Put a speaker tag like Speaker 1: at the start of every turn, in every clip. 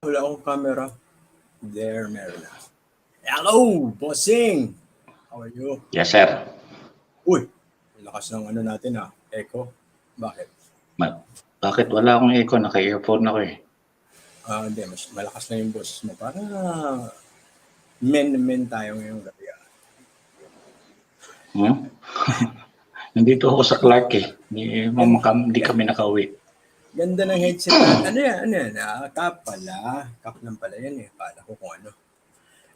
Speaker 1: Wala akong camera. There, meron na. Hello, bossing! How are you?
Speaker 2: Yes, sir.
Speaker 1: Uy, lakas ng ano natin echo. Bakit?
Speaker 2: Bakit wala akong echo? Naka-earphone ako eh.
Speaker 1: Hindi, mas malakas na yung boses mo. Para men tayo ngayong gabi.
Speaker 2: Hmm? Nandito ako sa Clark eh. Hindi kami nakauwi.
Speaker 1: Ganda ng headset natin. Ano yan? Cap pala. Cap lang pala yan eh. Pala ko kung ano.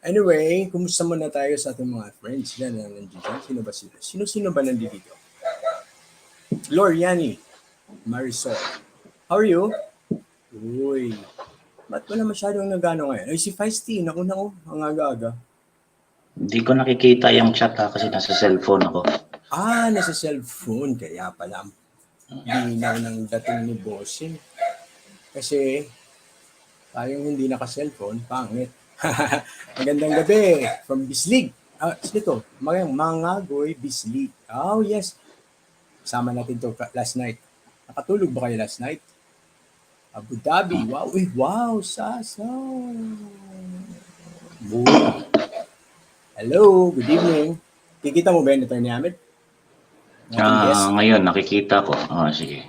Speaker 1: Anyway, kumusta muna tayo sa ating mga friends dyan na nandiyan? Sino ba sila? Sino ba nandito? Loriani, Marisol. How are you? Uy, ba't wala masyadong nagano ngayon? Ay, si Feisty, naku, ang aga-aga.
Speaker 2: Hindi ko nakikita yung chat kasi nasa cellphone ako.
Speaker 1: Nasa cellphone, kaya pala linaw ng dating ni Bossing. Kasi tayong hindi naka-cellphone, pangit. Magandang gabi from Bislig. Ito, Mangagoy, Bislig. Oh, yes. Kasama natin to last night. Nakatulog ba kayo last night? Abu Dhabi. Wow, Sasa. Hello, good evening. Kikita mo ba yun ito ni Ahmed?
Speaker 2: Ngayon, nakikita ko. Sige.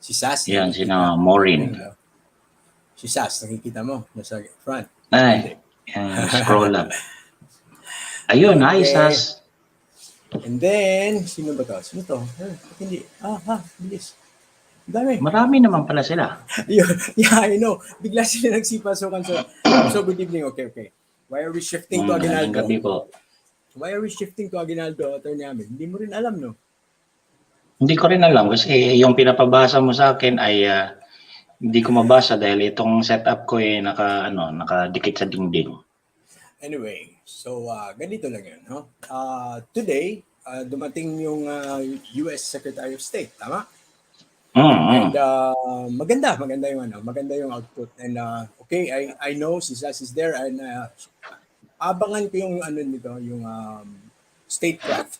Speaker 1: Si Sas.
Speaker 2: Yan, sina Maureen.
Speaker 1: Si Sas, nakikita mo? Nasa front.
Speaker 2: Ay, scroll up. Ayun, okay. Hi Sas.
Speaker 1: And then, sino ba to? Sino to? Hindi. Bilis. Dami.
Speaker 2: Marami naman pala sila.
Speaker 1: Yeah, I know. Bigla sila nagsipasukan. So good evening. Okay. Why are we shifting to Aguinaldo?
Speaker 2: Gabi po.
Speaker 1: Why are we shifting to Aguinaldo, Atty. Ahmed? Hindi mo rin alam, no?
Speaker 2: Hindi ko rin alam kasi yung pinapabasa mo sa akin ay hindi ko mabasa dahil itong setup ko ay nakadikit sa dingding.
Speaker 1: Anyway, so ganito lang yun, no? Today, dumating yung US Secretary of State, tama? And maganda yung output. And okay, I know si Sas is there and abangan ko yung nito, yung statecraft.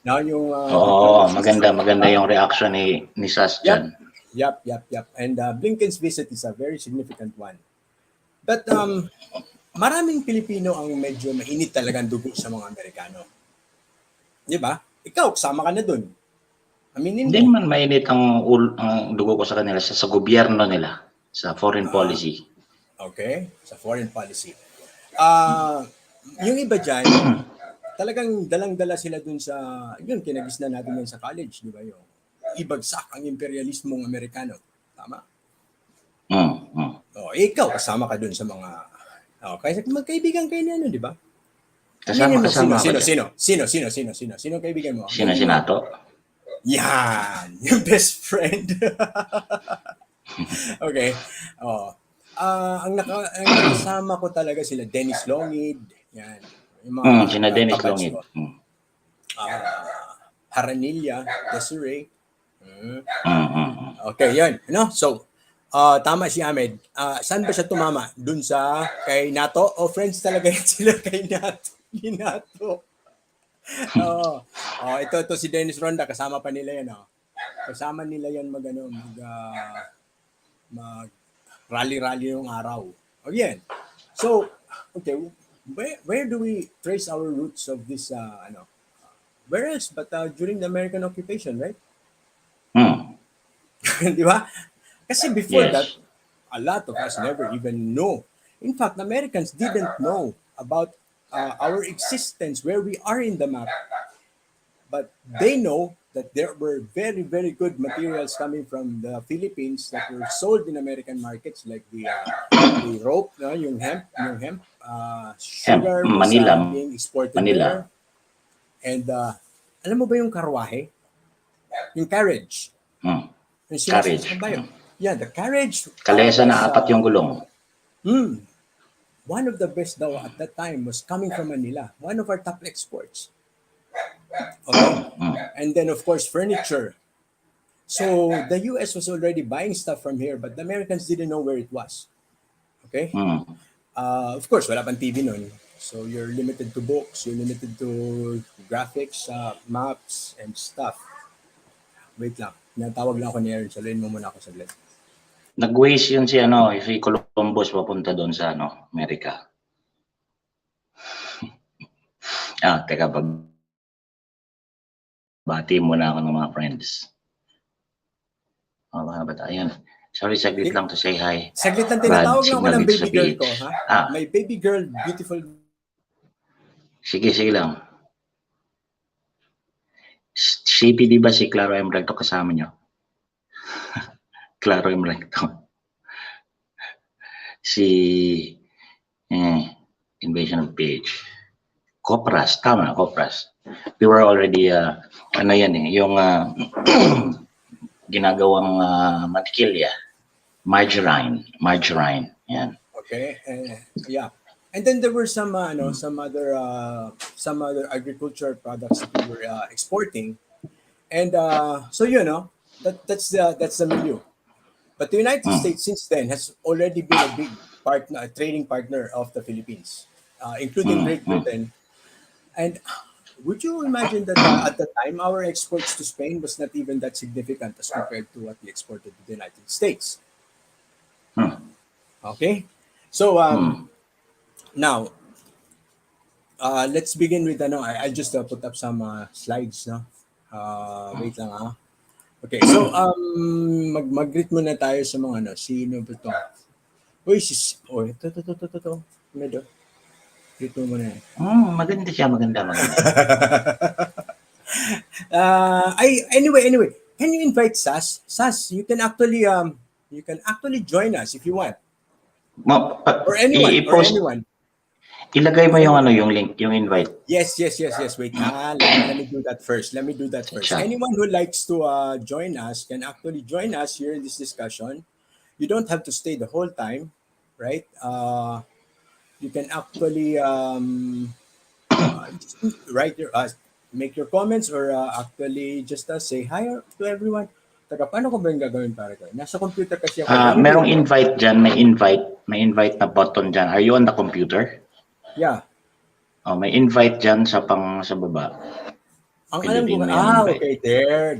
Speaker 1: Now yung
Speaker 2: maganda yung reaction ni Sas dyan.
Speaker 1: Yep. And Blinken's visit is a very significant one. But maraming Pilipino ang medyo mainit talagang dugo sa mga Amerikano. Di ba? Ikaw, kasama ka na dun.
Speaker 2: Hindi naman mainit ang dugo ko sa kanila sa gobyerno nila, sa foreign policy.
Speaker 1: Okay, sa foreign policy. Yung iba dyan, talagang dalang-dala sila dun sa, yun, kinagisnan natin yun sa college, di ba yung ibagsak ang imperialismong Amerikano. Tama? Ikaw, kasama ka dun sa mga, kaya magkaibigan kayo niya, di ba?
Speaker 2: Kasama
Speaker 1: Sino kaibigan mo?
Speaker 2: Si Nato?
Speaker 1: Yan, yung best friend. Okay. Ang nakasama ko talaga sila Dennis Longid, yan.
Speaker 2: Sina Dennis Longid.
Speaker 1: Haranilla, Desiree. Okay, yan. So, tama si Ahmed. Saan ba siya tumama? Dun sa kay Nato? Friends talaga yan sila kay Nato. Ni Nato. Ito si Dennis Ronda, kasama pa nila yan. Kasama nila yan mag rally yung araw. Again. So, okay, where do we trace our roots of this where else but during the American occupation, right? Di ba? Kasi before that, a lot of us never even know. In fact, Americans didn't know about our existence, where we are in the map. But they know that there were very, very good materials coming from the Philippines that were sold in American markets, like the rope, yung hemp, sugar was being exported there. And alam mo ba yung karwahe? Yung carriage. Yung
Speaker 2: carriage.
Speaker 1: Yeah, the carriage.
Speaker 2: Kalesa na 4 yung gulong.
Speaker 1: One of the best daw at that time was coming from Manila, one of our top exports. Okay. And then, of course, furniture. So the US was already buying stuff from here, but the Americans didn't know where it was. Okay. Of course, wala pang TV nun. So you're limited to books, you're limited to graphics, maps, and stuff. Wait lang. Natawag lang ako ni Aaron. Saluhin mo muna ako saglit.
Speaker 2: Nag-waste yun si Columbus papunta doon sa Amerika. Teka, bati muna ako ng mga friends. Mga bata, ayun. Sorry, saglit lang to say hi.
Speaker 1: Saglit lang,
Speaker 2: Bad
Speaker 1: tinatawag lang ako
Speaker 2: signal
Speaker 1: ng
Speaker 2: dito
Speaker 1: baby
Speaker 2: sa
Speaker 1: girl
Speaker 2: PH.
Speaker 1: ko, ha? My baby girl, beautiful.
Speaker 2: Sige lang. CP, di ba si Claro M. Recto kasama nyo? Claro M. Recto. Si Invasion of PH. Copras, tama, Copras. We were already, yung ginagawang mantikilya. Margarine. Yan.
Speaker 1: Okay, yeah. And then there were some other agricultural products that we were exporting, and so that's the milieu. But the United States since then has already been a big partner, a trading partner of the Philippines, including Great Britain. And would you imagine that at the time our exports to Spain was not even that significant as compared to what we exported to the United States? Okay, so now let's begin with I just put up some slides, no. Wait lang ah. Okay, so mag-greet muna tayo sa mga sino ba to? Uy, ito. Medo. Greet mo muna.
Speaker 2: Maganda siya, maganda.
Speaker 1: Anyway, can you invite Sas? Sas, you can actually join us if you want. Or anyone.
Speaker 2: Ilagay mo yung link, yung invite.
Speaker 1: Yes. Wait, let me do that first.
Speaker 2: Sure.
Speaker 1: Anyone who likes to join us can actually join us here in this discussion. You don't have to stay the whole time, right? You can actually just make your comments or actually just say hi to everyone. Taka, paano ko ba yung gagawin para kayo? Nasa computer kasi ako.
Speaker 2: Merong invite dyan, may invite na button dyan. Are you on the computer?
Speaker 1: Yeah.
Speaker 2: May invite dyan sa baba.
Speaker 1: Ang alam ko, okay, there.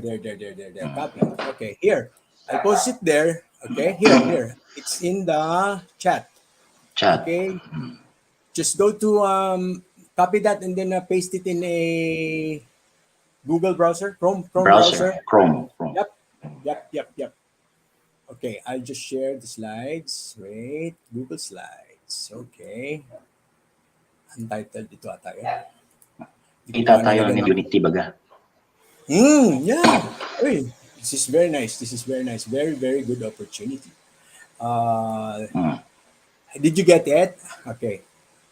Speaker 1: Copy. Okay, here. I post it there. Okay, here. It's in the chat. Okay. Just go to copy that and then paste it in a Google browser, Chrome browser.
Speaker 2: Chrome.
Speaker 1: Yep. Okay, I'll just share the slides. Wait, Google Slides. Okay. Untitled ito ata yun.
Speaker 2: Kita tayo ng Unity baga.
Speaker 1: Yeah. Uy, this is very nice. Very, very good opportunity. Did you get it? Okay.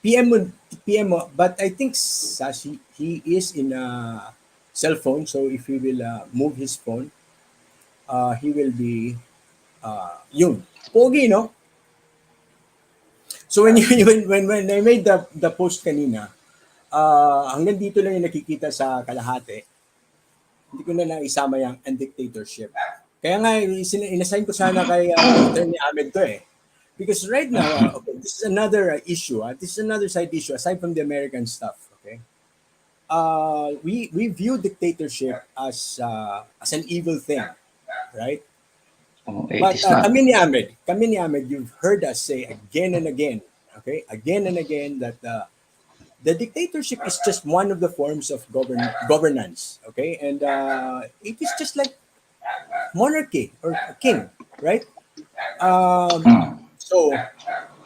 Speaker 1: PM, but I think Sashi, he is in a cell phone, so if he will move his phone, he will be yun. Pogi, no? So when I made the post kanina, hanggang dito lang yung nakikita sa kalahati. Hindi ko na isama yung dictatorship. Kaya nga, inassign ko sana kay Attorney Ahmed to eh. Because right now, okay, this is another issue. This is another side issue aside from the American stuff. Okay, we view dictatorship as an evil thing, right? But kami ni Ahmed, you've heard us say again and again, that the dictatorship is just one of the forms of governance. Okay, and it is just like monarchy or a king, right? So,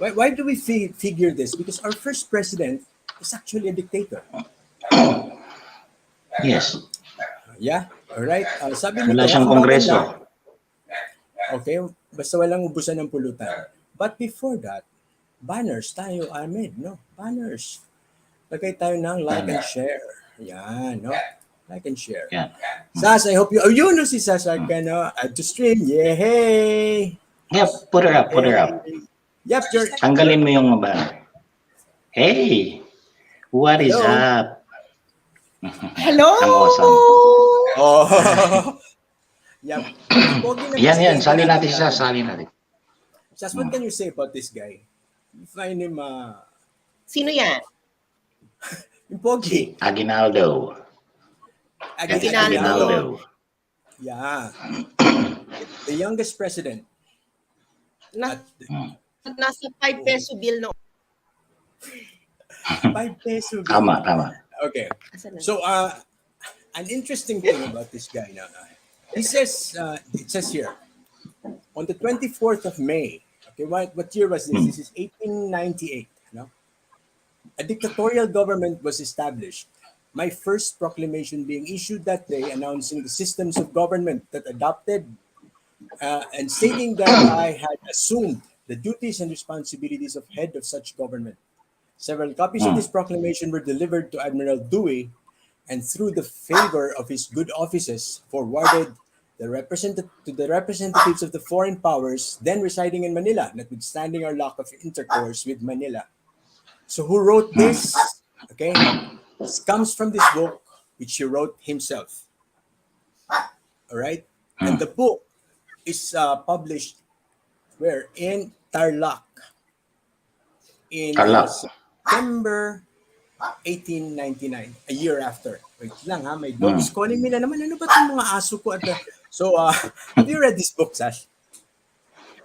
Speaker 1: why do we figure this? Because our first president is actually a dictator.
Speaker 2: Yes.
Speaker 1: Yeah, all right. Sabi
Speaker 2: Wala
Speaker 1: nito,
Speaker 2: siyang kongreso.
Speaker 1: Okay, basta walang ubusan ng pulutan. But before that, banners tayo, Ahmed, no? Banners. Lagay tayo ng like and share. Yan, no? Like and share.
Speaker 2: Yeah.
Speaker 1: Sas, I hope you know si Sas add to stream. Yay!
Speaker 2: Yep, put her up.
Speaker 1: Yep,
Speaker 2: tanggalin mo yung banner. Hey, what is up?
Speaker 3: Hello.
Speaker 2: I'm awesome.
Speaker 1: Yep.
Speaker 2: Yan, sali natin siya,
Speaker 1: Sas, what can you say about this guy? You find him
Speaker 3: Sino yan?
Speaker 1: yung Pogi.
Speaker 2: Aguinaldo.
Speaker 1: Yeah. The youngest president.
Speaker 3: Na,
Speaker 2: Hmm.
Speaker 3: nasa 5 peso bill no.
Speaker 1: 5 peso.
Speaker 2: Tama, tama.
Speaker 1: Okay.
Speaker 3: Asan na?
Speaker 1: So, an interesting thing about this guy now, he says, it says here, on the 24th of May, okay, what year was this?
Speaker 2: Hmm.
Speaker 1: This is 1898, no? A dictatorial government was established. My first proclamation being issued that day announcing the systems of government that adopted and stating that I had assumed the duties and responsibilities of head of such government. Several copies of
Speaker 2: Hmm.
Speaker 1: this proclamation were delivered to Admiral Dewey and through the favor of his good offices forwarded to the representatives of the foreign powers then residing in Manila, notwithstanding our lack of intercourse with Manila. So who wrote
Speaker 2: Hmm.
Speaker 1: this? Okay, this comes from this book which he wrote himself. All right, and
Speaker 2: Hmm.
Speaker 1: the book is published where in Tarlac in
Speaker 2: Tarlac.
Speaker 1: September 1899, a year after. Wait lang ha, my dog
Speaker 2: Hmm.
Speaker 1: is calling me na naman. Ano ba itong mga aso ko? So, have you read this book, Sash?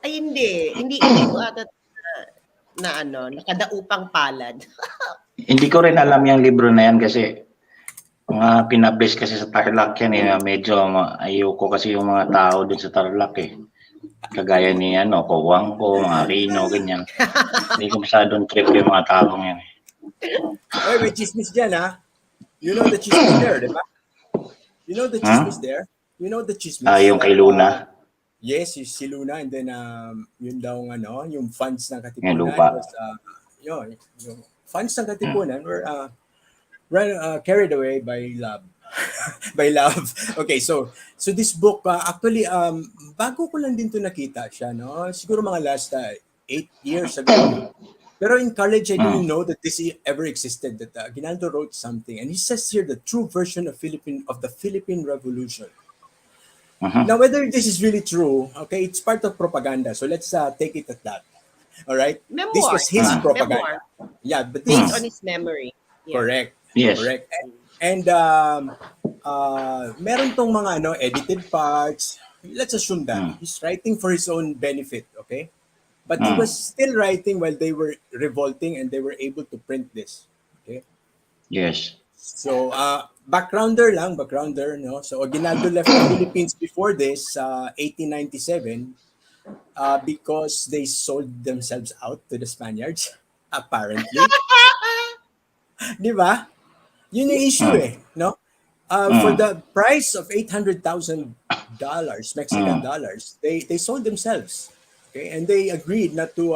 Speaker 3: Ay hindi ko ata nakadaupang palad.
Speaker 2: Hindi ko rin alam yung libro na yan kasi mga pinablis kasi sa Tarlac yan eh. Medyo ayoko kasi yung mga tao dun sa Tarlac eh. Kagaya ni Kawang ko, mga Rino, ganyan. Hindi ko masyadong trip yung mga taong yan eh.
Speaker 1: Oy, may chismis dyan ha. You know the chismis there, di ba? You know the chismis there? You know the chismis
Speaker 2: Yung kay Luna,
Speaker 1: yes, si Luna, and then yun daw yung funds ng
Speaker 2: yung
Speaker 1: Katipunan
Speaker 2: lupa.
Speaker 1: was yung funds ng Katipunan were carried away by love. By love. Okay, so this book actually bago ko lang din to nakita siya, no? Siguro mga last 8 years ago. Pero in college I didn't know that this ever existed, that Ginaldo wrote something and he says here the true version of the Philippine Revolution. Now, whether this is really true, okay, it's part of propaganda. So let's take it at that. All right. This
Speaker 3: Memoir.
Speaker 1: was his propaganda.
Speaker 3: Memoir.
Speaker 1: Yeah, but this
Speaker 3: Based
Speaker 1: is
Speaker 3: on his memory. Yeah.
Speaker 1: correct.
Speaker 2: Yes.
Speaker 1: Correct. And meron tong mga edited parts. Let's assume that he's writing for his own benefit, okay? But he was still writing while they were revolting and they were able to print this. Okay?
Speaker 2: Yes.
Speaker 1: So, backgrounder, no? So, Aguinaldo left the Philippines before this, 1897, because they sold themselves out to the Spaniards, apparently. Di ba? Yun yung issue no? For the price of $800,000, Mexican dollars, they sold themselves. Okay? And they agreed not to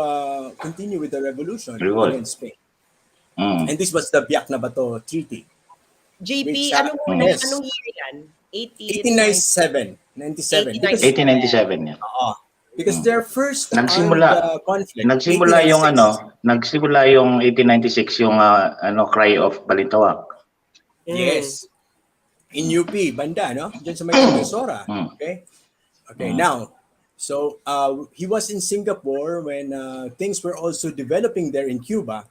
Speaker 1: continue with the revolution
Speaker 2: Revolt.
Speaker 1: against Spain. And this was the Biak na Bato Treaty.
Speaker 3: JP,
Speaker 1: Which,
Speaker 3: anong
Speaker 1: yes.
Speaker 3: anong year yan?
Speaker 1: 1897. 97. Because,
Speaker 2: 1897 yan.
Speaker 1: because their first
Speaker 2: Nagsimula-
Speaker 1: armed conflict.
Speaker 2: Nagsimula yung
Speaker 1: 1896.
Speaker 2: 1896 yung Cry of Balintawak.
Speaker 1: Yes. In UP, banda, no? Diyan sa may Sora. Okay? Okay, now, so he was in Singapore when things were also developing there in Cuba,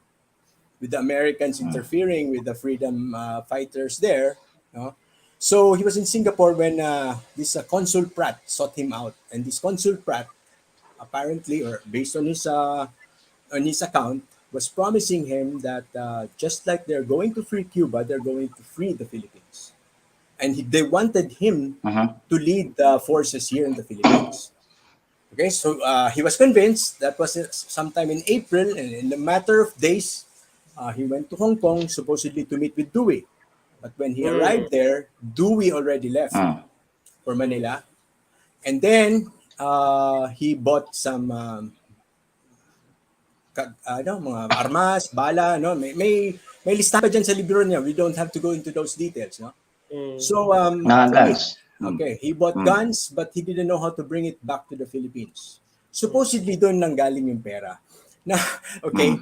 Speaker 1: with the Americans interfering with the freedom fighters there. No? So he was in Singapore when this Consul Pratt sought him out. And this Consul Pratt, apparently, or based on his account, was promising him that just like they're going to free Cuba, they're going to free the Philippines. And they wanted him to lead the forces here in the Philippines. Okay, so he was convinced. That was sometime in April, and in a matter of days, he went to Hong Kong, supposedly to meet with Dewey. But when he arrived there, Dewey already left for Manila. And then he bought some mga armas, bala, no? May listahan pa dyan sa libro niya. We don't have to go into those details, no? So
Speaker 2: Guns.
Speaker 1: okay, he bought guns but he didn't know how to bring it back to the Philippines. Supposedly doon nanggaling yung pera. Now, okay.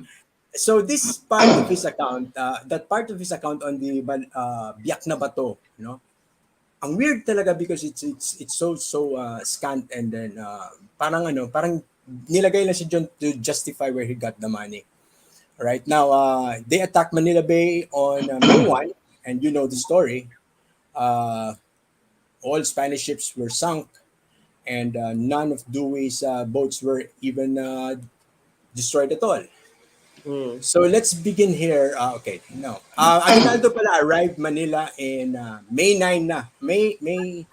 Speaker 1: So this part of his account, that part of his account on the Biak na Bato, no? Ang weird talaga because it's so scant, and then parang nilagay lang siya dyan to justify where he got the money. Right now, they attacked Manila Bay on May 1, and you know the story. All Spanish ships were sunk, and none of Dewey's boats were even destroyed at all.
Speaker 3: Mm.
Speaker 1: So let's begin here. Okay, no. Aguinaldo pala arrived Manila in May 9 na. May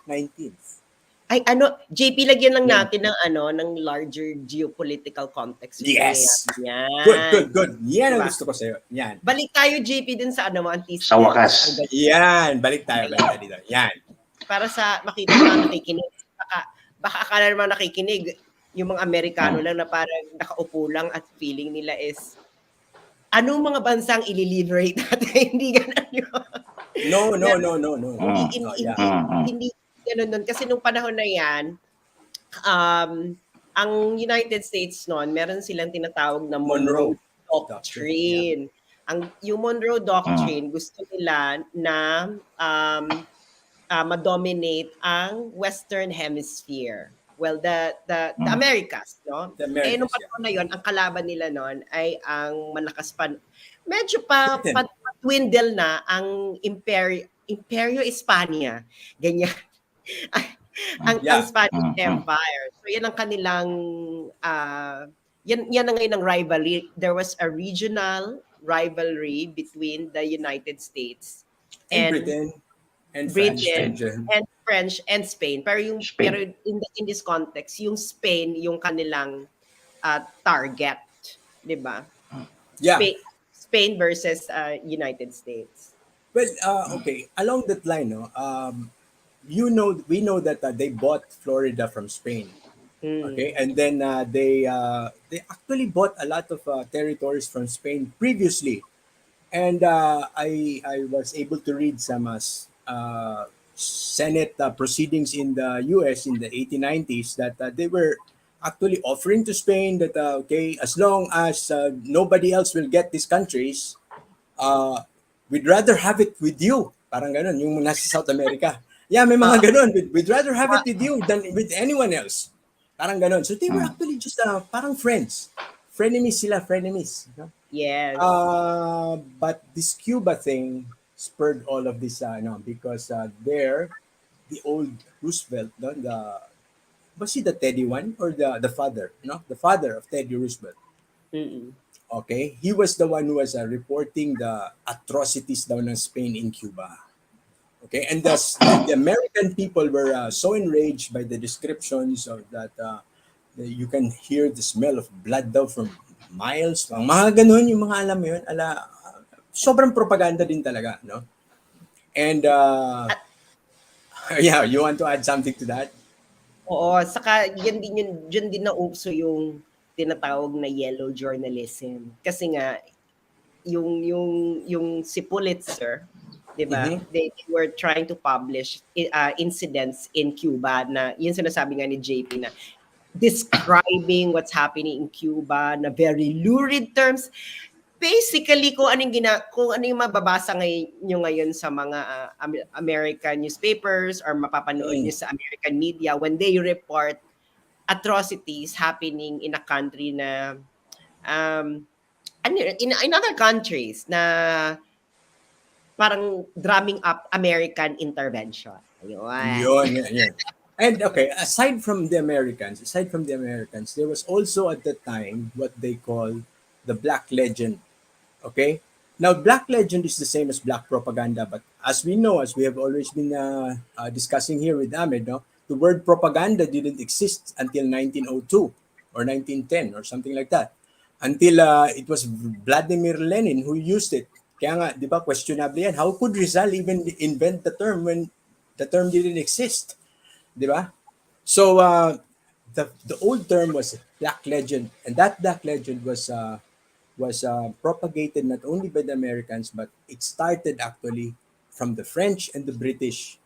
Speaker 1: 19th.
Speaker 3: Ay ano, JP lagyan lang
Speaker 1: Yeah.
Speaker 3: natin ng ng larger geopolitical context yung
Speaker 1: Yes.
Speaker 3: nangyayari
Speaker 1: Good,
Speaker 3: yan.
Speaker 1: good, good. Yan ang
Speaker 3: Diba?
Speaker 1: gusto ko sa'yo. Yan.
Speaker 3: Balik tayo JP dun sa antecedents.
Speaker 2: Sa wakas.
Speaker 3: Ang
Speaker 1: Yan. Balik tayo dito. Yan.
Speaker 3: para sa makita ng mga nakikinig. Baka akala naman nakikinig, yung mga Amerikano lang na parang nakaupo lang at feeling nila is, anong mga bansang ililiberate natin? Hindi ganun yun.
Speaker 1: No.
Speaker 3: Hindi ganun nun. Kasi nung panahon na yan, ang United States noon, meron silang tinatawag na Monroe Doctrine. Yung Monroe Doctrine, gusto nila na ma-dominate ang Western Hemisphere. Well, the Americas, no?
Speaker 1: The Americas,
Speaker 3: nung panahon na yon, ang kalaban nila noon ay ang malakas pa, medyo pa dwindle na ang Imperio Hispania. Ganyan. ang Spanish Empire. So yan ang kanilang yan ang ngayon ang rivalry. There was a regional rivalry between the United States
Speaker 1: and Britain
Speaker 3: and French and Spain. Pero in this context, yung Spain yung kanilang target, 'di ba?
Speaker 1: Yeah.
Speaker 3: Spain versus United States.
Speaker 1: Well, okay. Along that line, no. We know that they bought Florida from Spain. Okay, and then they actually bought a lot of territories from Spain previously, and I was able to read some Senate proceedings in the U.S. in the 1890s that they were actually offering to Spain that okay, as long as nobody else will get these countries, we'd rather have it with you. Parang ganun, yung nasa South America. Yeah, may mga ganun. We'd rather have it with you than with anyone else. Parang ganun. So they were actually just parang friends. Frenemies sila, frenemies. You know?
Speaker 3: Yes.
Speaker 1: But this Cuba thing spurred all of this, because there, the old Roosevelt, was he the Teddy one or the father? No, the father of Teddy Roosevelt.
Speaker 3: Mm-mm.
Speaker 1: Okay, he was the one who was reporting the atrocities down in Spain in Cuba. Okay, and the American people were so enraged by the descriptions of that you can hear the smell of blood daw from miles. Ang mga ganun, yung mga alam mo yun, sobrang propaganda din talaga, no? And yeah, you want to add something to that?
Speaker 3: Oo, saka yan din na uso yung tinatawag na yellow journalism. Kasi nga yung si Pulitzer, 'di ba? They were trying to publish incidents in Cuba na yun sinasabi nga ni JP na describing what's happening in Cuba na very lurid terms. Basically, kung ano yung mababasa nyo ngayon sa mga American newspapers or mapapanood nyo sa American media when they report atrocities happening in a country na in other countries na parang drumming up American intervention.
Speaker 1: Yun. And okay, aside from the Americans, there was also at the time what they call the Black Legend. Okay? Now, Black Legend is the same as Black propaganda, but as we know, as we have always been discussing here with Ahmed, no, the word propaganda didn't exist until 1902 or 1910 or something like that. Until it was Vladimir Lenin who used it. Kaya nga, di ba, questionable yan. How could Rizal even invent the term when the term didn't exist? Di ba? So, the old term was Black Legend, and that Black Legend was propagated not only by the Americans, but it started actually from the French and the British,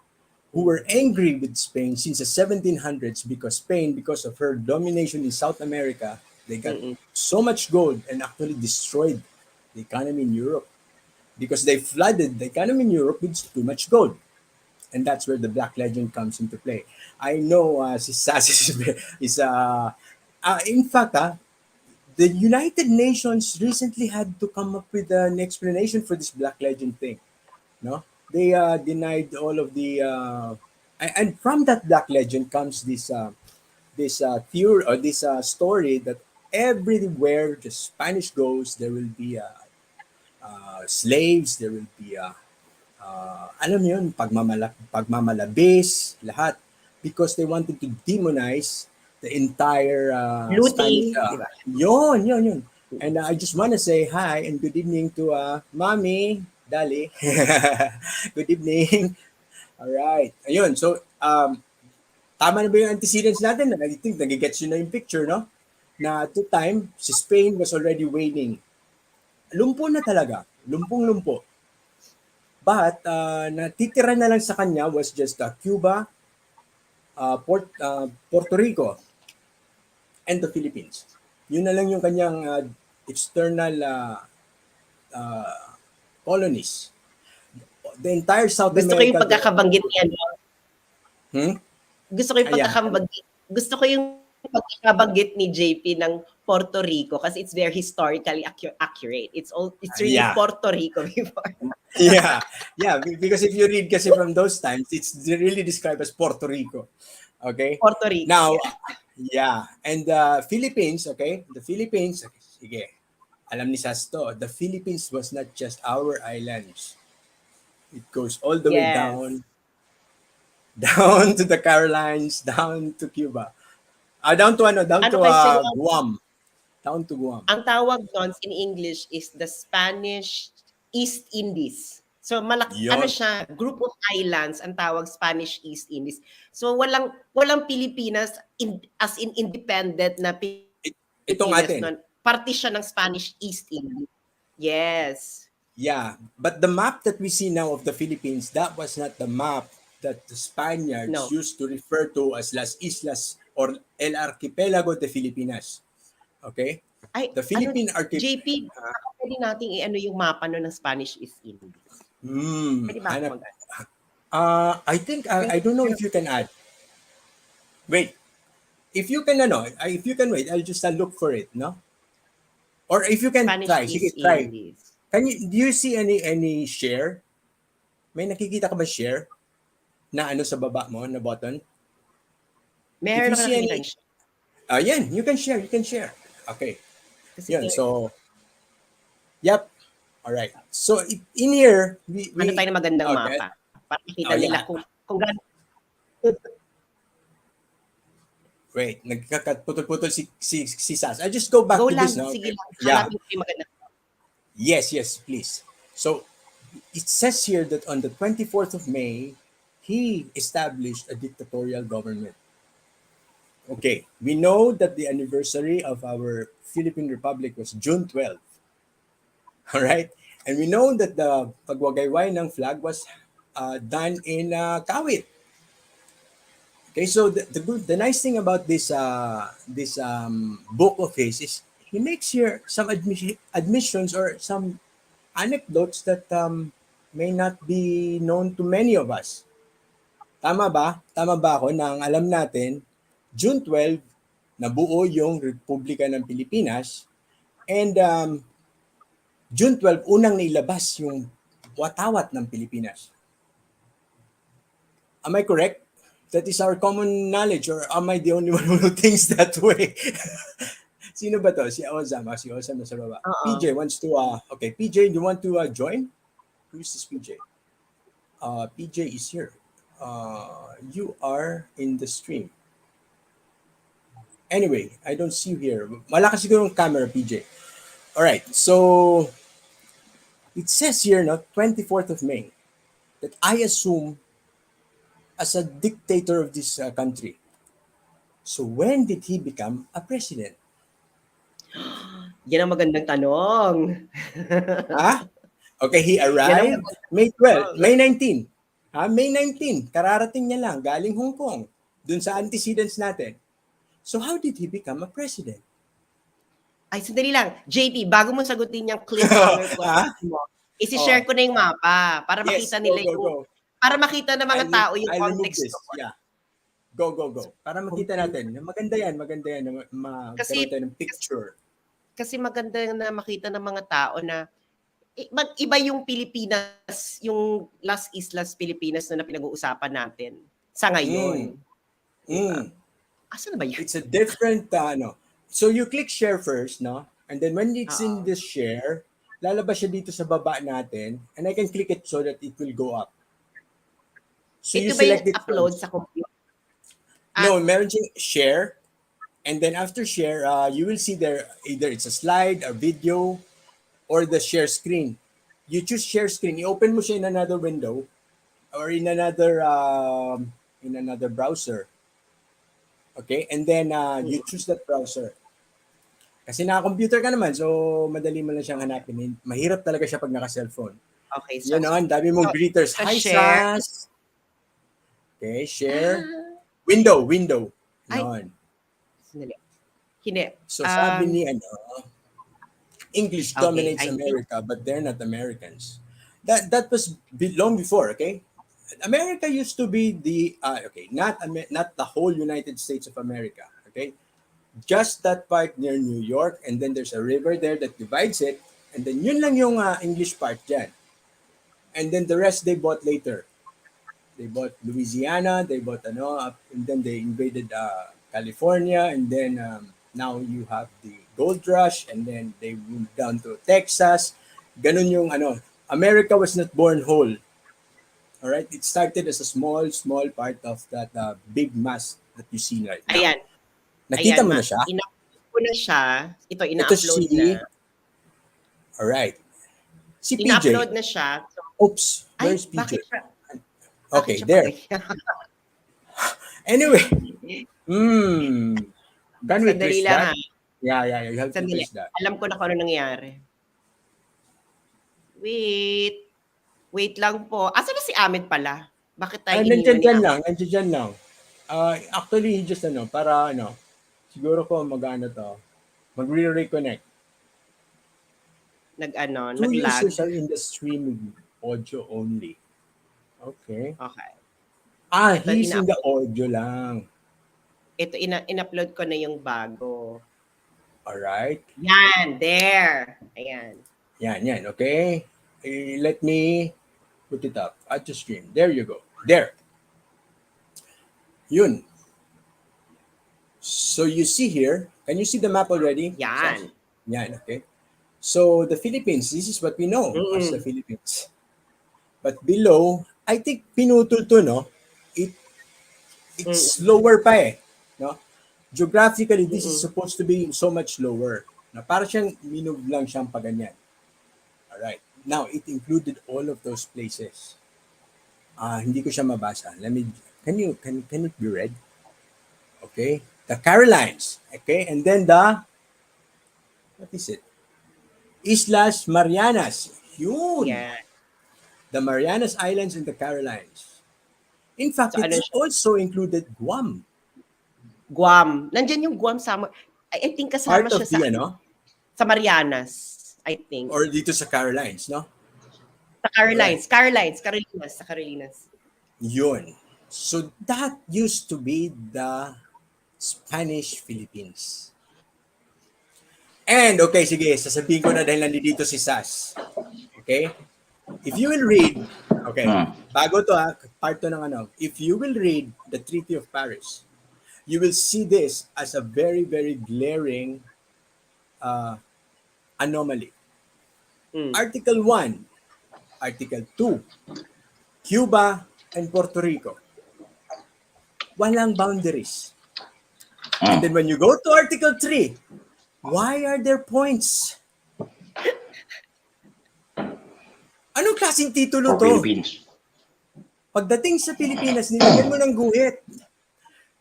Speaker 1: who were angry with Spain since the 1700s because Spain, because of her domination in South America, they got so much gold and actually destroyed the economy in Europe because they flooded the economy in Europe with too much gold. And that's where the Black Legend comes into play. I know si Sassy is in fact, the United Nations recently had to come up with an explanation for this Black Legend thing. No, they denied all of the, and from that Black Legend comes this theory or this story that everywhere the Spanish goes, there will be slaves, there will be alam mo yun, pagmamalabis, lahat. Because they wanted to demonize the entire Spanish.
Speaker 3: Looting, di ba?
Speaker 1: Yun. And I just want to say hi and good evening to Mommy, Dali. Good evening. All right. Ayun, so tama na ba yung antecedents natin? I think nagigets yun na yung picture, no? Na at the time, si Spain was already waning. Lumpo na talaga. Lumpong-lumpo. But natitira na lang sa kanya was just Cuba, Puerto Rico, and the Philippines. Yun na lang yung kanyang external colonies. The entire South
Speaker 3: Gusto ko yung
Speaker 1: America.
Speaker 3: pagkakabanggit niya.
Speaker 1: Hmm?
Speaker 3: Gusto ko yung pagkakabanggit ni JP ng Puerto Rico kasi it's very historically accurate. It's really Puerto Rico before.
Speaker 1: yeah, because if you read kasi from those times, it's really described as Puerto Rico. Okay?
Speaker 3: Puerto Rico.
Speaker 1: Now, and the Philippines, okay? The Philippines, sige, alam ni Sas to, the Philippines was not just our islands. It goes all the way down to the Carolines, down to Cuba. Down to Guam. Down to Guam.
Speaker 3: Ang tawag doon in English is the Spanish East Indies. So malaki siya, group of islands ang tawag Spanish East Indies. So walang Pilipinas as in independent na Pilipinas.
Speaker 1: Itong atin.
Speaker 3: Nun, parte siya ng Spanish East Indies. Yes.
Speaker 1: Yeah, but the map that we see now of the Philippines, that was not the map that the Spaniards used to refer to as Las Islas or El Archipelago de Filipinas. Okay? The Philippine Archipelago.
Speaker 3: JP, pwede natin yung mapa ng Spanish East Indies. Pwede ba ako
Speaker 1: I think, I don't know if you can add. Wait. If you can wait, I'll just look for it, no? Or if you can
Speaker 3: Spanish
Speaker 1: try,
Speaker 3: East
Speaker 1: try.
Speaker 3: Indies.
Speaker 1: Do you see any share? May nakikita ka ba share na sa baba mo na button?
Speaker 3: Meron na nakikita siya.
Speaker 1: Yan, you can share. Okay. Yan, so yep. All right. So in here, we
Speaker 3: tayo na magandang mapa para makita nila kung gaano.
Speaker 1: Wait, nagkakaputol-putol si Sas. I just go back to this now.
Speaker 3: Sige lang.
Speaker 1: Yeah.
Speaker 3: Maganda.
Speaker 1: Yes, please. So, it says here that on the 24th of May, he established a dictatorial government. Okay, we know that the anniversary of our Philippine Republic was June 12. All right? And we know that the pagwagayway ng flag was done in Kawit. Okay, so the nice thing about this book of his is he makes here some admissions or some anecdotes that may not be known to many of us. Tama ba? Tama ba ako na ang alam natin, June 12, nabuo yung Republika ng Pilipinas and June 12, unang nailabas yung watawat ng Pilipinas. Am I correct? That is our common knowledge or am I the only one who thinks that way? Sino ba to? Si Ozam. Si Ozam na sa baba. PJ wants to, okay, PJ, you want to join? Who is this PJ? PJ is here. You are in the stream. Anyway, I don't see you here. Malakas siguro yung camera, PJ. Alright, so it says here, 24th of May, that I assume as a dictator of this country. So when did he become a president?
Speaker 3: Yan ang magandang tanong.
Speaker 1: Okay, he arrived May 12, May 19. May 19, kararating niya lang, galing Hong Kong, dun sa antecedents natin. So how did he become a president?
Speaker 3: Ay, sandali lang. JP, bago mo sagutin yung cliffhanger question mo, isi-share ko na yung mapa para makita nila
Speaker 1: go.
Speaker 3: Para makita ng mga tao yung context ko.
Speaker 1: Yeah. Go. Para makita natin. Maganda yan. Magkaroon tayo ng picture.
Speaker 3: Kasi maganda na makita ng mga tao na iba yung Pilipinas, yung Las Islas Pilipinas na pinag-uusapan natin sa ngayon. Diba? Asan na ba yun?
Speaker 1: It's a different, ano. So you click share first, no? And then when it's in
Speaker 3: Oo.
Speaker 1: this share, lalabas siya dito sa baba natin, and I can click it so that it will go up. So you
Speaker 3: Ito ba yung
Speaker 1: select it
Speaker 3: upload
Speaker 1: first.
Speaker 3: sa computer?
Speaker 1: No, meron siyang share. And then after share, you will see there either it's a slide, a video, or the share screen. You choose share screen. I-open mo siya in another window or in another browser. Okay? And then you choose that browser. Kasi naka-computer ka naman, so madali mo lang siyang hanapin. Mahirap talaga siya pag naka-cellphone.
Speaker 3: Okay, so,
Speaker 1: Yan o, ang dami mong greeters.
Speaker 3: sa
Speaker 1: Hi,
Speaker 3: share.
Speaker 1: Sas! Okay, share. Window.
Speaker 3: Ay.
Speaker 1: Yun.
Speaker 3: Sandali. Hindi.
Speaker 1: So sabi ni English dominates
Speaker 3: I think-
Speaker 1: America, but they're not Americans. That was long before, okay? America used to be the not the whole United States of America, okay? Just that part near New York, and then there's a river there that divides it, and then yun lang yung English part dyan. And then the rest they bought later. They bought Louisiana, they bought and then they invaded California, and then now you have the gold rush, and then they moved down to Texas. Ganun yung America was not born whole. All right, it started as a small part of that big mass that you see right now.
Speaker 3: Ayan.
Speaker 1: Nakita mo na siya?
Speaker 3: Ina-upload ko na siya. Ito,
Speaker 1: Ito
Speaker 3: ina-upload
Speaker 1: si
Speaker 3: na.
Speaker 1: All right. Si PJ.
Speaker 3: Ina-upload na siya. So,
Speaker 1: Oops, where's PJ?
Speaker 3: bakit siya?
Speaker 1: Okay,
Speaker 3: Bakit siya
Speaker 1: there.
Speaker 3: pala?
Speaker 1: Anyway. Can we
Speaker 3: Sandali
Speaker 1: twist
Speaker 3: lang,
Speaker 1: that?
Speaker 3: ha?
Speaker 1: Yeah, you have to
Speaker 3: Sandali.
Speaker 1: twist that.
Speaker 3: Alam ko na kung ano nangyari. Wait lang po. Asa na si Ahmed pala? Bakit tayo iniwan ni Ahmed?
Speaker 1: Nandiyan dyan lang. Actually, just para siguro ko magre-reconnect. Two
Speaker 3: Nag-lag.
Speaker 1: users are in the streaming audio only. Okay.
Speaker 3: Okay. Ito,
Speaker 1: He's in the audio lang.
Speaker 3: Ito, in-upload ko na yung bago.
Speaker 1: Alright.
Speaker 3: Yan, there. Ayan.
Speaker 1: Yan, okay. Let me put it up at the stream. There you go. There. Yun. So you see here, can you see the map already?
Speaker 3: Yan.
Speaker 1: Yan, okay. So the Philippines, this is what we know as the Philippines. But below, I think pinutol to, no? It's lower pa no? Geographically, this is supposed to be so much lower. Na para siyang minove lang siyang paganyan. Alright. Now, it included all of those places. Hindi ko siya mabasa. Can it be read? Okay. The Carolines. Okay. And then what is it? Islas Marianas. Yun.
Speaker 3: Yan.
Speaker 1: The Marianas Islands and the Carolines. In fact,
Speaker 3: So,
Speaker 1: it also included Guam.
Speaker 3: Guam. Nandyan yung Guam sama. I think kasama
Speaker 1: Part of
Speaker 3: siya sa Marianas. I think.
Speaker 1: Or dito sa Carolines, no?
Speaker 3: Sa Carolines. Sa Carolinas.
Speaker 1: Yun. So that used to be the Spanish Philippines. And okay, sige, sasabihin ko na dahil nandito si Sas. Okay? If you will read, okay, bago to part to ng if you will read the Treaty of Paris, you will see this as a very, very glaring anomaly. Article 1, Article 2, Cuba and Puerto Rico. Walang boundaries. And then when you go to Article 3, why are there points? Anong klaseng titulo to?
Speaker 2: Philippines.
Speaker 1: Pagdating sa Pilipinas, nilagyan mo ng guhit.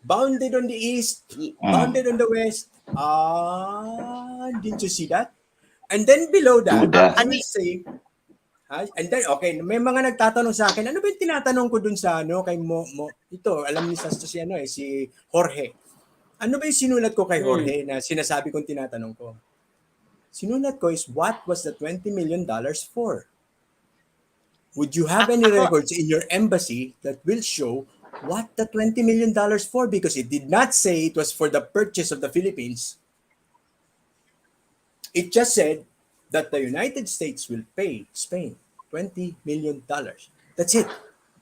Speaker 1: Bounded on the east, bounded on the west. Didn't you see that? And then below that, I will say, and then, okay, may mga nagtatanong sa akin, ano ba yung tinatanong ko dun sa kay ito, alam ni Sasto si si Jorge. Ano ba yung sinulat ko kay Jorge na sinasabi kong tinatanong ko? Sinulat ko is, what was the $20 million for? Would you have any records in your embassy that will show what the $20 million for? Because it did not say it was for the purchase of the Philippines. It just said that the United States will pay Spain $20 million. That's it.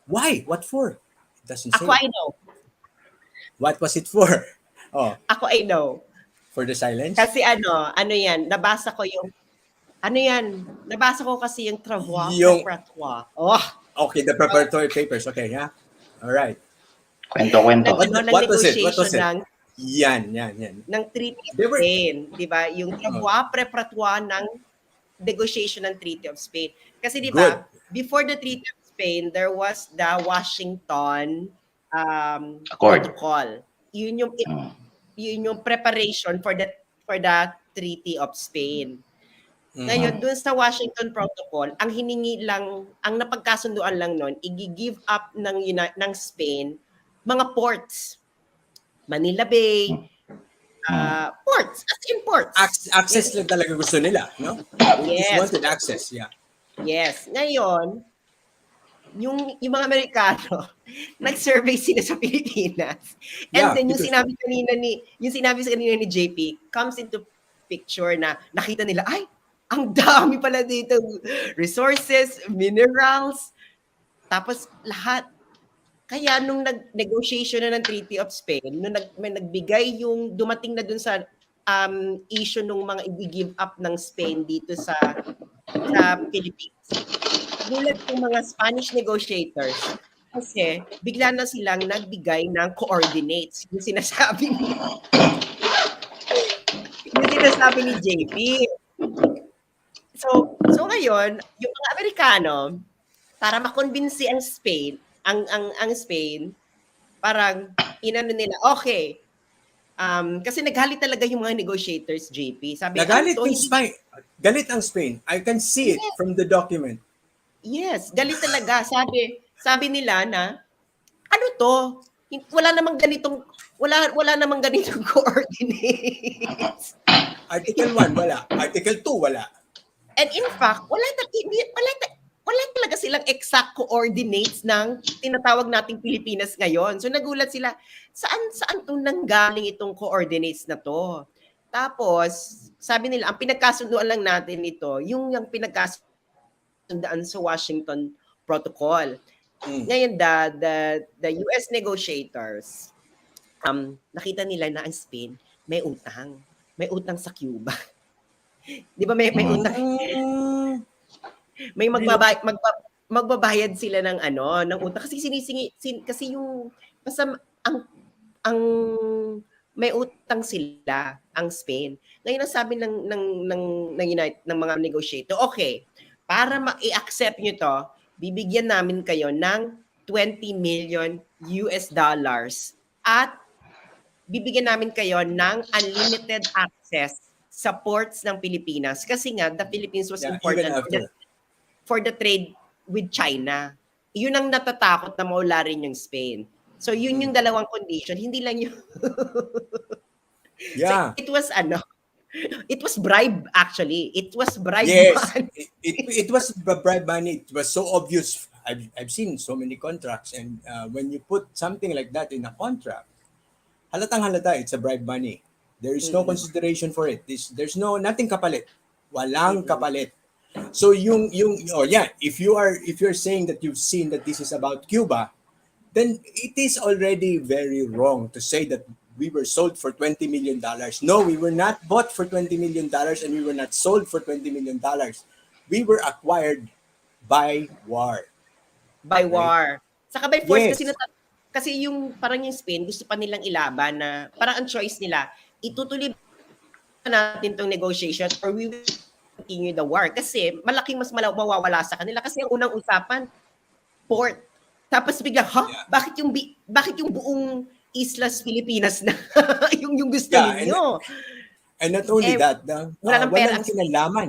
Speaker 1: Why? What for? It doesn't say.
Speaker 3: I know.
Speaker 1: What was it for? Oh,
Speaker 3: Ako I know.
Speaker 1: for the silence?
Speaker 3: Kasi ano yan, nabasa ko yung, nabasa ko kasi yung Travaux
Speaker 1: Yung,
Speaker 3: Préparatoires. Oh,
Speaker 1: okay, the preparatory papers. Okay, yeah. All right.
Speaker 2: Kwento-kwento.
Speaker 3: ng
Speaker 1: What was it? What
Speaker 3: negotiation
Speaker 1: was it? Yan.
Speaker 3: ng Treaty of
Speaker 1: They were,
Speaker 3: Spain, 'di ba? Yung
Speaker 1: oh,
Speaker 3: Travaux Préparatoires ng negotiation ng Treaty of Spain. Kasi 'di
Speaker 1: good.
Speaker 3: ba, before the Treaty of Spain, there was the Washington
Speaker 2: Accord.
Speaker 3: Protocol.
Speaker 2: Mm.
Speaker 3: Yun yung preparation for the Treaty of Spain. Ngayon, dun sa Washington Protocol, ang hiningi lang, ang napagkasunduan lang nun, i-give up ng Spain mga ports. Manila Bay, ports, as in ports.
Speaker 1: Access lang talaga gusto nila, no? They just
Speaker 3: Yes.
Speaker 1: wanted access, yeah.
Speaker 3: Yes. Ngayon, yung mga Amerikano, nag-survey sila sa Pilipinas. And
Speaker 1: Yeah,
Speaker 3: then yung
Speaker 1: because-
Speaker 3: sinabi sa kanina ni JP comes into picture na nakita nila, ay, ang dami pala dito. Resources, minerals, tapos lahat. Kaya nung nag-negotiation na ng Treaty of Spain, nung may nagbigay yung dumating na dun sa issue nung mga i-give up ng Spain dito sa Philippines. Gulat yung mga Spanish negotiators kasi bigla na silang nagbigay ng coordinates. Yung sinasabi ni JP. So ngayon, yung mga Amerikano, para makonbinsi ang Spain, ang Spain, parang inano nila, okay. Kasi naghalit talaga yung mga negotiators, JP. Sabi,
Speaker 1: Nagalit
Speaker 3: to,
Speaker 1: yung Spain. Galit ang Spain. I can see it from the document.
Speaker 3: Yes, galit talaga. Sabi nila na, ano to? Wala namang ganitong coordinates.
Speaker 1: Article 1, wala. Article 2, wala.
Speaker 3: And in fact, wala talaga silang exact coordinates ng tinatawag nating Pilipinas ngayon. So nagulat sila, saan to nanggaling itong coordinates na to? Tapos, sabi nila, ang pinagkasunduan lang natin ito, yung pinagkasundaan sa Washington Protocol. Ngayon, the US negotiators, nakita nila na ang Spain may utang. May utang sa Cuba. Di ba may utang? May magbabayad sila ng utang kasi kasi yung basta ang may utang sila ang Spain. Ngayon ang sabi ng mga negotiator, okay, para ma-accept niyo to, bibigyan namin kayo ng 20 million US dollars at bibigyan namin kayo ng unlimited access sa ports ng Pilipinas kasi nga the Philippines was important for the trade with China. Yun ang natatakot na mawala rin yung Spain. So yun yung dalawang condition, hindi lang yung
Speaker 1: Yeah.
Speaker 3: So, it was bribe actually. It was bribe
Speaker 1: Yes.
Speaker 3: money.
Speaker 1: It was bribe money. It was so obvious. I've seen so many contracts, and when you put something like that in a contract, halatang halata, it's a bribe money. There is no consideration for it. There's nothing kapalit. Walang kapalit. So if you're saying that you've seen that this is about Cuba, then it is already very wrong to say that we were sold for $20 million. No, we were not bought for $20 million and we were not sold for $20 million. We were acquired by war.
Speaker 3: By war. Saka by force
Speaker 1: Yes.
Speaker 3: kasi yung parang yung Spain gusto pa nilang ilaban na parang ang choice nila, itutuloy ba natin tong negotiation or we will continue the war kasi malaking mas mawawala sa kanila kasi ang unang usapan port. Tapos biglang, bakit yung buong Islas Pilipinas na yung gusto ninyo?
Speaker 1: And not only that,
Speaker 3: wala ng pera
Speaker 1: walang kinalaman.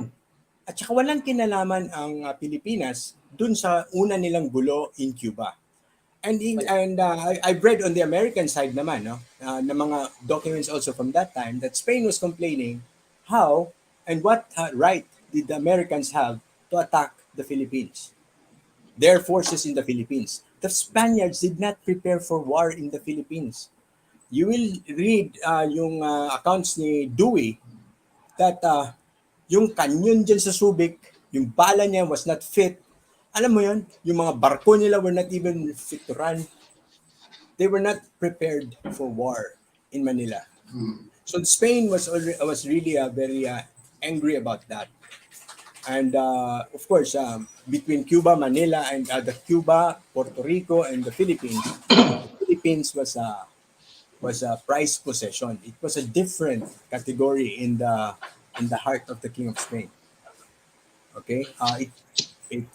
Speaker 1: At saka walang kinalaman ang Pilipinas dun sa una nilang gulo in Cuba. And I've read on the American side naman, na mga documents also from that time that Spain was complaining how and what right did the Americans have to attack the Philippines, their forces in the Philippines. The Spaniards did not prepare for war in the Philippines. You will read yung accounts ni Dewey that yung kanyon dyan sa Subic, yung bala niya was not fit. Alam mo yun, yung mga barko nila were not even fit to run. They were not prepared for war in Manila. So Spain was really very angry about that. And of course, between Cuba, Manila, and the Cuba, Puerto Rico, and the Philippines was a prized possession. It was a different category in the heart of the King of Spain. Okay, it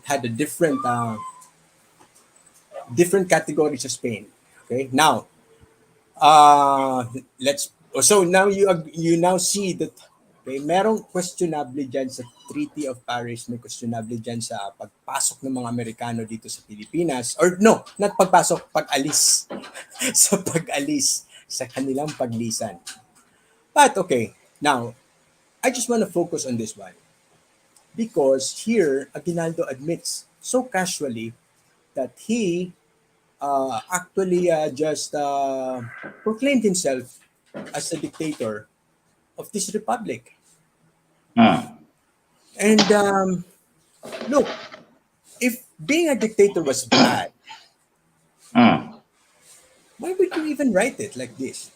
Speaker 1: had a different categories of Spain. Okay, now let's so now you now see that okay, merong questionable diyan sa Treaty of Paris, may questionable diyan sa pagpasok ng mga Amerikano dito sa Pilipinas, or no, not pagpasok, pag-alis sa pag-alis sa kanilang paglisan. But okay, now I just want to focus on this one because here Aguinaldo admits so casually that he actually just proclaimed himself as the dictator of this republic. And look, if being a dictator was bad, why would you even write it like this?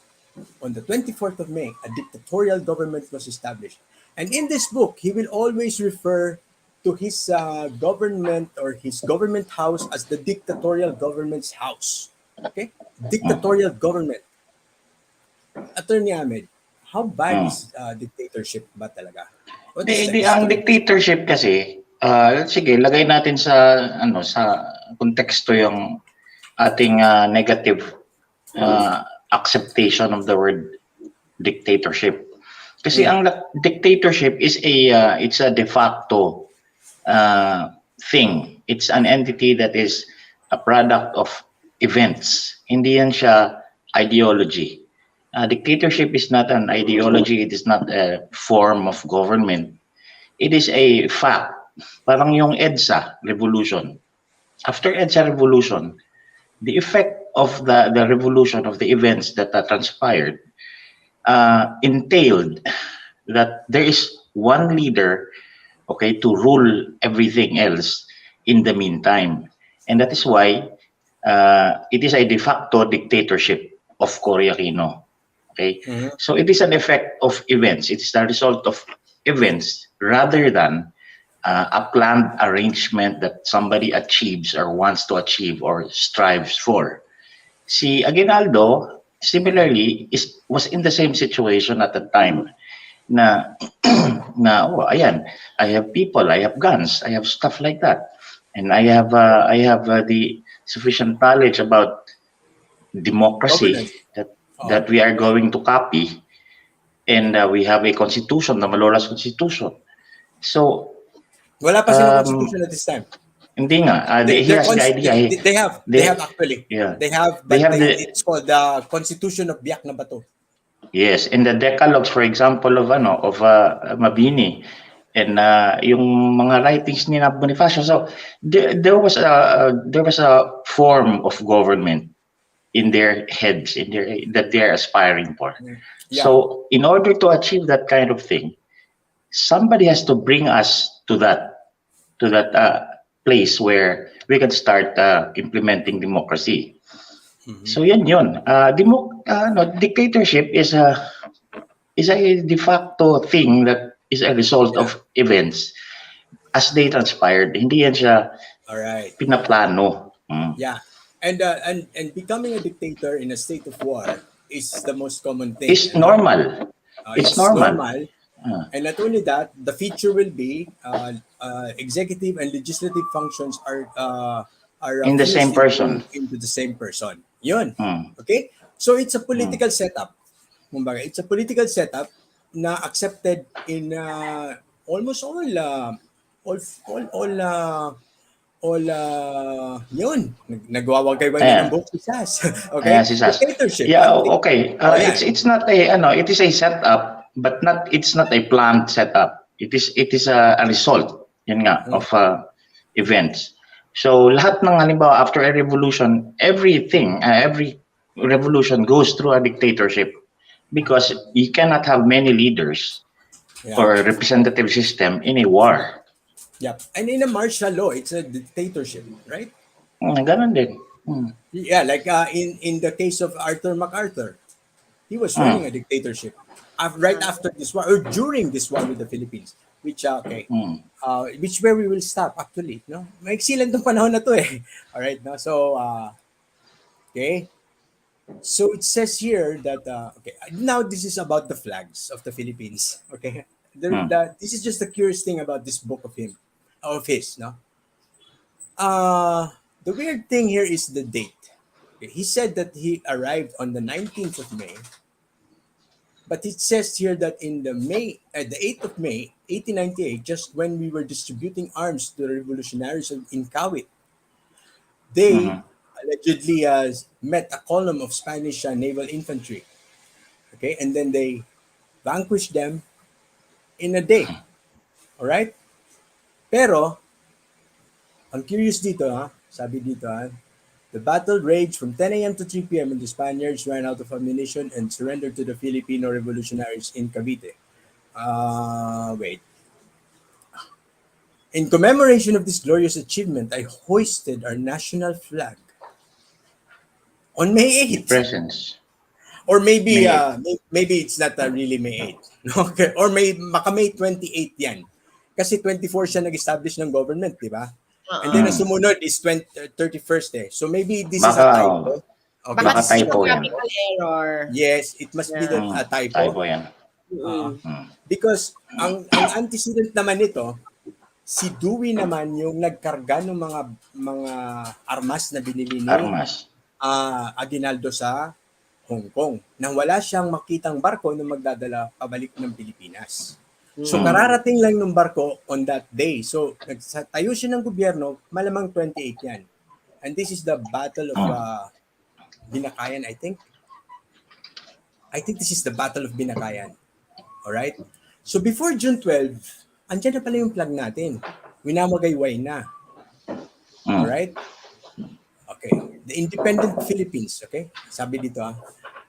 Speaker 1: On the 24th of May, a dictatorial government was established. And in this book, he will always refer to his government or his government house as the dictatorial government's house. Okay? Dictatorial government. Attorney Ahmed, how bad is dictatorship ba talaga? What is the
Speaker 2: Ang
Speaker 1: history?
Speaker 2: dictatorship kasi, sige, lagay natin sa konteksto yung ating negative acceptation of the word dictatorship. Kasi ang dictatorship is it's a de facto thing. It's an entity that is a product of events. Hindi yan siya ideology. Dictatorship is not an ideology. It is not a form of government. It is a fact. Parang yung EDSA revolution. After EDSA revolution, the effect of the revolution, of the events that transpired, entailed that there is one leader, okay, to rule everything else in the meantime. And that is why it is a de facto dictatorship of Cory Aquino. Okay, so it is an effect of events. It is the result of events rather than a planned arrangement that somebody achieves or wants to achieve or strives for. Si Aguinaldo, similarly, was in the same situation at the time. Na ayan, I have people, I have guns, I have stuff like that, and I have the sufficient knowledge about democracy that we are going to copy, and we have a constitution, the Malolos Constitution. So
Speaker 1: wala pa silang constitution at this time.
Speaker 2: Hindi nga. He has the idea.
Speaker 1: They have actually.
Speaker 2: Yeah.
Speaker 1: They have, but it's called the Constitution of Biak na Bato.
Speaker 2: Yes, in the decalogues, for example, of Mabini, and yung mga writings ni na Bonifacio. So there was a form of government in their heads, that they are aspiring for. Yeah. So in order to achieve that kind of thing, somebody has to bring us to that place where we can start implementing democracy. So yun. Dictatorship is a de facto thing that is a result of events as they transpired. Hindi yan siya pinaplano.
Speaker 1: Yeah. And becoming a dictator in a state of war is the most common thing.
Speaker 2: It's normal. It's normal.
Speaker 1: And not only that, the feature will be executive and legislative functions are
Speaker 2: in the same person.
Speaker 1: Into the same person. Yun. Okay? So it's a political setup. Kumbaga, it's a political setup na accepted in almost all yun. Nagwawagay-wagay ng both si Sas. Okay?
Speaker 2: Si Sas.
Speaker 1: Dictatorship.
Speaker 2: Yeah, okay. It's not it is a setup, but it's not a planned setup. It is a result of events. So lahat ng halimbawa after a revolution, every revolution goes through a dictatorship because you cannot have many leaders or a representative system in a war.
Speaker 1: Yeah, and in a martial law, it's a dictatorship, right?
Speaker 2: Ganun din.
Speaker 1: Yeah, like in the case of Arthur MacArthur. He was running a dictatorship right after this war or during this war with the Philippines. Which where we will stop actually. No, maiksi lang tong panahon na to eh. All right, no. So okay. So it says here that okay. Now this is about the flags of the Philippines. Okay, this is just the curious thing about this book of his. No, the weird thing here is the date. Okay, he said that he arrived on the 19th of May, but it says here that in the 8th of May, 1898, just when we were distributing arms to the revolutionaries in Kawit, they allegedly met a column of Spanish naval infantry. Okay, and then they vanquished them in a day. All right? Pero ang curious dito sabi dito the battle raged from 10 a.m. to 3 p.m. and the Spaniards ran out of ammunition and surrendered to the Filipino revolutionaries in Cavite. Wait. In commemoration of this glorious achievement, I hoisted our national flag on May 8th.
Speaker 2: Presence.
Speaker 1: Or maybe
Speaker 2: May
Speaker 1: maybe it's not really May 8. Okay. Or maka May 28 yan. Kasi 24 siya nag-establish ng government, di ba? And then ang sumunod is 31st eh. So maybe this is a typo. Okay.
Speaker 3: Baka
Speaker 2: Baka typo yan.
Speaker 3: graphical error.
Speaker 1: Yes, it must be a typo.
Speaker 2: Typo yan.
Speaker 1: Because ang antecedent naman nito, si Dewey naman yung nagkarga ng mga armas na binili ni Aguinaldo sa Hong Kong nang wala siyang makitang barko na magdadala pabalik ng Pilipinas. So kararating lang ng barko on that day. So nagtayo siya ng gobyerno, malamang 28 yan. And this is the Battle of Binakayan, I think. I think this is the Battle of Binakayan. Alright? So before June 12, andyan na pala yung flag natin. Winamagayway na. Alright? Okay. The independent Philippines, okay? Sabi dito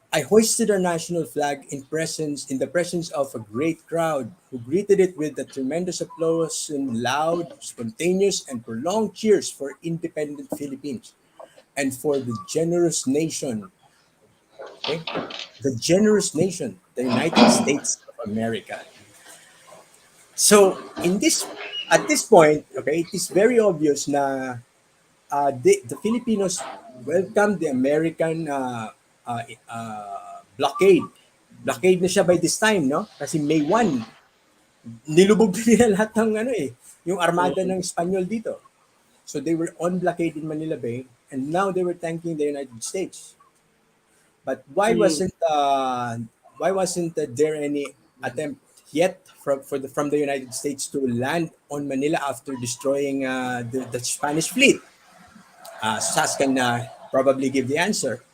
Speaker 1: I hoisted our national flag in the presence of a great crowd who greeted it with a tremendous applause and loud, spontaneous, and prolonged cheers for independent Philippines and for the generous nation. Okay? The generous nation, the United States of America. So, at this point, okay, it is very obvious na the Filipinos welcomed the American blockade. Blockade na siya by this time, no? Kasi May 1, nilubog nila lahat ng yung armada ng Espanyol dito. So they were on blockade in Manila Bay and now they were thanking the United States. But why wasn't there any attempt yet from the United States to land on Manila after destroying the Spanish fleet? Sas can probably give the answer.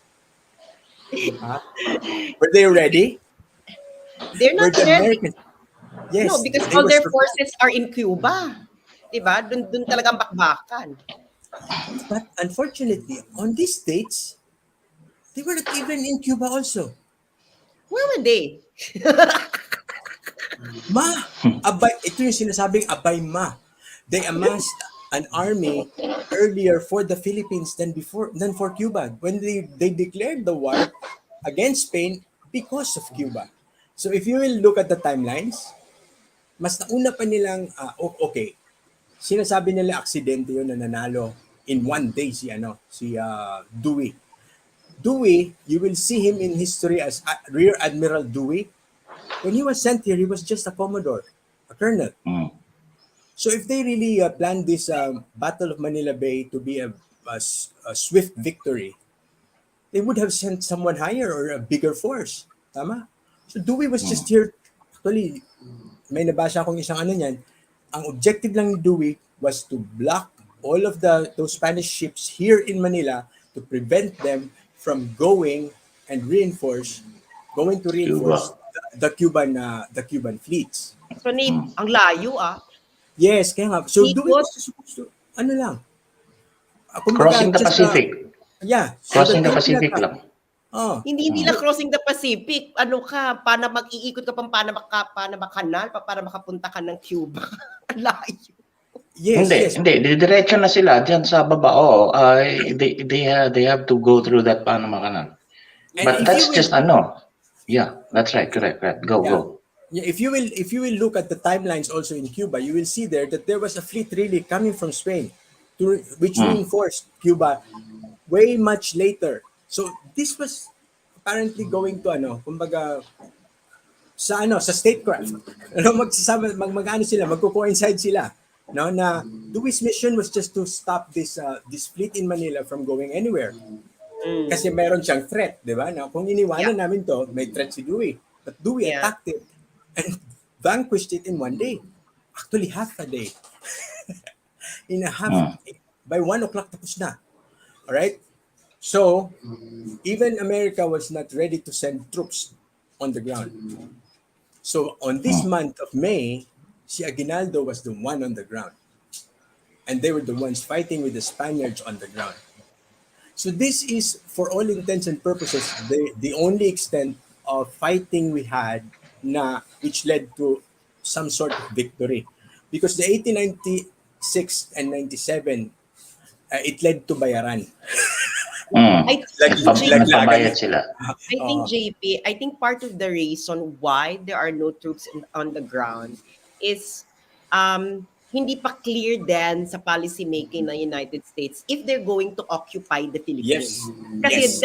Speaker 1: Were they ready?
Speaker 3: They're not ready.
Speaker 1: Yes.
Speaker 3: No, because all their forces are in Cuba. Diba? Dun talagang bakbakan.
Speaker 1: But unfortunately, on these dates, they were not even in Cuba also.
Speaker 3: Where were they?
Speaker 1: Ito yung sinasabing abay ma. They amassed an army earlier for the Philippines than for Cuba when they declared the war against Spain because of Cuba. So if you will look at the timelines, mas nauna pa nilang okay. Sinasabi nila aksidente yun na nanalo in one day si Dewey. Dewey, you will see him in history as Rear Admiral Dewey. When he was sent here, he was just a commodore, a colonel. So if they really planned this Battle of Manila Bay to be a swift victory, they would have sent someone higher or a bigger force. Tama? So Dewey was just here. Actually, may nabasa akong isang niyan. Ang objective lang ni Dewey was to block all of those Spanish ships here in Manila to prevent them from going to reinforce the Cuban fleets.
Speaker 3: So, ang layo
Speaker 1: Yes, kaya nga. So, Dewey was supposed to,
Speaker 2: crossing the Pacific.
Speaker 1: Yeah.
Speaker 2: Crossing the Pacific lang.
Speaker 3: Hindi lang crossing the Pacific. Paano mag-iikot ka pang Panama Canal para makapunta ka ng Cuba. Ang layo.
Speaker 2: Yes, hindi. Diretso na sila dyan sa baba. They have to go through that Panama Canal. But that's just Yeah, that's right. Correct. Correct. Go.
Speaker 1: Yeah.
Speaker 2: Go.
Speaker 1: Yeah, if you will look at the timelines also in Cuba, you will see there that there was a fleet really coming from Spain, which
Speaker 2: Mm.
Speaker 1: reinforced Cuba way much later. So this was apparently going to kumbaga sa statecraft. Magsasama ano sila, magko-coincide sila, no, na Dewey's mission was just to stop this fleet in Manila from going anywhere.
Speaker 3: Mm.
Speaker 1: Kasi meron siyang threat, di ba? Na kung
Speaker 3: Yeah.
Speaker 1: iniwanan namin to, may threat si Dewey. But Dewey
Speaker 3: Yeah.
Speaker 1: attacked it and vanquished it in one day. Actually, half a day. In a half,
Speaker 2: Mm.
Speaker 1: by 1 o'clock tapos na. Alright? So, even America was not ready to send troops on the ground. So, on this
Speaker 2: Mm.
Speaker 1: month of May, si Aguinaldo was the one on the ground. And they were the ones fighting with the Spaniards on the ground. So this is, for all intents and purposes, the only extent of fighting we had which led to some sort of victory. Because the 1896 and 97, it led to bayaran.
Speaker 2: Mm.
Speaker 3: I think
Speaker 1: Laglagan.
Speaker 2: Nagpabayad sila.
Speaker 3: I think JP, I think part of the reason why there are no troops on the ground is hindi pa clear then sa policy making ng United States if they're going to occupy the
Speaker 1: Yes.
Speaker 3: Philippines. Kasi
Speaker 1: Yes.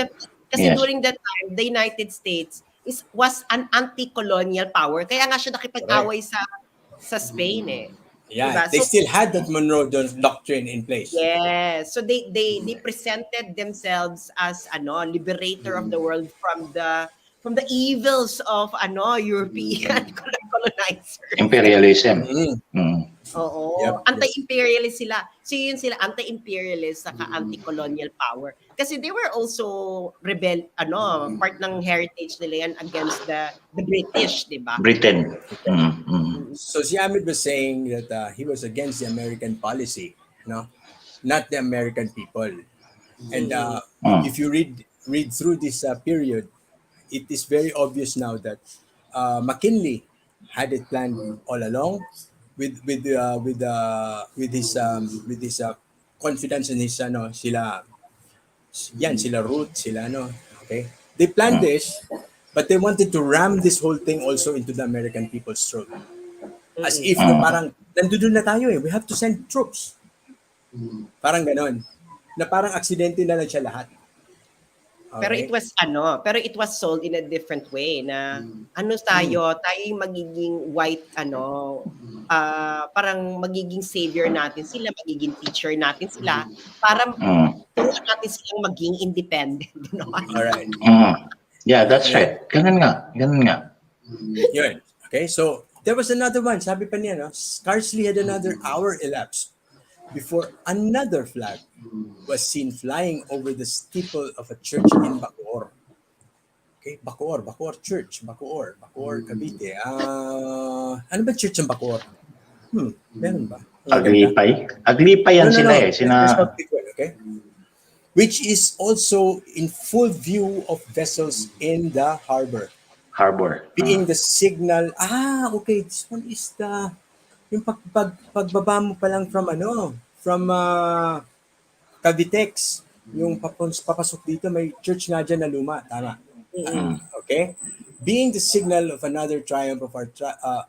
Speaker 3: kasi
Speaker 2: Yes.
Speaker 3: during that time the United States was an anti-colonial power. Kaya nga siya
Speaker 1: Correct.
Speaker 3: nakipag-away sa Spain eh.
Speaker 1: Yeah.
Speaker 3: Diba?
Speaker 1: They
Speaker 3: So
Speaker 1: still had that Monroe Doctrine in place.
Speaker 3: yes. So they presented themselves as liberator of the world from the evils of European colonizers.
Speaker 2: Imperialism.
Speaker 1: Mm.
Speaker 2: Mm.
Speaker 1: Yep.
Speaker 3: Oo,
Speaker 1: Yep.
Speaker 3: anti-imperialist sila. So yun sila, anti-imperialist saka anti-colonial power. Kasi they were also part ng heritage nila yan against the British, 'di ba?
Speaker 2: Britain. Mm. Mm.
Speaker 1: So si Ahmed was saying that he was against the American policy, no, not the American people. And
Speaker 2: Mm.
Speaker 1: if you read through this period, it is very obvious now that McKinley had it planned all along with his confidence in his sila Root, okay. They planned
Speaker 2: Mm.
Speaker 1: this, but they wanted to ram this whole thing also into the American people's throat. As if no,
Speaker 2: Mm.
Speaker 1: parang nandun na tayo eh. We have to send troops. Parang ganon. Na parang aksidente na lang siya lahat.
Speaker 3: Pero
Speaker 1: Okay?
Speaker 3: it was sold in a different way na tayo yung magiging white parang magiging savior natin sila, magiging teacher natin sila para
Speaker 2: Mm.
Speaker 3: turuan natin silang maging independent,
Speaker 1: Alright.
Speaker 2: Mm. Yeah, that's
Speaker 1: Yeah.
Speaker 2: right. Ganun nga. Ganun nga.
Speaker 1: Yun. Okay, so there was another one. Sabi pa niya, no? Scarcely had another hour elapsed before another flag was seen flying over the steeple of a church in Bacoor. Okay, Bacoor Church. Bacoor, Cavite. Ano ba church ng Bacoor? Meron ba? Ang maganda.
Speaker 2: Aglipay. Aglipay yan sila eh.
Speaker 1: There's no big one, okay? Which is also in full view of vessels in the harbor.
Speaker 2: Harbor.
Speaker 1: Being the signal, okay, this one is yung pagbaba mo pa lang from Cavitex, yung papasok dito, may church nga dyan na luma, tama. Okay? Being the signal of another triumph of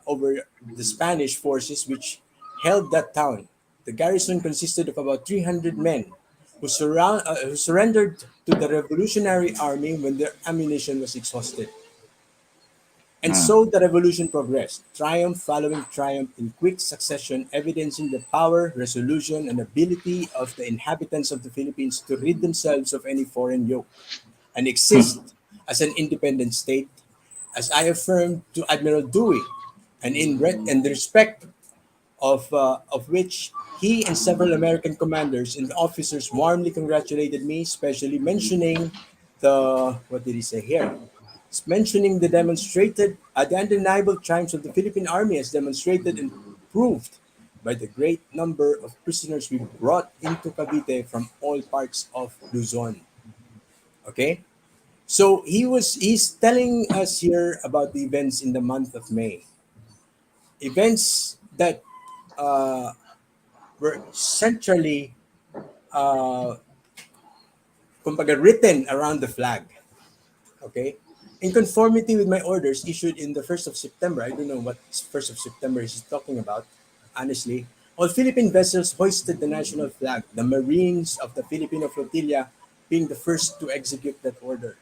Speaker 1: over the Spanish forces which held that town. The garrison consisted of about 300 men who surrendered to the Revolutionary Army when their ammunition was exhausted. And so the revolution progressed, triumph following triumph in quick succession, evidencing the power, resolution, and ability of the inhabitants of the Philippines to rid themselves of any foreign yoke and exist as an independent state, as I affirmed to Admiral Dewey, and in respect of which he and several American commanders and officers warmly congratulated me, especially mentioning what did he say here? Mentioning the undeniable triumphs of the Philippine Army as demonstrated and proved by the great number of prisoners we brought into Cavite from all parts of Luzon. Okay? So he's telling us here about the events in the month of May. Events that were centrally kumbaga written around the flag. Okay? In conformity with my orders issued in the 1st of September, I don't know what 1st of September is talking about, honestly, all Philippine vessels hoisted the national flag, the Marines of the Filipino flotilla being the first to execute that order.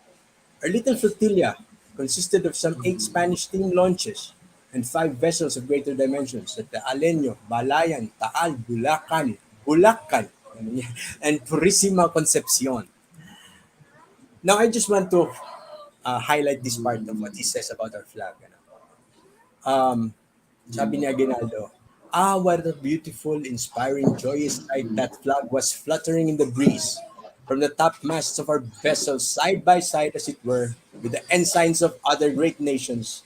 Speaker 1: Our little flotilla consisted of some 8 Spanish steam launches and 5 vessels of greater dimensions at the Alenyo, Balayan, Taal, Bulacan, and Purisima Concepcion. Now, I just want to highlight this part of what he says about our flag. Sabi ni Aguinaldo, what a beautiful, inspiring, joyous sight that flag was fluttering in the breeze from the topmasts of our vessels, side by side, as it were, with the ensigns of other great nations,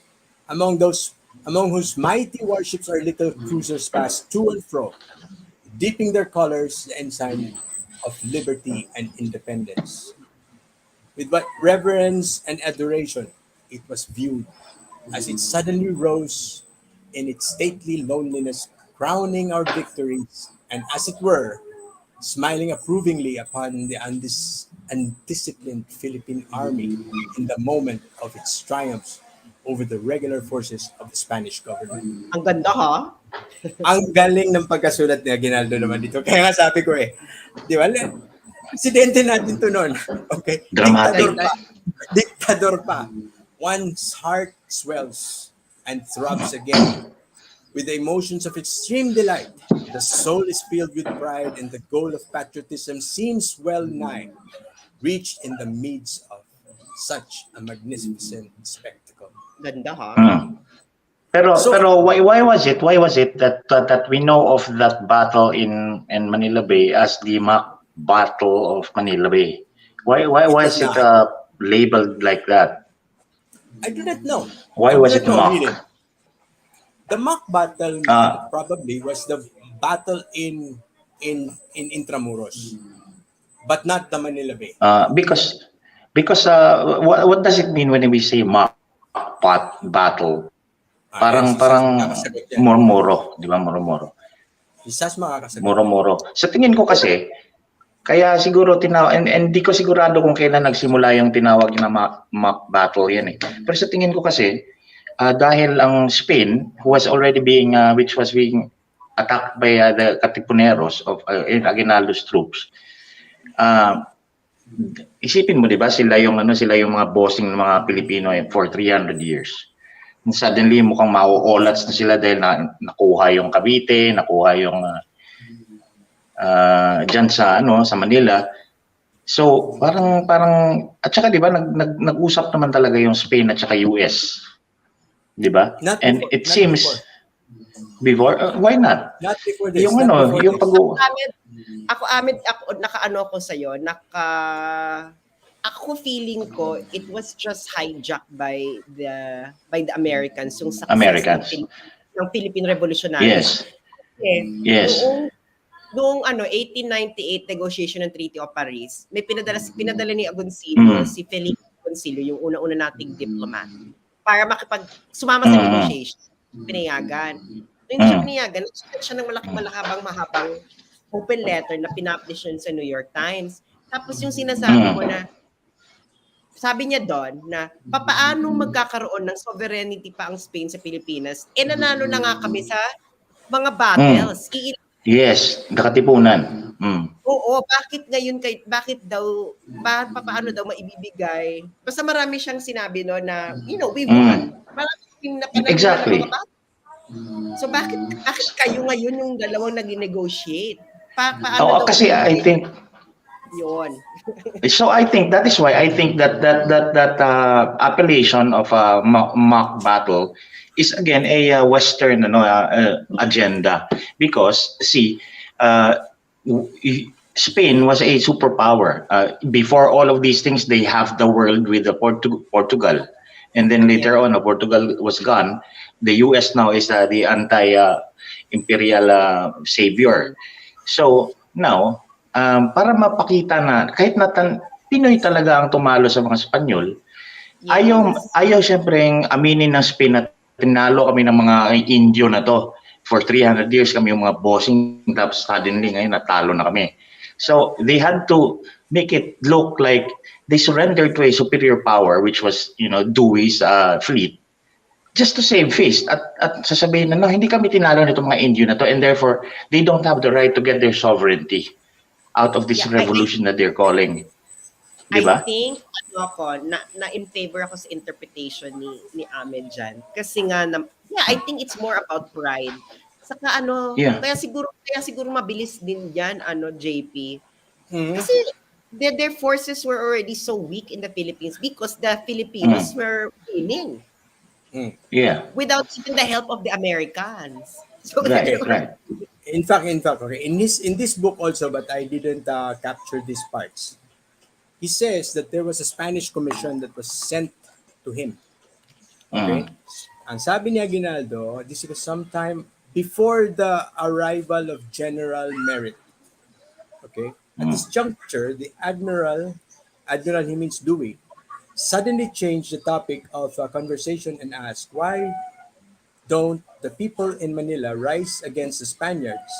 Speaker 1: among whose mighty warships our little cruisers passed to and fro, dipping their colors the ensign of liberty and independence. With what reverence and adoration it was viewed as it suddenly rose in its stately loneliness, crowning our victories, and as it were, smiling approvingly upon the undisciplined Philippine army in the moment of its triumphs over the regular forces of the Spanish government.
Speaker 3: Ang ganda ha?
Speaker 1: Ang galing ng pagkasulat ni Aguinaldo naman dito. Kaya nga sabi ko di ba? Presidente natin to noon. Okay?
Speaker 2: Dramatic.
Speaker 1: Diktador pa. One's heart swells and throbs again with the emotions of extreme delight. The soul is filled with pride and the goal of patriotism seems well nigh reached in the midst of such a magnificent spectacle.
Speaker 3: Ganda ha?
Speaker 2: Pero why was it that we know of that battle in Manila Bay as the mock battle of Manila Bay? Why was it labeled like that?
Speaker 1: I do not know.
Speaker 2: Why was it mock?
Speaker 1: Really. The mock battle probably was the battle in Intramuros, but not the Manila Bay.
Speaker 2: Because what does it mean when we say mock battle? Parang murmuro, di ba? Murmuro.
Speaker 1: Isas makakasagot.
Speaker 2: Murmuro. Sa tingin ko kasi, kaya siguro and di ko sigurado kung kailan nagsimula yung tinawag na mock battle yan eh. Pero sa tingin ko kasi, dahil ang Spain, which was being attacked by the Katipuneros of Aguinaldo's troops, isipin mo, di ba, sila yung mga bossing ng mga Pilipino for 300 years. And suddenly, mukhang mauolats na sila dahil nakuha yung Cavite, nakuha yung dyan sa Manila. So, parang at saka, di ba, nag-usap naman talaga yung Spain at saka US. Di ba? And it seems before, why not?
Speaker 1: Not before this.
Speaker 2: Yung yung
Speaker 3: Ahmed, nakaano ako sa'yo, ako feeling ko it was just hijacked by the Americans yung success ng Philippine Revolutionaries.
Speaker 2: Yes.
Speaker 3: Noong 1898 negotiation ng Treaty of Paris, may pinadala ni Agoncillo, si Felipe Agoncillo, yung una-una nating diplomat, para sumama sa negotiation. Pinayagan. Hindi siya pinayagan, siya ng mahabang open letter na pinapublish yun sa New York Times. Tapos yung sinasabi mo na, sabi niya doon na papaano magkakaroon ng sovereignty pa ang Spain sa Pilipinas? Nanalo na nga kami sa mga battles.
Speaker 2: Yes, nakatipunan.
Speaker 3: Oo, papaano daw maibibigay? Basta marami siyang sinabi no na, we won. Maraming napanalo
Speaker 2: exactly.
Speaker 3: na mga battles. So bakit kayo ngayon yung dalawang nag-negotiate? Paano daw?
Speaker 2: Kasi I think
Speaker 3: yun.
Speaker 2: So I think that is why I think that appellation of a mock battle is again a Western agenda, because see, Spain was a superpower. Before all of these things, they have the world with the Portugal, and then later on, Portugal was gone. The U.S. now is the anti-imperial savior. So now, para mapakita na kahit Pinoy talaga ang tumalo sa mga Espanyol, ayaw siyempre aminin ng Spain na tinalo kami ng mga Indio na to. For 300 years kami yung mga bossing, tapos suddenly ngayon natalo na kami. So they had to make it look like they surrendered to a superior power, which was, Dewey's fleet, just to save face at sasabihin na, no, hindi kami tinalo nito mga Indio na to, and therefore, they don't have the right to get their sovereignty out of this
Speaker 3: Yeah,
Speaker 2: revolution that they're calling. Di
Speaker 3: I
Speaker 2: ba?
Speaker 3: think na in favor ako sa interpretation ni Ahmed dyan. Kasi nga I think it's more about pride. Saka
Speaker 2: Yeah.
Speaker 3: kaya siguro mabilis din diyan JP.
Speaker 1: Mhm.
Speaker 3: Kasi their forces were already so weak in the Philippines because the Filipinos were winning
Speaker 2: Yeah.
Speaker 3: without even the help of the Americans. So
Speaker 2: Right, right.
Speaker 1: In fact, okay. In this book also, but I didn't capture these parts. He says that there was a Spanish commission that was sent to him. Okay? Ang sabi ni Aguinaldo, this was sometime before the arrival of General Merritt. Okay? At this juncture, the admiral, he means Dewey, suddenly changed the topic of conversation and asked, why don't the people in Manila rise against the Spaniards?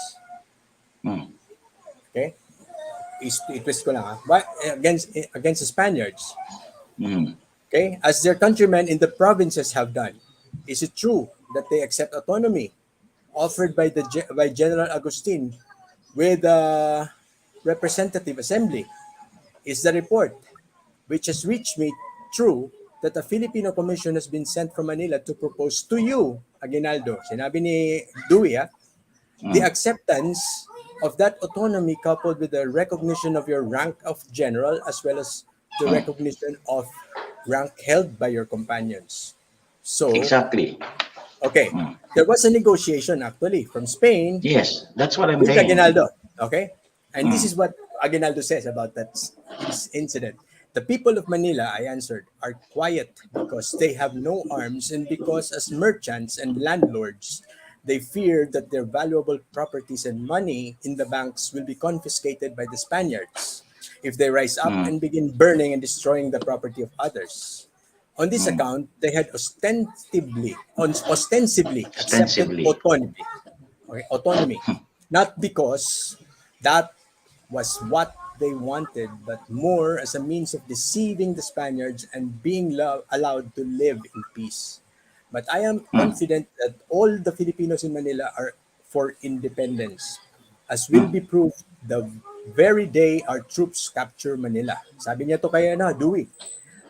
Speaker 1: Okay? I-twist ko lang ha. Why, against the Spaniards? Okay? As their countrymen in the provinces have done. Is it true that they accept autonomy offered by General Agustin with a representative assembly? Is the report which has reached me true that a Filipino commission has been sent from Manila to propose to you, Aguinaldo, sinabi ni Dewey, the acceptance of that autonomy coupled with the recognition of your rank of general as well as the recognition of rank held by your companions. So,
Speaker 2: Exactly.
Speaker 1: okay, there was a negotiation actually from Spain
Speaker 2: Yes, that's what I'm
Speaker 1: with
Speaker 2: saying.
Speaker 1: Aguinaldo. Okay, and this is what Aguinaldo says about that incident. The people of Manila, I answered, are quiet because they have no arms and because as merchants and landlords, they fear that their valuable properties and money in the banks will be confiscated by the Spaniards if they rise up and begin burning and destroying the property of others. On this account, they had ostensibly accepted
Speaker 2: Ostensibly.
Speaker 1: autonomy. Okay, autonomy. Not because that was what they wanted, but more as a means of deceiving the Spaniards and being allowed to live in peace. But I am confident that all the Filipinos in Manila are for independence, as will be proved the very day our troops capture Manila. Sabi niya to kay Dewey.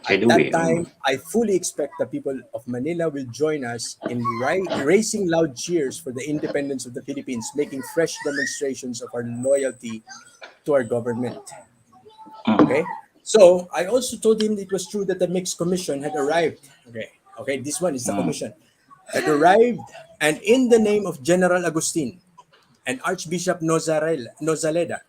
Speaker 2: Kay
Speaker 1: At that
Speaker 2: Dewey,
Speaker 1: time, I fully expect the people of Manila will join us in raising loud cheers for the independence of the Philippines, making fresh demonstrations of our loyalty to our government. Okay? So, I also told him it was true that the mixed commission had arrived. Okay, this one is the commission. Had arrived, and in the name of General Agustin and Archbishop Nozaleda,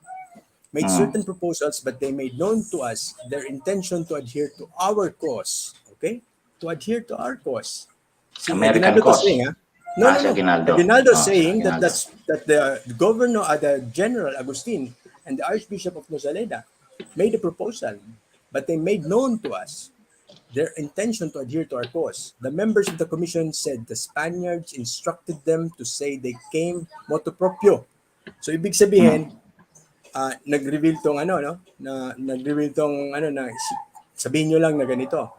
Speaker 1: made certain proposals, but they made known to us their intention to adhere to our cause. Okay? To adhere to our cause. See,
Speaker 2: American
Speaker 1: Aguinaldo
Speaker 2: cause.
Speaker 1: saying, No.
Speaker 2: Aguinaldo.
Speaker 1: Aguinaldo
Speaker 2: Ah,
Speaker 1: saying
Speaker 2: Aguinaldo.
Speaker 1: that the governor, the General Agustin and the Archbishop of Nozaleda made a proposal, but they made known to us their intention to adhere to our cause. The members of the commission said the Spaniards instructed them to say they came motu proprio. So ibig sabihin, nag-reveal tong nag-reveal tong na sabihin nyo lang na ganito,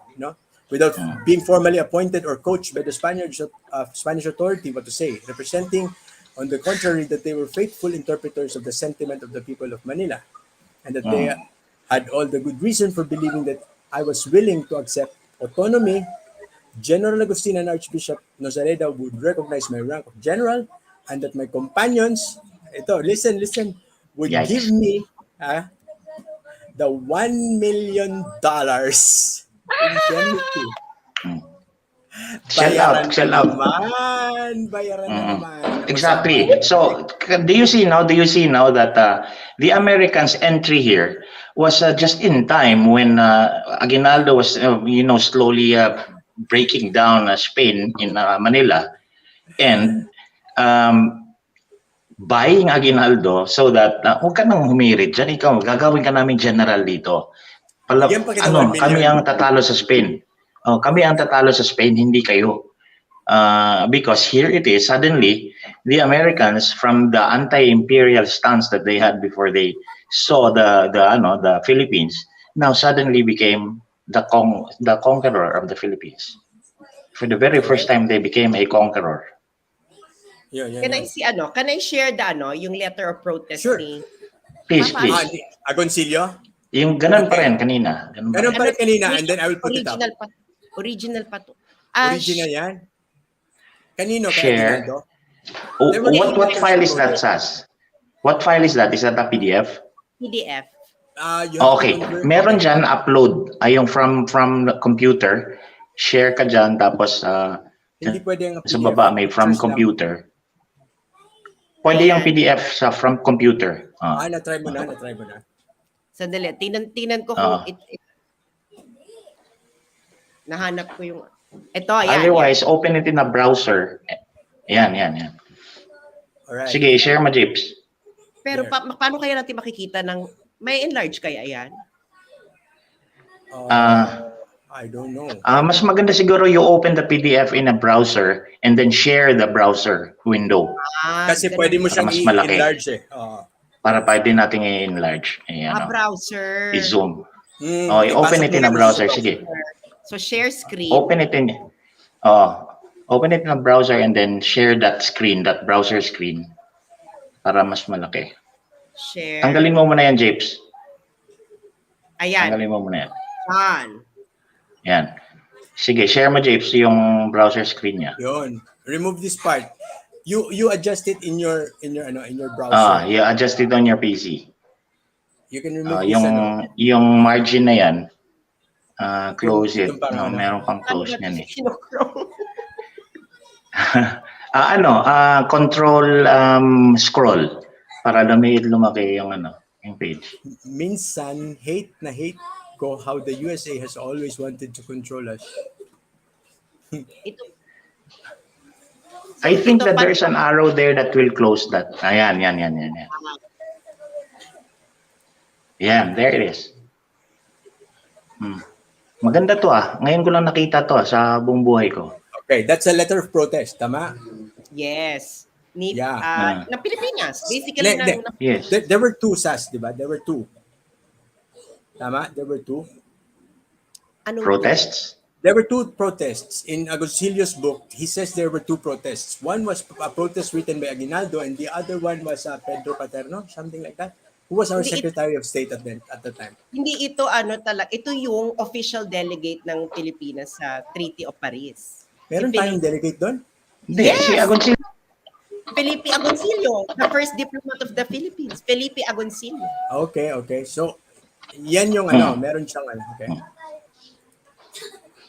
Speaker 1: without being formally appointed or coached by the Spanish authority, what to say, representing on the contrary that they were faithful interpreters of the sentiment of the people of Manila and that they had all the good reason for believing that I was willing to accept autonomy. General Agustin and Archbishop Nozaleda would recognize my rank of general and that my companions, listen, would
Speaker 2: Yes.
Speaker 1: give me the $1 million indemnity.
Speaker 2: Sell out.
Speaker 1: Bayaran na naman.
Speaker 2: Exactly. So, do you see now that the Americans' entry here was just in time when Aguinaldo was, slowly breaking down Spain in Manila and buying Aguinaldo so that huwag ka nang humirit dyan, ikaw, gagawin ka namin general dito.
Speaker 1: Bigyan pa kita 1 million.
Speaker 2: Kami ang tatalo sa Spain. Kami ang tatalo sa Spain, hindi kayo. Because here it is, suddenly, the Americans, from the anti-imperial stance that they had before they saw the Philippines, now suddenly became the conqueror of the Philippines. For the very first
Speaker 1: Correct.
Speaker 2: time, they became a conqueror.
Speaker 1: Yun.
Speaker 3: Can I share the yung letter of protest
Speaker 1: Sure.
Speaker 3: ni
Speaker 2: Please,
Speaker 3: paano?
Speaker 2: please.
Speaker 1: Agoncillo?
Speaker 2: Yung ganun pa
Speaker 1: Okay.
Speaker 2: rin kanina. Ganun pa
Speaker 1: Ganun
Speaker 2: rin.
Speaker 1: pa rin kanina, and then I will put it up.
Speaker 3: Original pa to.
Speaker 1: Original yan. Kanino? Kay
Speaker 2: Share.
Speaker 1: Aguinaldo?
Speaker 2: Oh,
Speaker 1: There were two
Speaker 2: what
Speaker 1: letters
Speaker 2: file
Speaker 1: of
Speaker 2: is that,
Speaker 1: protest.
Speaker 2: Sas? What file is that? Is that a PDF?
Speaker 3: PDF.
Speaker 1: You have to
Speaker 2: Okay.
Speaker 1: convert.
Speaker 2: Meron dyan, upload. Ay, yung from the computer. Share ka dyan, tapos
Speaker 1: Hindi pwede ang
Speaker 2: sa
Speaker 1: PDF.
Speaker 2: baba may from
Speaker 1: Pictures lang.
Speaker 2: computer. Pwede yung
Speaker 3: Ayan.
Speaker 2: PDF sa from computer.
Speaker 1: Na-try mo na.
Speaker 3: Sandali. Tinan ko
Speaker 2: Ah.
Speaker 3: kung nahanap ko yung ito, ayan.
Speaker 2: Otherwise, open it in a browser. Yan.
Speaker 1: Alright.
Speaker 2: Sige, share mo, Jips.
Speaker 3: Pero paano kaya natin makikita ng may enlarge kaya yan?
Speaker 1: I don't know.
Speaker 2: Mas maganda siguro you open the PDF in a browser and then share the browser window
Speaker 1: Kasi pwede mo siyang
Speaker 2: mas malaki.
Speaker 1: i-enlarge eh.
Speaker 2: para pwede nating i-enlarge.
Speaker 3: Browser.
Speaker 2: I-zoom.
Speaker 1: ipasok
Speaker 2: Open it
Speaker 1: mo
Speaker 2: in a
Speaker 1: rin
Speaker 2: browser.
Speaker 1: sa-
Speaker 2: Sige.
Speaker 3: So share screen.
Speaker 2: Open it in a browser and then share that screen, that browser screen para mas malaki.
Speaker 3: Share.
Speaker 2: Tanggalin mo muna yan, Japes.
Speaker 3: Ayan.
Speaker 2: Tanggalin mo muna yan. Yan. Sige, share mo, Japes, yung browser screen niya.
Speaker 1: Yun. Remove this part. You adjust it in your browser.
Speaker 2: You adjust it on your PC.
Speaker 1: You can remove this
Speaker 2: yung margin na yan, close it.
Speaker 1: Yung parang
Speaker 2: Meron pang close niyan eh.
Speaker 3: Kinochrome.
Speaker 2: Control scroll para lumaki yung yung page.
Speaker 1: Minsan hate ko how the USA has always wanted to control us.
Speaker 3: Ito.
Speaker 2: I think that there's an arrow there that will close that. Yan. Yan, there it is. Maganda to Ngayon ko lang nakita to sa buong buhay ko.
Speaker 1: Okay, that's a letter of protest, tama?
Speaker 3: Yes. Na Pilipinas. Basically,
Speaker 2: Yes.
Speaker 1: There were two, Sas, di ba? There were two. Tama? There were two.
Speaker 2: Protests?
Speaker 1: There were two protests. In Agoncillo's book, he says there were two protests. One was a protest written by Aguinaldo and the other one was Pedro Paterno, something like that. Who was our Secretary of State at the time?
Speaker 3: Hindi ito ito yung official delegate ng Pilipinas sa Treaty of Paris.
Speaker 1: Meron tayong delegate doon?
Speaker 2: Hindi,
Speaker 3: Yes!
Speaker 2: si Agoncillo.
Speaker 3: Felipe Agoncillo, the first diplomat of the Philippines. Felipe Agoncillo.
Speaker 1: Okay. So, yan yung meron siyang okay.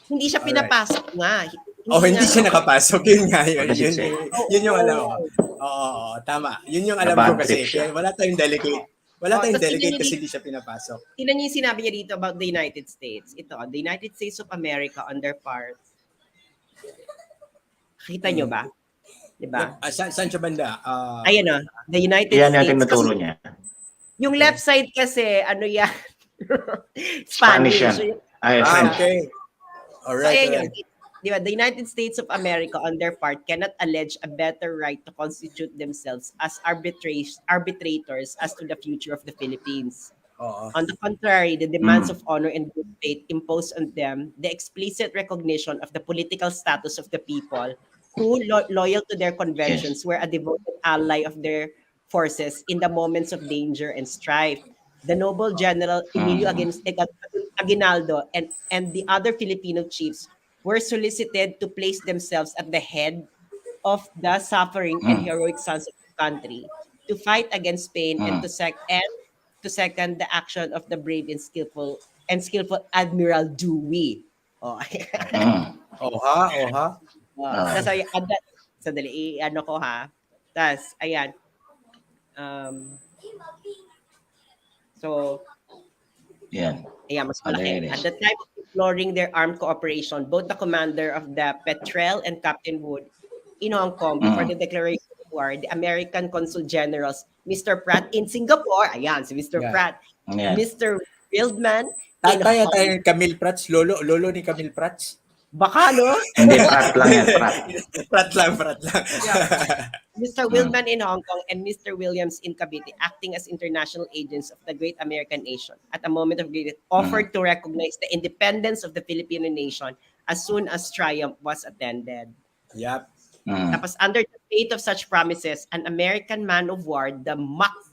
Speaker 3: Hindi siya pinapasok nga.
Speaker 1: Hindi siya nakapasok. Yun nga yun. Yun yung alam ko. Tama. Yun yung alam ko kasi. Kaya wala tayong delegate. Wala tayong delegate kasi hindi siya pinapasok.
Speaker 3: Tingnan niyo yung sinabi niya dito about the United States. Ito, the United States of America on their part. Kita niyo ba? Diba?
Speaker 1: Saan siya banda?
Speaker 3: Ayan the United
Speaker 2: Yan
Speaker 3: States.
Speaker 2: yung tinuturo niya.
Speaker 3: Yung left side kasi, yan?
Speaker 2: Spanish yan. French.
Speaker 1: Okay. Alright.
Speaker 3: Diba, the United States of America, on their part, cannot allege a better right to constitute themselves as arbitrators as to the future of the Philippines. On the contrary, the demands of honor and good faith imposed on them the explicit recognition of the political status of the people who, loyal to their conventions, were a devoted ally of their forces in the moments of danger and strife. The noble General Emilio Aguinaldo and the other Filipino chiefs were solicited to place themselves at the head of the suffering and heroic sons of the country to fight against Spain and to second the action of the brave and skillful Admiral Dewey. Sandali, ko Tas, ayan. So, mas malaki. At the time of exploring their armed cooperation, both the commander of the Petrel and Captain Wood in Hong Kong before the declaration of war, the American Consul Generals, Mr. Pratt in Singapore, si Mr. Pratt, Mr. Wildman in
Speaker 1: Camille Prats, lolo ni Camille Prats.
Speaker 3: Baka, no?
Speaker 2: Hindi, prat lang yan, prat.
Speaker 1: Prat lang, prat lang.
Speaker 3: Yeah. Mr.
Speaker 2: Mm.
Speaker 3: Wilman in Hong Kong and Mr. Williams in Cavite, acting as international agents of the great American nation, at a moment of greatness, offered to recognize the independence of the Filipino nation as soon as triumph was attended.
Speaker 1: Yep.
Speaker 2: Mm.
Speaker 3: Tapos, under the fate of such promises, an American man of war, the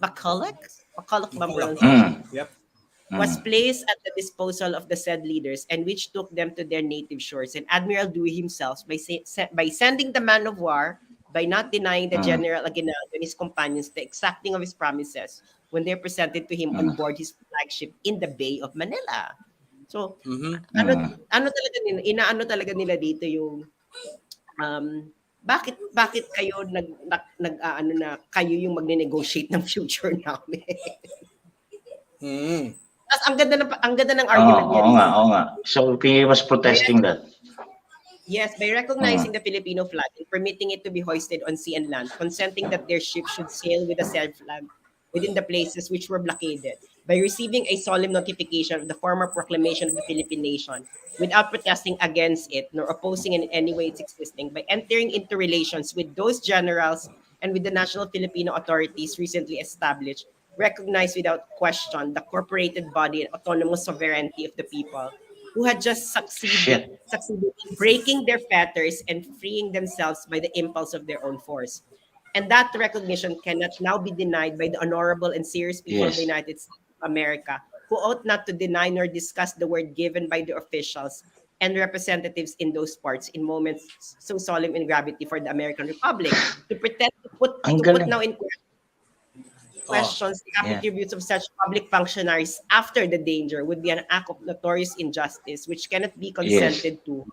Speaker 3: McCulloch ba ang pronunciation?
Speaker 1: Yep.
Speaker 3: Was placed at the disposal of the said leaders, and which took them to their native shores. And Admiral Dewey himself, by sending the man of war, by not denying the General Aguinaldo and his companions the exacting of his promises when they're presented to him on board his flagship in the Bay of Manila. So, ano talaga nila, inaano talaga nila dito yung bakit kayo ano na kayo yung magne-negotiate ng future namin. Tapos ang ganda ng argument niya.
Speaker 2: Oo nga. So he was protesting that.
Speaker 3: Yes, by recognizing the Filipino flag and permitting it to be hoisted on sea and land, consenting that their ships should sail with a said flag within the places which were blockaded, by receiving a solemn notification of the former proclamation of the Philippine nation, without protesting against it nor opposing in any way its existing, by entering into relations with those generals and with the national Filipino authorities recently established, recognized without question the corporated body and autonomous sovereignty of the people, who had just succeeded in breaking their fetters and freeing themselves by the impulse of their own force. And that recognition cannot now be denied by the honorable and serious people of the United States of America, who ought not to deny nor discuss the word given by the officials and representatives in those parts in moments so solemn in gravity for the American Republic, to pretend to put now in questions the attributes of such public functionaries after the danger would be an act of notorious injustice which cannot be consented to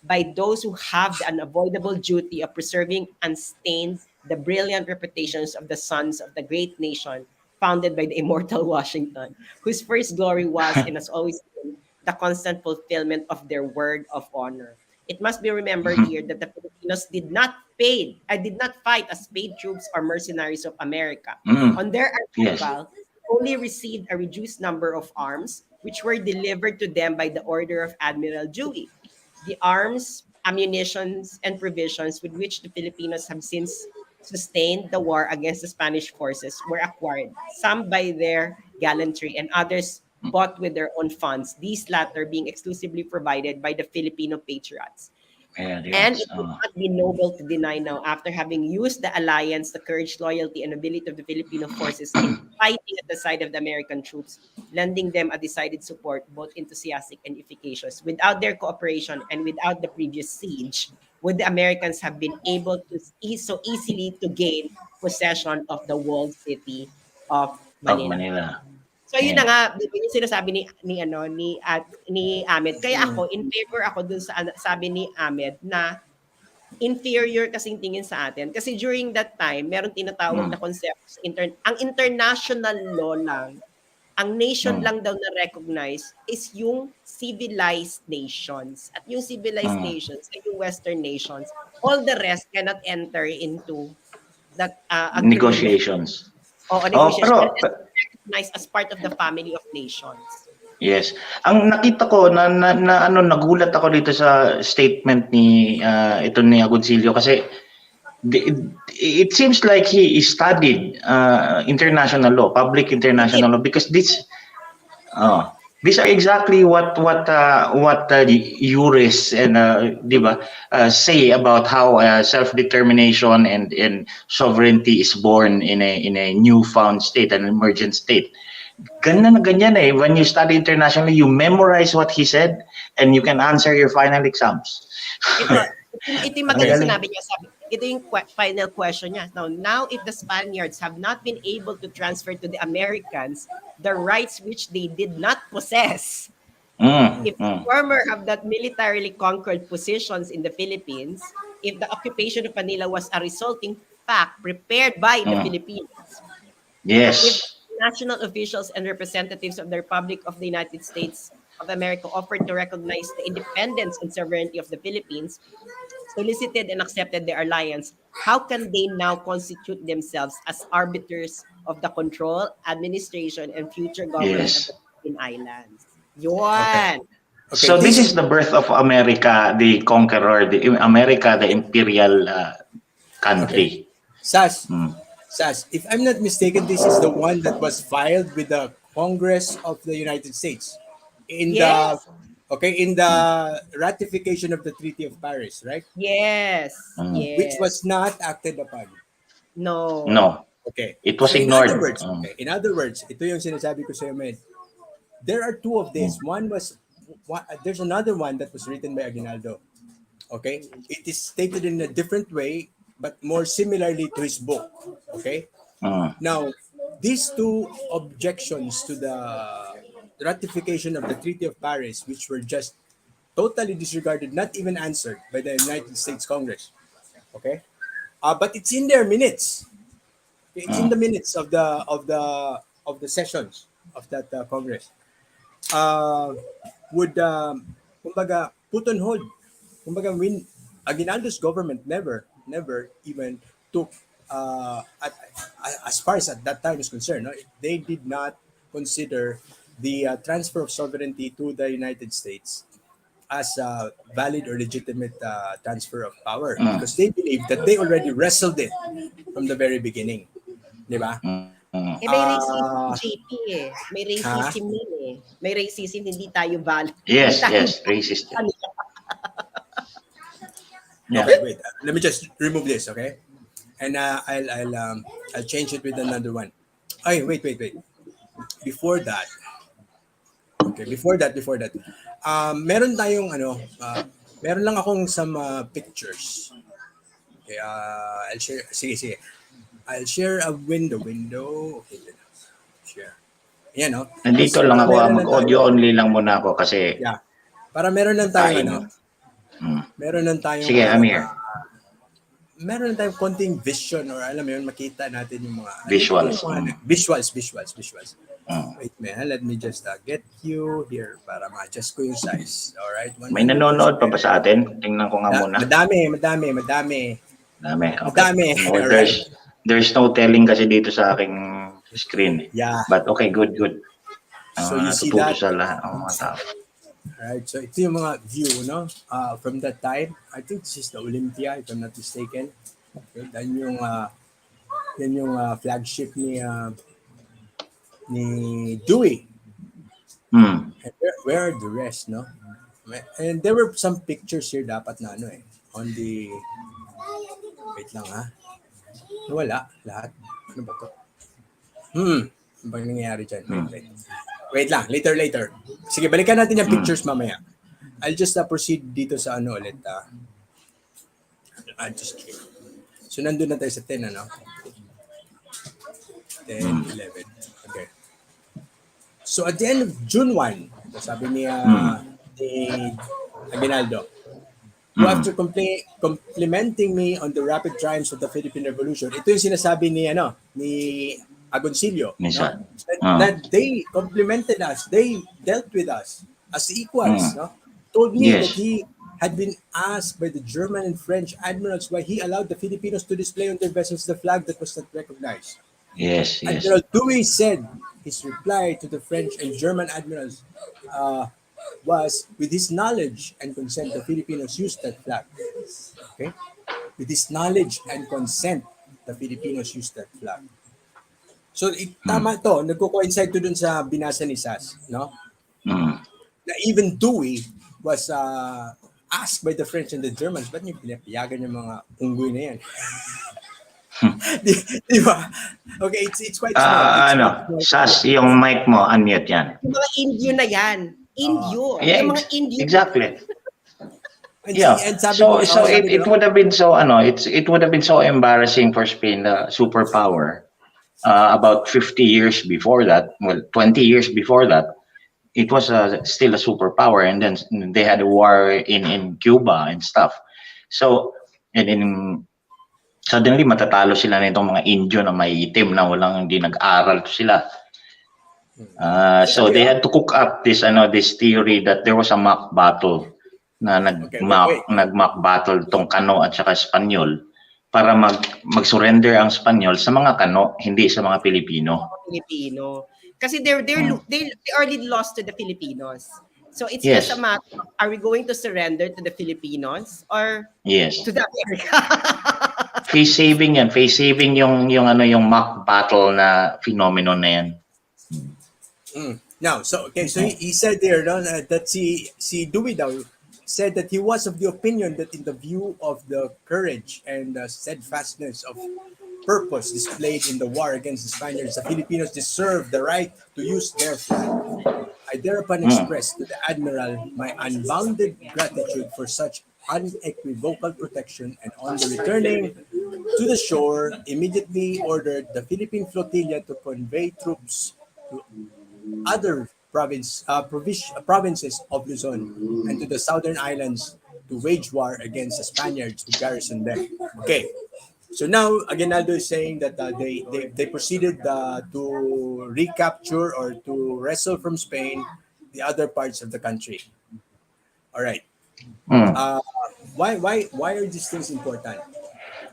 Speaker 3: by those who have the unavoidable duty of preserving unstained the brilliant reputations of the sons of the great nation founded by the immortal Washington, whose first glory was and has always been the constant fulfillment of their word of honor. It must be remembered here that the Filipinos did not fight as paid troops or mercenaries of America. On their arrival, only received a reduced number of arms, which were delivered to them by the order of Admiral Dewey. The arms, ammunitions, and provisions with which the Filipinos have since sustained the war against the Spanish forces were acquired, some by their gallantry and others bought with their own funds, these latter being exclusively provided by the Filipino patriots. And it would not be noble to deny now, after having used the alliance, the courage, loyalty, and ability of the Filipino forces in fighting at the side of the American troops, lending them a decided support, both enthusiastic and efficacious. Without their cooperation and without the previous siege, would the Americans have been able to so easily to gain possession of the walled city of Manila? So yun na nga, yung sinasabi ni Ahmed. Kaya ako in favor ako dun sa sabi ni Ahmed na inferior kasing tingin sa atin. Kasi during that time, meron tinatawag na concept ang international law lang, ang nation lang daw na recognize is yung civilized nations. At yung civilized nations ay yung Western nations. All the rest cannot enter into that
Speaker 2: negotiations.
Speaker 3: Negotiation. Recognized as part of the family of nations.
Speaker 2: Yes. Ang nakita ko na nagulat ako dito sa statement ni ito ni Agoncillo kasi it seems like he studied international law, public international law, because these are exactly what the jurists and say about how self-determination and sovereignty is born in a newfound state, an emergent state. Ganyan na ganyan eh. When you study internationally, you memorize what he said and you can answer your final exams.
Speaker 3: Ito yung maganda sinabi niya. Ito yung final question niya. Now, if the Spaniards have not been able to transfer to the Americans the rights which they did not possess, if the former have not militarily conquered positions in the Philippines, if the occupation of Manila was a resulting fact prepared by the Filipinos, if national officials and representatives of the Republic of the United States of America offered to recognize the independence and sovereignty of the Philippines, solicited and accepted their alliance, how can they now constitute themselves as arbiters of the control, administration, and future government of the Philippine Islands? Yun!
Speaker 1: Okay,
Speaker 2: So this is the birth of America, the conqueror, the America, the imperial
Speaker 1: okay.
Speaker 2: country.
Speaker 1: Sas,
Speaker 2: Mm.
Speaker 1: Sas, if I'm not mistaken, this is the one that was filed with the Congress of the United States in the
Speaker 3: Yes.
Speaker 1: in the ratification of the Treaty of Paris, right?
Speaker 3: Yes.
Speaker 2: Mm.
Speaker 1: Which
Speaker 3: Yes.
Speaker 1: was not acted upon.
Speaker 3: No.
Speaker 2: No,
Speaker 1: Okay.
Speaker 2: it was
Speaker 1: So in other
Speaker 2: ignored.
Speaker 1: words, okay, in other words, ito yung sinasabi ko sa Ahmed. There are two of
Speaker 2: Mm.
Speaker 1: this. There's another one that was written by Aguinaldo. Okay? It is stated in a different way, but more similarly to his book. Okay?
Speaker 2: Mm.
Speaker 1: Now, these two objections to the ratification of the Treaty of Paris, which were just totally disregarded, not even answered by the United States Congress. Okay? But it's in their minutes. It's in the
Speaker 2: Mm.
Speaker 1: minutes of the sessions of that Congress. Uh, would kumbaga put on hold. Kumbaga Aguinaldo's government never even took as far as at that time is concerned, no, they did not consider the transfer of sovereignty to the United States as a valid or legitimate transfer of power
Speaker 2: Mm.
Speaker 1: because they believed that they already wrestled it from the very beginning, di ba?
Speaker 2: Mm.
Speaker 3: Eh, may racism si
Speaker 1: Ah,
Speaker 3: JP eh. May
Speaker 1: ha?
Speaker 3: racism yun eh. May racism, hindi tayo valid. Hindi
Speaker 2: Yes,
Speaker 3: tayo
Speaker 2: yes, racist.
Speaker 3: valid.
Speaker 2: Yeah.
Speaker 1: Okay, wait. Let me just remove this, okay? And I'll change it with another one. Ay, wait. Before that, okay, before that. Meron tayong meron lang akong some pictures. Okay, I'll share. Sige. I'll share a window. Okay, share. Yan, no?
Speaker 2: Nandito lang
Speaker 1: Para
Speaker 2: ako,
Speaker 1: meron lang
Speaker 2: mag-audio
Speaker 1: tayong,
Speaker 2: only lang muna ako kasi
Speaker 1: yeah. Para meron lang tayong
Speaker 2: kain. Mm.
Speaker 1: meron lang tayong
Speaker 2: Sige, Amir.
Speaker 1: meron lang tayong konting vision or alam mo yun, makita natin yung mga
Speaker 2: Visuals.
Speaker 1: yung mga visuals.
Speaker 2: Mm.
Speaker 1: Wait man, let me just get you here para ma-adjust ko yung size. Alright,
Speaker 2: May
Speaker 1: 100%.
Speaker 2: nanonood pa ba sa atin? Tingnan ko nga muna.
Speaker 1: Madami.
Speaker 2: Dami. Okay.
Speaker 1: Madami.
Speaker 2: No,
Speaker 1: Alright.
Speaker 2: there's no telling kasi dito sa aking screen.
Speaker 1: Yeah.
Speaker 2: But okay, good.
Speaker 1: So you see
Speaker 2: Natututo
Speaker 1: that?
Speaker 2: sa lahat ng mga tao.
Speaker 1: Alright, so ito yung mga view, no? From that time, I think this is the Olympia, if I'm not mistaken. Okay, yan yung flagship ni Dewey.
Speaker 2: Hmm.
Speaker 1: And where are the rest, no? And there were some pictures here dapat na on the wait lang wala lahat. Ano ba to? Ano bang nangyayari dyan? Wait lang, later. Sige, balikan natin yung pictures mamaya. I'll just proceed dito sa ulit. Just click. So, nandun na tayo sa 10, 10, 11. Okay. So, at the end of June 1, sabi ni Aguinaldo, who after complimenting me on the rapid triumphs of the Philippine Revolution, ito yung sinasabi ni Agoncillo, that they complimented us, they dealt with us as equals, told me that he had been asked by the German and French admirals why he allowed the Filipinos to display on their vessels the flag that was not recognized.
Speaker 2: Yes.
Speaker 1: Admiral Dewey said his reply to the French and German admirals was, with his knowledge and consent, the Filipinos used that flag. Okay? With his knowledge and consent, the Filipinos used that flag. So, tama to. Nagko-coincide to dun sa binasa ni Sas, no? Na even Dewey was asked by the French and the Germans, ba't niyo pinapayagan yung mga unggoy na yan? Di ba? Okay, it's quite small.
Speaker 2: Sas, yung mic mo, unmute yan.
Speaker 3: Yung mga Indio na yan. Indio. Yung mga Indio.
Speaker 2: Exactly.
Speaker 1: And
Speaker 2: Yeah.
Speaker 1: so
Speaker 2: It would have been so it would have been so embarrassing for Spain, the superpower, about 50 years before that, 20 years before that, it was still a superpower, and then they had a war in Cuba and stuff. So, and then suddenly matatalo sila nitong mga Indio na may itim na hindi nag-aral sila. So they had to cook up this theory that there was a mock battle na nag-mock battle tong Kano at saka Espanyol para mag-surrender ang Espanyol sa mga Kano, hindi sa mga Pilipino.
Speaker 3: Kasi they already lost to the Filipinos. So it's just a
Speaker 2: Yes.
Speaker 3: matter of, are we going to surrender to the Filipinos or
Speaker 2: Yes.
Speaker 3: to the America?
Speaker 2: Face saving yan. Face saving yung ano yung mock battle na phenomenon na yan.
Speaker 1: Now, so okay, so he said there no, that si Dewey daw said that he was of the opinion that in the view of the courage and steadfastness of purpose displayed in the war against the Spaniards, the Filipinos deserve the right to use their flag. I thereupon express to the Admiral my unbounded gratitude for such unequivocal protection, and on the returning to the shore, immediately ordered the Philippine flotilla to convey troops to other provinces of Luzon and to the southern islands to wage war against the Spaniards who garrisoned them. Okay, so now Aguinaldo is saying that they proceeded to recapture or to wrestle from Spain the other parts of the country. All right. Why are these things important?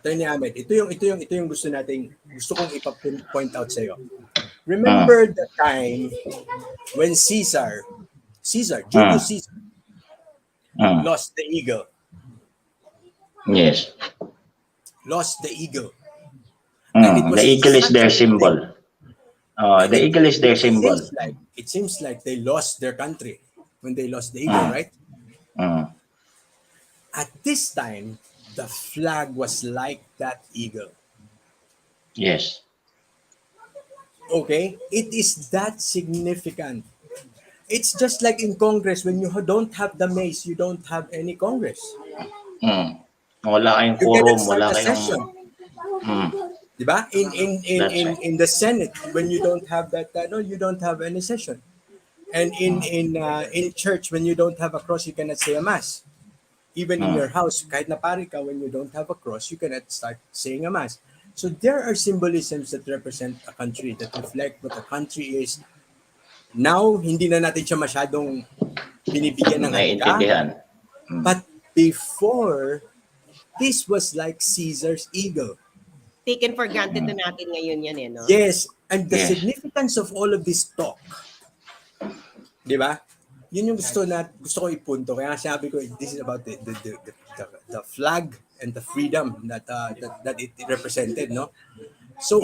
Speaker 1: Attorney Ahmed, ito yung gusto kong ipa-point out sa iyo. Remember the time when Julius Caesar lost the eagle.
Speaker 2: Yes.
Speaker 1: Lost the eagle. And it was
Speaker 2: The eagle is
Speaker 1: such
Speaker 2: their
Speaker 1: a big
Speaker 2: symbol.
Speaker 1: thing.
Speaker 2: The eagle is their symbol.
Speaker 1: It seems like they lost their country when they lost the eagle, right? At this time, the flag was like that eagle.
Speaker 2: Yes.
Speaker 1: Okay? It is that significant. It's just like in Congress, when you don't have the mace, you don't have any Congress.
Speaker 2: Wala kayong
Speaker 1: You
Speaker 2: quorum,
Speaker 1: cannot start
Speaker 2: wala
Speaker 1: a
Speaker 2: kayong...
Speaker 1: session. Diba? In the Senate, when you don't have that, no, you don't have any session. And in church, when you don't have a cross, you cannot say a mass. Even in your house, kahit na pari ka, when you don't have a cross, you cannot start saying a mass. So there are symbolisms that represent a country, that reflect what a country is. Now, hindi na natin siya masyadong binibigyan ng halaga.
Speaker 2: Naiintindihan.
Speaker 1: But before, this was like Caesar's eagle.
Speaker 3: Taken for granted na natin ngayon yan eh, no?
Speaker 1: Yes, and the
Speaker 2: Yes.
Speaker 1: significance of all of this talk, di ba? Yun yung gusto ko ipunto. Kaya sabi ko, this is about the flag and the freedom that it represented, no? So,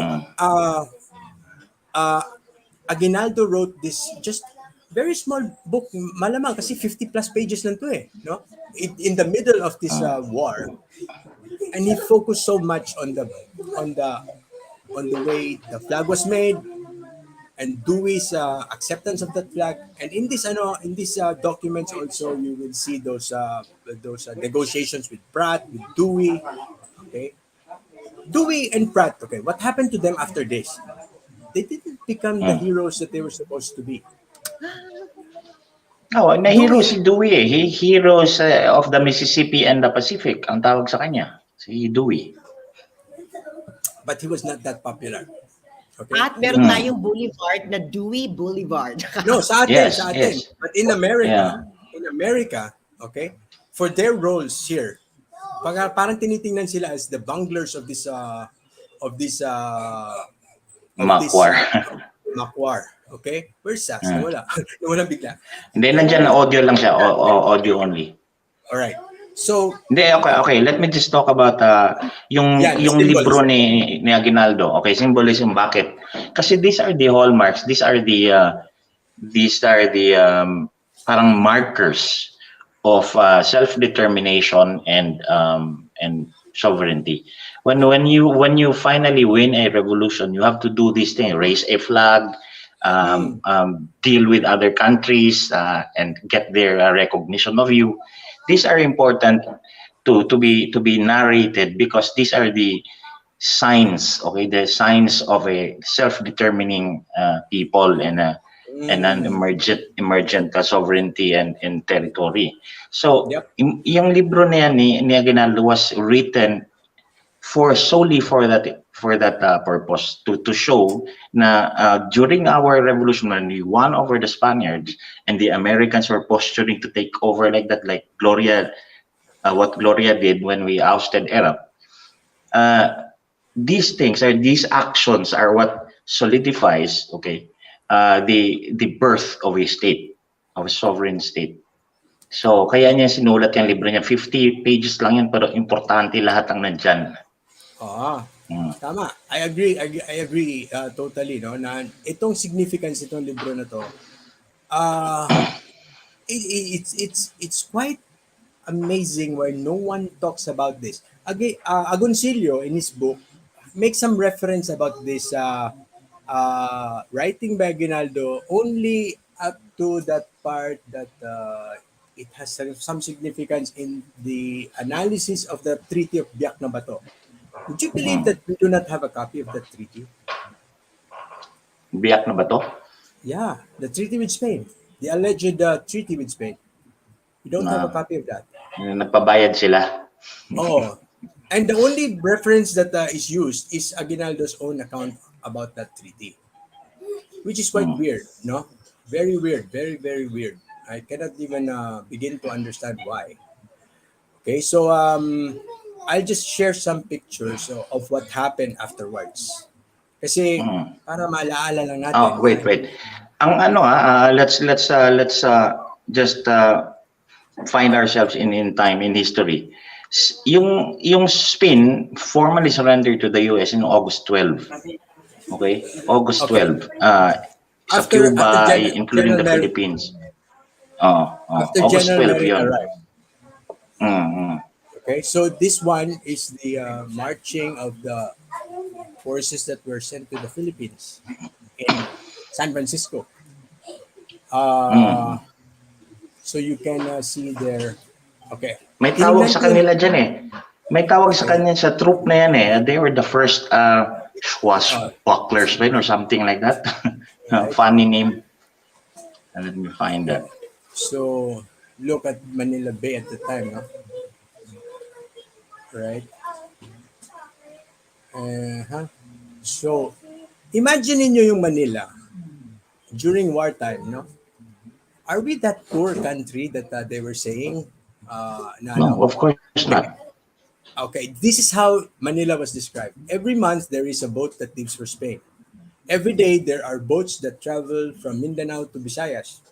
Speaker 1: Aguinaldo wrote this just very small book, malamang kasi 50 plus pages lang to eh, no? In the middle of this war, and he focused so much on the way the flag was made and Dewey's acceptance of that flag. And in this documents also you will see those negotiations with Pratt, with Dewey. Okay, Dewey and Pratt. Okay, what happened to them after this? They didn't become the heroes that they were supposed to be.
Speaker 2: Na hero si Dewey eh. Heroes of the Mississippi and the Pacific ang tawag sa kanya. Si Dewey.
Speaker 1: But he was not that popular. Okay?
Speaker 3: At meron tayong boulevard na Dewey Boulevard.
Speaker 1: No, sa atin.
Speaker 2: Yes.
Speaker 1: But in America, okay, for their roles here, parang tinitingnan sila as the bunglers of this Macwar. Okay? Where's Sass? Nawala. Nawalan bigla.
Speaker 2: Hindi, nandiyan na audio lang siya. Audio only.
Speaker 1: Alright. So,
Speaker 2: Hindi, okay. Let me just talk about yung libro ni Aguinaldo. Okay, symbolism. Bakit? Kasi these are the hallmarks. These are the parang markers of self-determination and sovereignty. When you finally win a revolution, you have to do this thing: raise a flag, deal with other countries, and get their recognition of you. These are important to be narrated because these are the signs, okay, the signs of a self-determining people and an emergent sovereignty and territory. So, yung libro na yan ni Aguinaldo was written solely for that purpose, to show na during our revolution when we won over the Spaniards and the Americans were posturing to take over like that, like what Gloria did when we ousted Arab. These actions are what solidifies, okay, the birth of a state. of a sovereign state. So, kaya niya sinulat yung libro niya. 50 pages lang yan, pero importante lahat ang nandyan.
Speaker 1: Tama. I agree totally, no, na itong significance itong libro na to, it's quite amazing where no one talks about this. Again, Agoncillo in his book makes some reference about this writing by Aguinaldo only up to that part that it has some significance in the analysis of the Treaty of Biak na Bato. Would you believe that we do not have a copy of that treaty?
Speaker 2: Biyak na ba to?
Speaker 1: Yeah, the treaty with Spain. The alleged treaty with Spain. We don't have a copy of that.
Speaker 2: Nagpabayad sila.
Speaker 1: Oh, and the only reference that is used is Aguinaldo's own account about that treaty, which is quite weird, no? Very weird, very, very weird. I cannot even begin to understand why. Okay, so I'll just share some pictures of what happened afterwards. Kasi para maalaala lang natin.
Speaker 2: Oh, wait. Ang ano let's just find ourselves in time in history. Yung Spain formally surrendered to the US in August 12. Okay? August 12. Sa Cuba, including the Philippines.
Speaker 1: After
Speaker 2: August
Speaker 1: General
Speaker 2: 12 yun.
Speaker 1: arrived. Okay, so this one is the marching of the forces that were sent to the Philippines in San Francisco. So you can see there. Okay.
Speaker 2: May tawag sa kanila dyan eh. May tawag sa kanya sa troop na yan eh. They were the first swashbucklers or something like that. Funny name. Let me find that.
Speaker 1: So look at Manila Bay at the time, no? Right? So imagine niyo yung Manila during wartime, no? Are we that poor country that they were saying?
Speaker 2: No, of course not.
Speaker 1: Okay, this is how Manila was described. Every month there is a boat that leaves for Spain. Every day there are boats that travel from Mindanao to Visayas.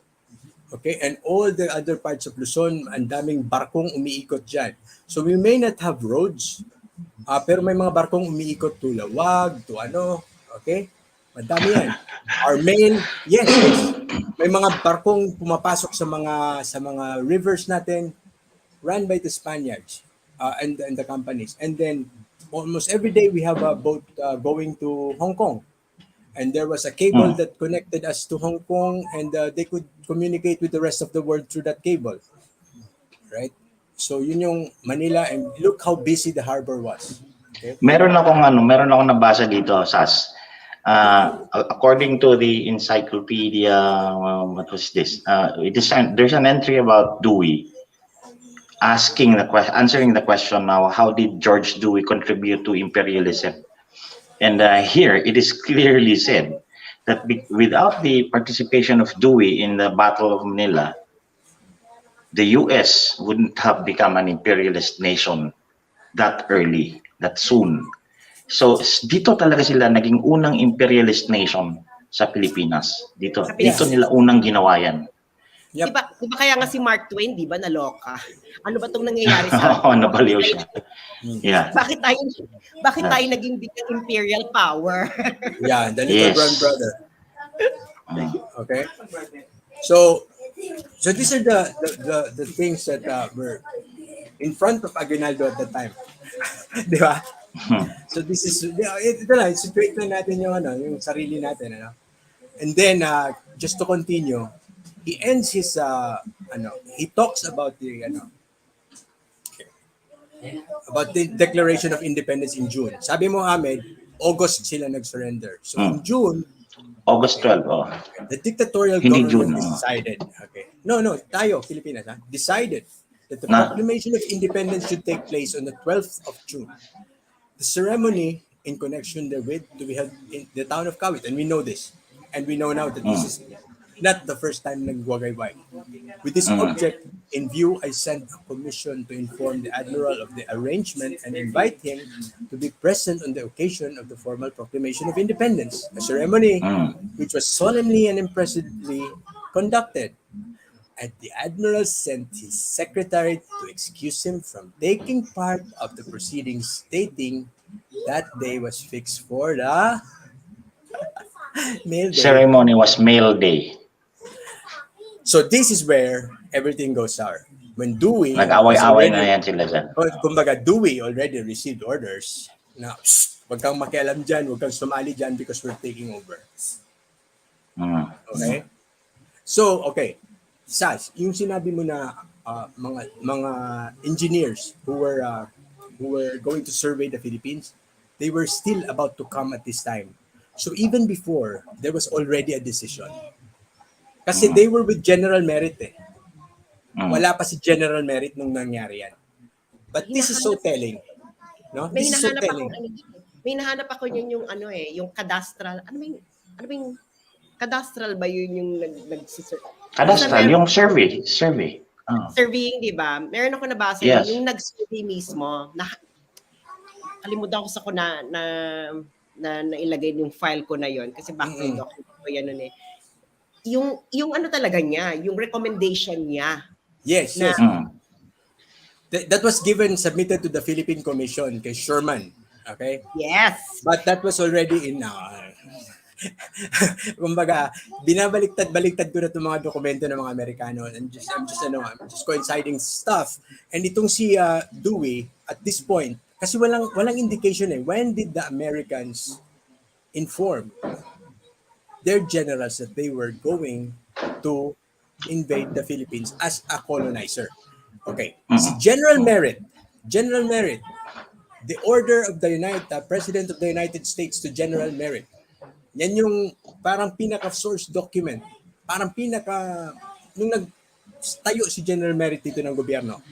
Speaker 1: Okay, and all the other parts of Luzon, ang daming barkong umiikot dyan. So we may not have roads, pero may mga barkong umiikot to Lawag, to ano, okay? Madami yan. Our main, yes. May mga barkong pumapasok sa mga rivers natin run by the Spaniards and the companies. And then almost every day we have a boat going to Hong Kong. And there was a cable that connected us to Hong Kong, and they could communicate with the rest of the world through that cable. Right? So yun yung Manila, and look how busy the harbor was. Okay?
Speaker 2: Meron akong nabasa dito, Sas. According to the encyclopedia, what was this? There's an entry about Dewey answering the question now, how did George Dewey contribute to imperialism? And here it is clearly said that without the participation of Dewey in the Battle of Manila, the US wouldn't have become an imperialist nation that early, that soon. So dito talaga sila naging unang imperialist nation sa Pilipinas. Dito nila unang ginawa yan.
Speaker 1: Yep.
Speaker 3: Diba kaya nga si Mark Twain, di ba, naloka? Ano ba itong nangyayari sa
Speaker 2: Oo, nabaliw siya. Yeah.
Speaker 3: Bakit tayo naging biglang imperial power?
Speaker 1: Yeah, the little brown brother. Okay. So these are the things that were in front of Aguinaldo at the time. Di ba? So this is ito lang, situate na natin yung sarili natin, ano. And then just to continue, he ends his he talks about the Declaration of Independence in June. Sabi mo, Ahmed, August sila nag-surrender. So in June,
Speaker 2: August 12,
Speaker 1: the dictatorial
Speaker 2: Hindi
Speaker 1: government
Speaker 2: June,
Speaker 1: decided, no, tayo, Pilipinas, decided that the proclamation of independence should take place on the 12th of June. The ceremony in connection therewith to be held in the town of Kawit, and we know this. And we know now that this is not the first time nagwagayway. With this object in view, I sent a commission to inform the Admiral of the arrangement and invite him to be present on the occasion of the formal proclamation of independence, a ceremony which was solemnly and impressively conducted. and the admiral sent his secretary to excuse him from taking part of the proceedings, stating that day was fixed for the mail day.
Speaker 2: Ceremony was mail day.
Speaker 1: So this is where everything goes sour. When Dewey was
Speaker 2: Nag-away-away na
Speaker 1: already,
Speaker 2: yan sila dyan.
Speaker 1: kumbaga Dewey already received orders na, wag kang makialam dyan, wag kang sumali dyan because we're taking over. Okay? So, okay. Sas, yung sinabi mo na mga engineers who were going to survey the Philippines, they were still about to come at this time. So even before, there was already a decision. Kasi they were with General Merit eh. Wala pa si General Merit nung nangyari yan. But this is so telling. No?
Speaker 3: May
Speaker 1: This is so
Speaker 3: hinahanap
Speaker 1: telling.
Speaker 3: may nahanap ako yun yung ano yung cadastral. Ano ba yung cadastral ba yun yung
Speaker 2: Cadastral, yung survey.
Speaker 3: Surveying, di ba? Meron ako nabasa
Speaker 2: Yes.
Speaker 3: yung nag-survey mismo. Kalimutan ko sa ko na nailagay yung file ko na yon kasi background document ko yan nun eh. Yung ano talaga niya, yung recommendation niya.
Speaker 1: Yes. That was submitted to the Philippine Commission kay Sherman. Okay?
Speaker 3: Yes.
Speaker 1: But that was already in kumbaga, binabaliktad-baliktad ko na itong mga dokumento ng mga Amerikano. I'm just coinciding stuff. And itong si Dewey, at this point, kasi walang indication eh, when did the Americans inform their generals that they were going to invade the Philippines as a colonizer? Okay. Si General Merritt, the order of the President of the United States to General Merritt, yan yung parang pinaka-source document. Parang nung nagtayo si General Merritt dito ng gobyerno.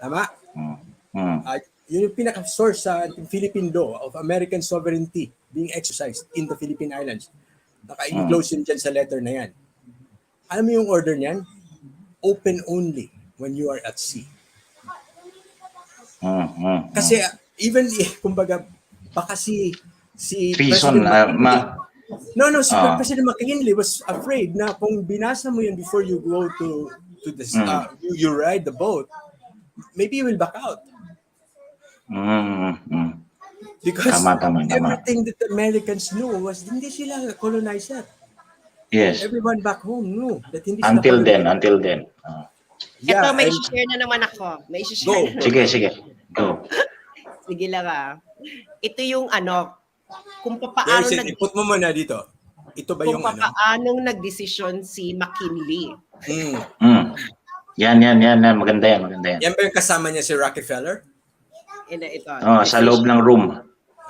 Speaker 1: Tama? Yun yung pinaka-source sa Philippine law of American sovereignty being exercised in the Philippine Islands. Naka-enclose yun dyan sa letter na yan. Alam mo yung order niyan? Open only when you are at sea. Kasi even, kumbaga, baka si
Speaker 2: Treason,
Speaker 1: President McKinley was afraid na kung binasa mo yun before you go to the you ride the boat, maybe you will back out. Because everything that the Americans knew was hindi sila colonizer.
Speaker 2: Yes.
Speaker 1: Everyone back home knew that hindi
Speaker 2: Until
Speaker 1: sila
Speaker 2: then.
Speaker 3: Ito, may share na naman ako.
Speaker 2: Sige. Go.
Speaker 3: Sige lang Ito yung kung paano
Speaker 1: put mo muna dito. Ito ba yung
Speaker 3: kung paanong nagdesisyon si McKinley.
Speaker 2: Yan. Maganda yan.
Speaker 1: Yan ba yung kasama niya si Rockefeller?
Speaker 3: Ito.
Speaker 2: Sa loob ng room.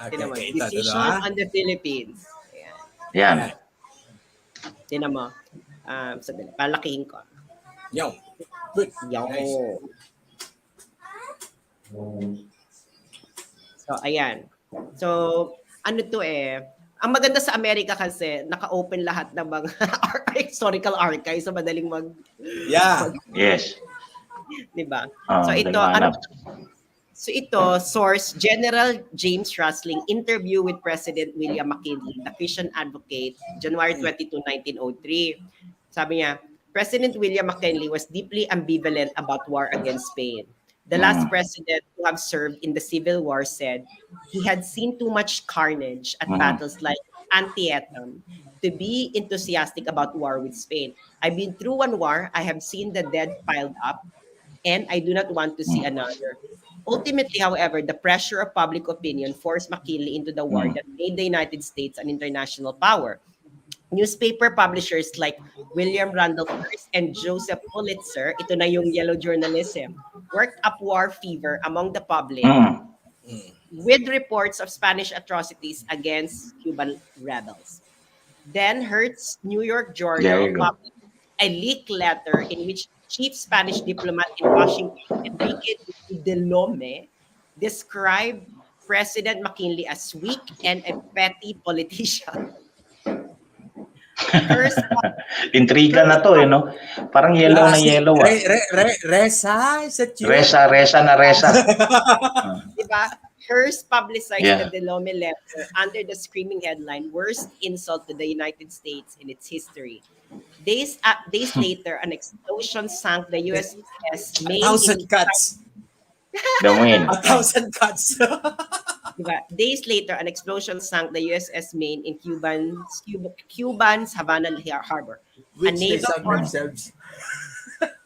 Speaker 1: Okay,
Speaker 3: decision on the Philippines.
Speaker 2: Yan.
Speaker 3: Tinan mo. Sandali, palakihin ko.
Speaker 1: Yo. Good.
Speaker 3: Nice. So, ayan. So, ano to ang maganda sa Amerika kasi, naka-open lahat ng mga historical archives sa madaling
Speaker 2: Yes.
Speaker 3: Diba? So ito, source, General James Rusling, interview with President William McKinley, the Christian advocate, January 22, 1903. Sabi niya, President William McKinley was deeply ambivalent about war against Spain. The last president who have served in the Civil War said he had seen too much carnage at battles like Antietam to be enthusiastic about war with Spain. I've been through one war, I have seen the dead piled up, and I do not want to see another. Ultimately, however, the pressure of public opinion forced McKinley into the war that made the United States an international power. Newspaper publishers like William Randolph Hearst and Joseph Pulitzer, ito na yung yellow journalism, worked up war fever among the public with reports of Spanish atrocities against Cuban rebels. Then Hearst's New York Journal published a leaked letter in which chief Spanish diplomat in Washington, Enrique de Lome, described President McKinley as weak and a petty politician.
Speaker 2: Intriga na to no? Parang yellow na yellow
Speaker 1: Resa? Is that you?
Speaker 2: Resa.
Speaker 3: Diba? Hearst publicized the Delome letter under the screaming headline, Worst Insult to the United States in its History. Days later, an explosion sank the USS
Speaker 1: A
Speaker 3: Maine
Speaker 1: thousand cuts.
Speaker 2: The
Speaker 1: A
Speaker 2: win.
Speaker 1: thousand cuts.
Speaker 3: Diba? Days later, an explosion sank the USS Maine in Cuban's Havana Harbor. A
Speaker 1: Which they
Speaker 3: naval
Speaker 1: sunk
Speaker 3: court,
Speaker 1: themselves.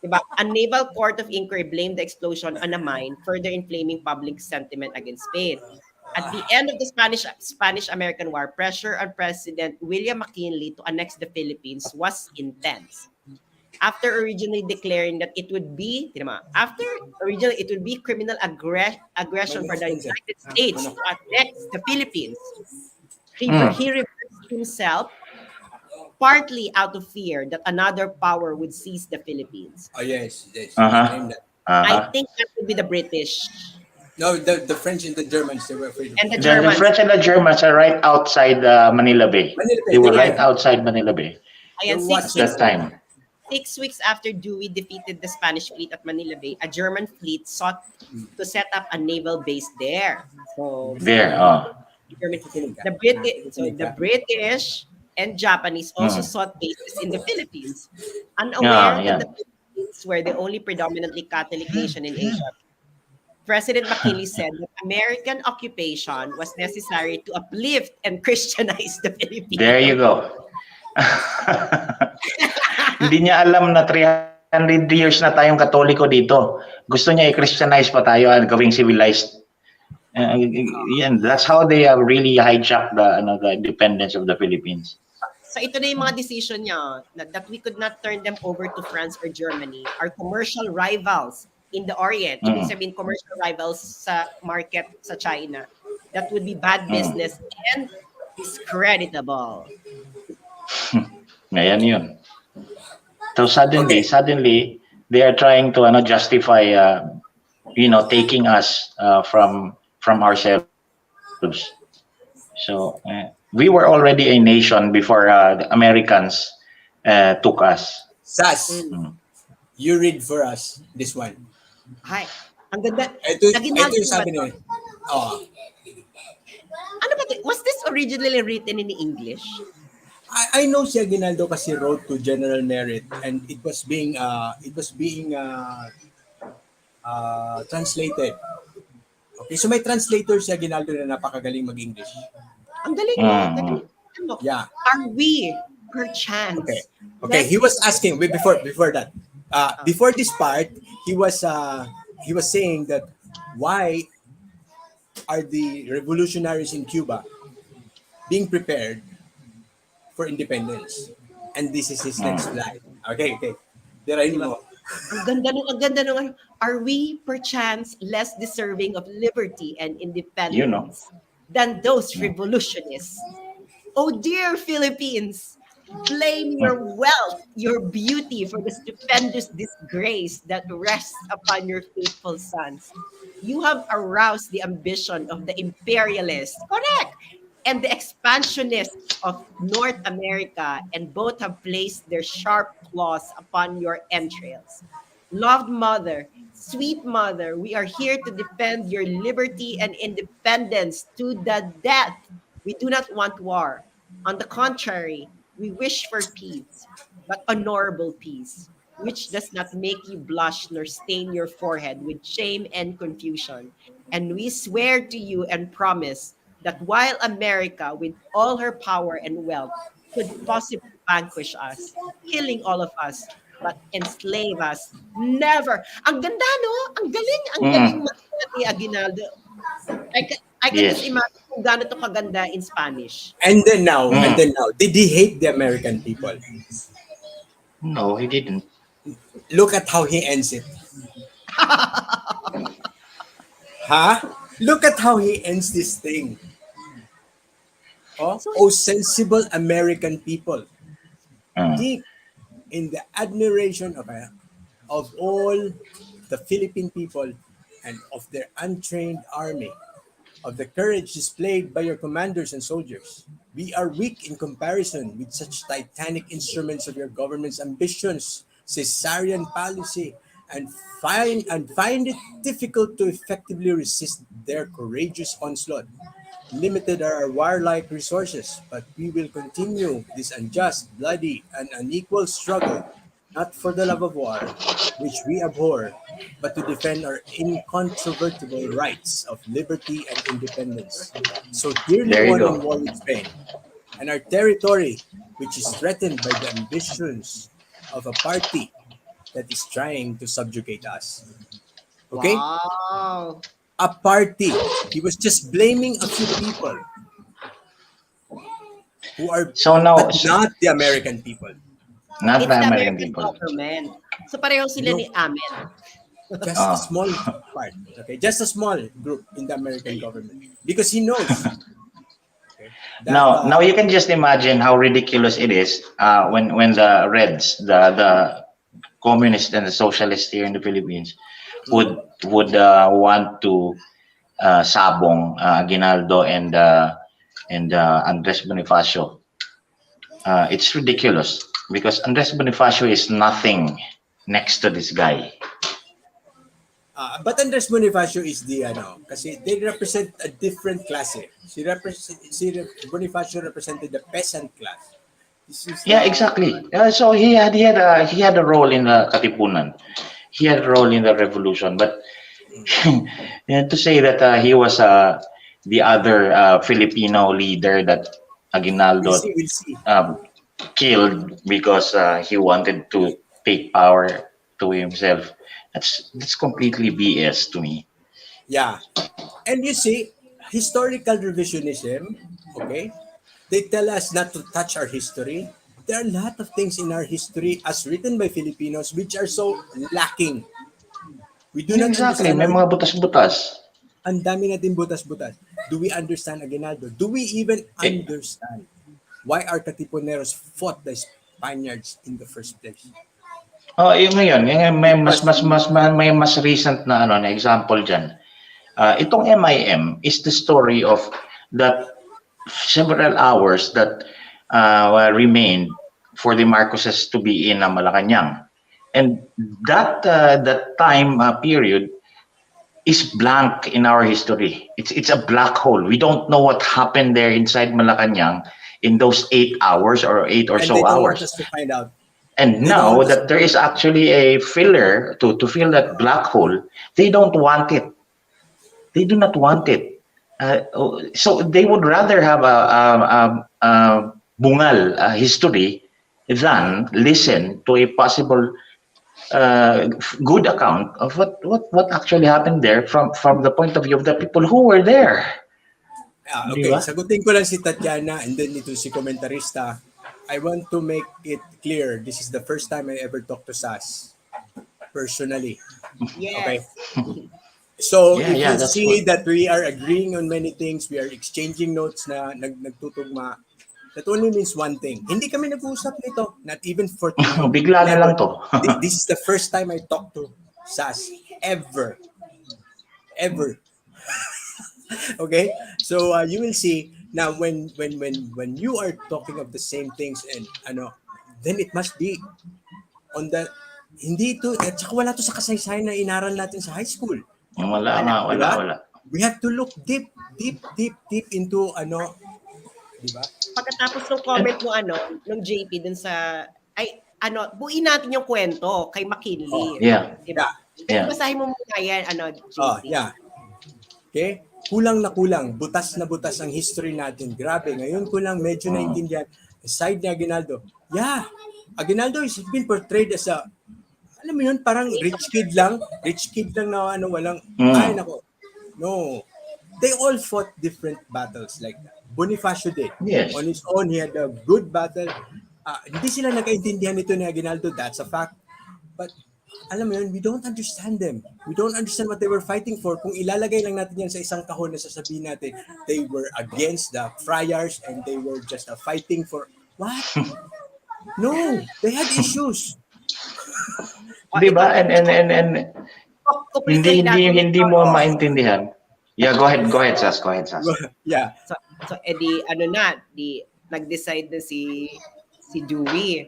Speaker 3: diba? A naval court of inquiry blamed the explosion on a mine, further inflaming public sentiment against Spain. At the end of the Spanish-American War, pressure on President William McKinley to annex the Philippines was intense. After originally it would be criminal aggression for the
Speaker 1: Manok.
Speaker 3: United States
Speaker 1: Manok.
Speaker 3: to annex the Philippines.
Speaker 2: Mm.
Speaker 3: He reversed himself partly out of fear that another power would seize the Philippines.
Speaker 1: Oh yes, yes. He
Speaker 2: Uh-huh.
Speaker 1: claimed that.
Speaker 3: I
Speaker 2: Uh-huh.
Speaker 3: think that would be the British
Speaker 1: No, the French and the Germans, they were afraid of
Speaker 3: and the
Speaker 1: that.
Speaker 2: The
Speaker 3: Germans.
Speaker 2: French and the Germans are right outside Manila Bay.
Speaker 1: Manila
Speaker 2: They
Speaker 1: Bay,
Speaker 2: were
Speaker 1: they
Speaker 2: right
Speaker 1: were.
Speaker 2: outside Manila Bay
Speaker 1: They're
Speaker 3: Ayan,
Speaker 1: watching.
Speaker 2: that time.
Speaker 3: 6 weeks after Dewey defeated the Spanish fleet at Manila Bay, a German fleet sought to set up a naval base there. So,
Speaker 2: There. Oh.
Speaker 3: Germany,
Speaker 1: Kikinig ka.
Speaker 3: the
Speaker 1: Kikinig ka.
Speaker 3: British and Japanese also
Speaker 2: Mm.
Speaker 3: sought bases in the Philippines,
Speaker 2: Yeah,
Speaker 3: unaware that
Speaker 2: yeah.
Speaker 3: the Philippines were the only predominantly Catholic nation in Asia. President McKinley said that American occupation was necessary to uplift and Christianize the
Speaker 2: There you
Speaker 3: Filipinos.
Speaker 2: go. Hindi niya alam na 300 years na tayong Katoliko dito. Gusto niya i-Christianize pa tayo at gawing civilized. Yan, that's how they have really hijacked the independence of the Philippines.
Speaker 3: So ito na yung mga decision niya that we could not turn them over to France or Germany, our commercial rivals in the Orient. Ibig sabihin, commercial rivals sa market sa China. That would be bad business and discreditable.
Speaker 2: Ngayon yun. So suddenly, they are trying to justify, taking us from ourselves. So we were already a nation before the Americans took us.
Speaker 1: Sas, you read for us this one.
Speaker 3: Ay, ang ganda.
Speaker 1: Ito
Speaker 3: Naginaldo
Speaker 1: yung
Speaker 3: ba
Speaker 1: sabi
Speaker 3: to?
Speaker 1: niya. Oh,
Speaker 3: Ano ba to? Was this originally written in English?
Speaker 1: I know si Aguinaldo kasi wrote to General Merritt and it was being translated. Okay, so may translator si Aguinaldo na napakagaling mag-English.
Speaker 3: Ang galing mo. Ano?
Speaker 1: Yeah.
Speaker 3: Are we, perchance?
Speaker 1: Okay. He was asking before that. Before this part, he was saying that why are the revolutionaries in Cuba being prepared for independence? And this is his next slide. Okay. Dirahin mo.
Speaker 3: Ang ganda nung, are we perchance less deserving of liberty and independence than those revolutionists? Oh dear Philippines, blame your wealth, your beauty for the stupendous disgrace that rests upon your faithful sons. You have aroused the ambition of the imperialists, correct, and the expansionists of North America, and both have placed their sharp claws upon your entrails. Loved mother, sweet mother, we are here to defend your liberty and independence to the death. We do not want war. On the contrary, we wish for peace, but honorable peace, which does not make you blush nor stain your forehead with shame and confusion. And we swear to you and promise that while America, with all her power and wealth, could possibly vanquish us, killing all of us, but enslave us, never. Ang ganda, no? Ang galing ni Aguinaldo. I can just imagine kung gaano to kaganda in Spanish.
Speaker 1: And then now, did he hate the American people?
Speaker 2: No, he didn't.
Speaker 1: Look at how he ends it. Look at how he ends this thing. Oh, sensible American people, deep in the admiration of all the Philippine people and of their untrained army, of the courage displayed by your commanders and soldiers. We are weak in comparison with such titanic instruments of your government's ambitions, Caesarian policy, and find it difficult to effectively resist their courageous onslaught. Limited are our warlike resources, but we will continue this unjust, bloody, and unequal struggle, not for the love of war, which we abhor, but to defend our incontrovertible rights of liberty and independence, so dearly
Speaker 2: There you
Speaker 1: won in war
Speaker 2: go.
Speaker 1: with Spain, and our territory, which is threatened by the ambitions of a party that is trying to subjugate us. Okay?
Speaker 3: Wow.
Speaker 1: A party. He was just blaming a few people who are,
Speaker 2: So
Speaker 1: but
Speaker 2: now,
Speaker 1: not the American people.
Speaker 2: not
Speaker 3: It's
Speaker 2: the
Speaker 3: the
Speaker 2: American
Speaker 3: American
Speaker 2: people.
Speaker 3: government. So pareho sila
Speaker 1: No,
Speaker 3: ni Ahmed.
Speaker 1: just a
Speaker 2: Ah.
Speaker 1: small part. Okay, just a small group in the American government because he knows. Okay, that
Speaker 2: Now you can just imagine how ridiculous it is when the Reds, the communists and the socialists here in the Philippines, would want to sabong Aguinaldo and Andres Bonifacio. It's ridiculous because Andres Bonifacio is nothing next to this guy.
Speaker 1: But Andres Bonifacio is the ano, kasi they represent a different class. Eh. Bonifacio represented the peasant class. This is
Speaker 2: Yeah,
Speaker 1: the
Speaker 2: exactly. So he had a role in the Katipunan. He had a role in the revolution, but to say that he was the other Filipino leader that Aguinaldo
Speaker 1: we'll see.
Speaker 2: killed because he wanted to take power to himself. That's completely BS to me.
Speaker 1: Yeah. And you see, historical revisionism, okay? They tell us not to touch our history. There are a lot of things in our history as written by Filipinos which are so lacking. We do not
Speaker 2: Exactly,
Speaker 1: understand
Speaker 2: may
Speaker 1: our
Speaker 2: mga butas-butas.
Speaker 1: ang dami natin butas-butas. Do we understand Aguinaldo? Do we even
Speaker 2: Eh,
Speaker 1: understand why our Katipuneros fought the Spaniards in the first place?
Speaker 2: oh, yung ngayon, may mas
Speaker 1: Because
Speaker 2: mas mas may mas recent na na example diyan. Itong MIM is the story of that several hours that remained for the Marcoses to be in Malacanang. And that time period is blank in our history. It's a black hole. We don't know what happened there inside Malacanang in those 8 hours or 8 or
Speaker 1: and they
Speaker 2: so
Speaker 1: don't want
Speaker 2: hours.
Speaker 1: us to find out.
Speaker 2: And
Speaker 1: They don't
Speaker 2: now
Speaker 1: want us
Speaker 2: that
Speaker 1: to
Speaker 2: there is actually a filler to fill that black hole, they don't want it. They do not want it. So they would rather have a bungal history than listen to a possible good account of what actually happened there from the point of view of the people who were there. Di
Speaker 1: Okay,
Speaker 2: ba?
Speaker 1: sagutin ko lang si Tatiana and then ito si komentarista. I want to make it clear, this is the first time I ever talked to SAS personally. Okay?
Speaker 3: Yes.
Speaker 1: So
Speaker 2: Yeah,
Speaker 1: if
Speaker 2: yeah,
Speaker 1: you
Speaker 2: that's
Speaker 1: see
Speaker 2: what.
Speaker 1: that we are agreeing on many things, we are exchanging notes na nagtutugma, that only means one thing. Hindi kami nag-uusap nito, not even for
Speaker 2: Bigla na lang
Speaker 1: never.
Speaker 2: to.
Speaker 1: This is the first time I talked to SAS ever. Ever. Okay? So you will see now when you are talking of the same things and ano, then it must be on the hindi to at saka wala to sa kasaysayan na inaral natin sa high school.
Speaker 2: Wala
Speaker 3: Wala.
Speaker 2: nga,
Speaker 1: Di
Speaker 2: wala,
Speaker 1: ba?
Speaker 2: wala.
Speaker 1: We have to look deep into ano, di ba?
Speaker 3: Pagkatapos ng
Speaker 2: And,
Speaker 3: comment mo nung JP dun sa buuin natin yung kwento kay
Speaker 1: Oh,
Speaker 3: McKinley.
Speaker 2: yeah,
Speaker 3: Di ba?
Speaker 1: yeah.
Speaker 3: Basahin mo muna yan,
Speaker 1: Oh,
Speaker 3: JP.
Speaker 1: yeah. Okay? Kulang na kulang, butas na butas ang history natin. Grabe, ngayon ko lang medyo naintindihan. Aside ni Aguinaldo, yeah, Aguinaldo is been portrayed as a, alam mo yun, parang rich kid lang na ano, walang, ay
Speaker 2: mm,
Speaker 1: nako, no. They all fought different battles like that. Bonifacio did. On
Speaker 2: yes.
Speaker 1: his own, he had a good battle. Hindi sila nagkaintindihan nito ni Aguinaldo, that's a fact. But alam mo yun, we don't understand them. We don't understand what they were fighting for. Kung ilalagay lang natin yan sa isang kahon na sasabihin natin, they were against the friars and they were just fighting for, what? No, they had issues.
Speaker 3: O,
Speaker 2: 'Di
Speaker 3: ito,
Speaker 2: ba? And hindi
Speaker 3: kumpletuhin
Speaker 2: hindi
Speaker 3: natin
Speaker 2: hindi
Speaker 3: ito.
Speaker 2: mo maintindihan. Yeah, go ahead, Sas, go ahead, Sas.
Speaker 1: Yeah.
Speaker 3: So edi nag-decide na si Dewey,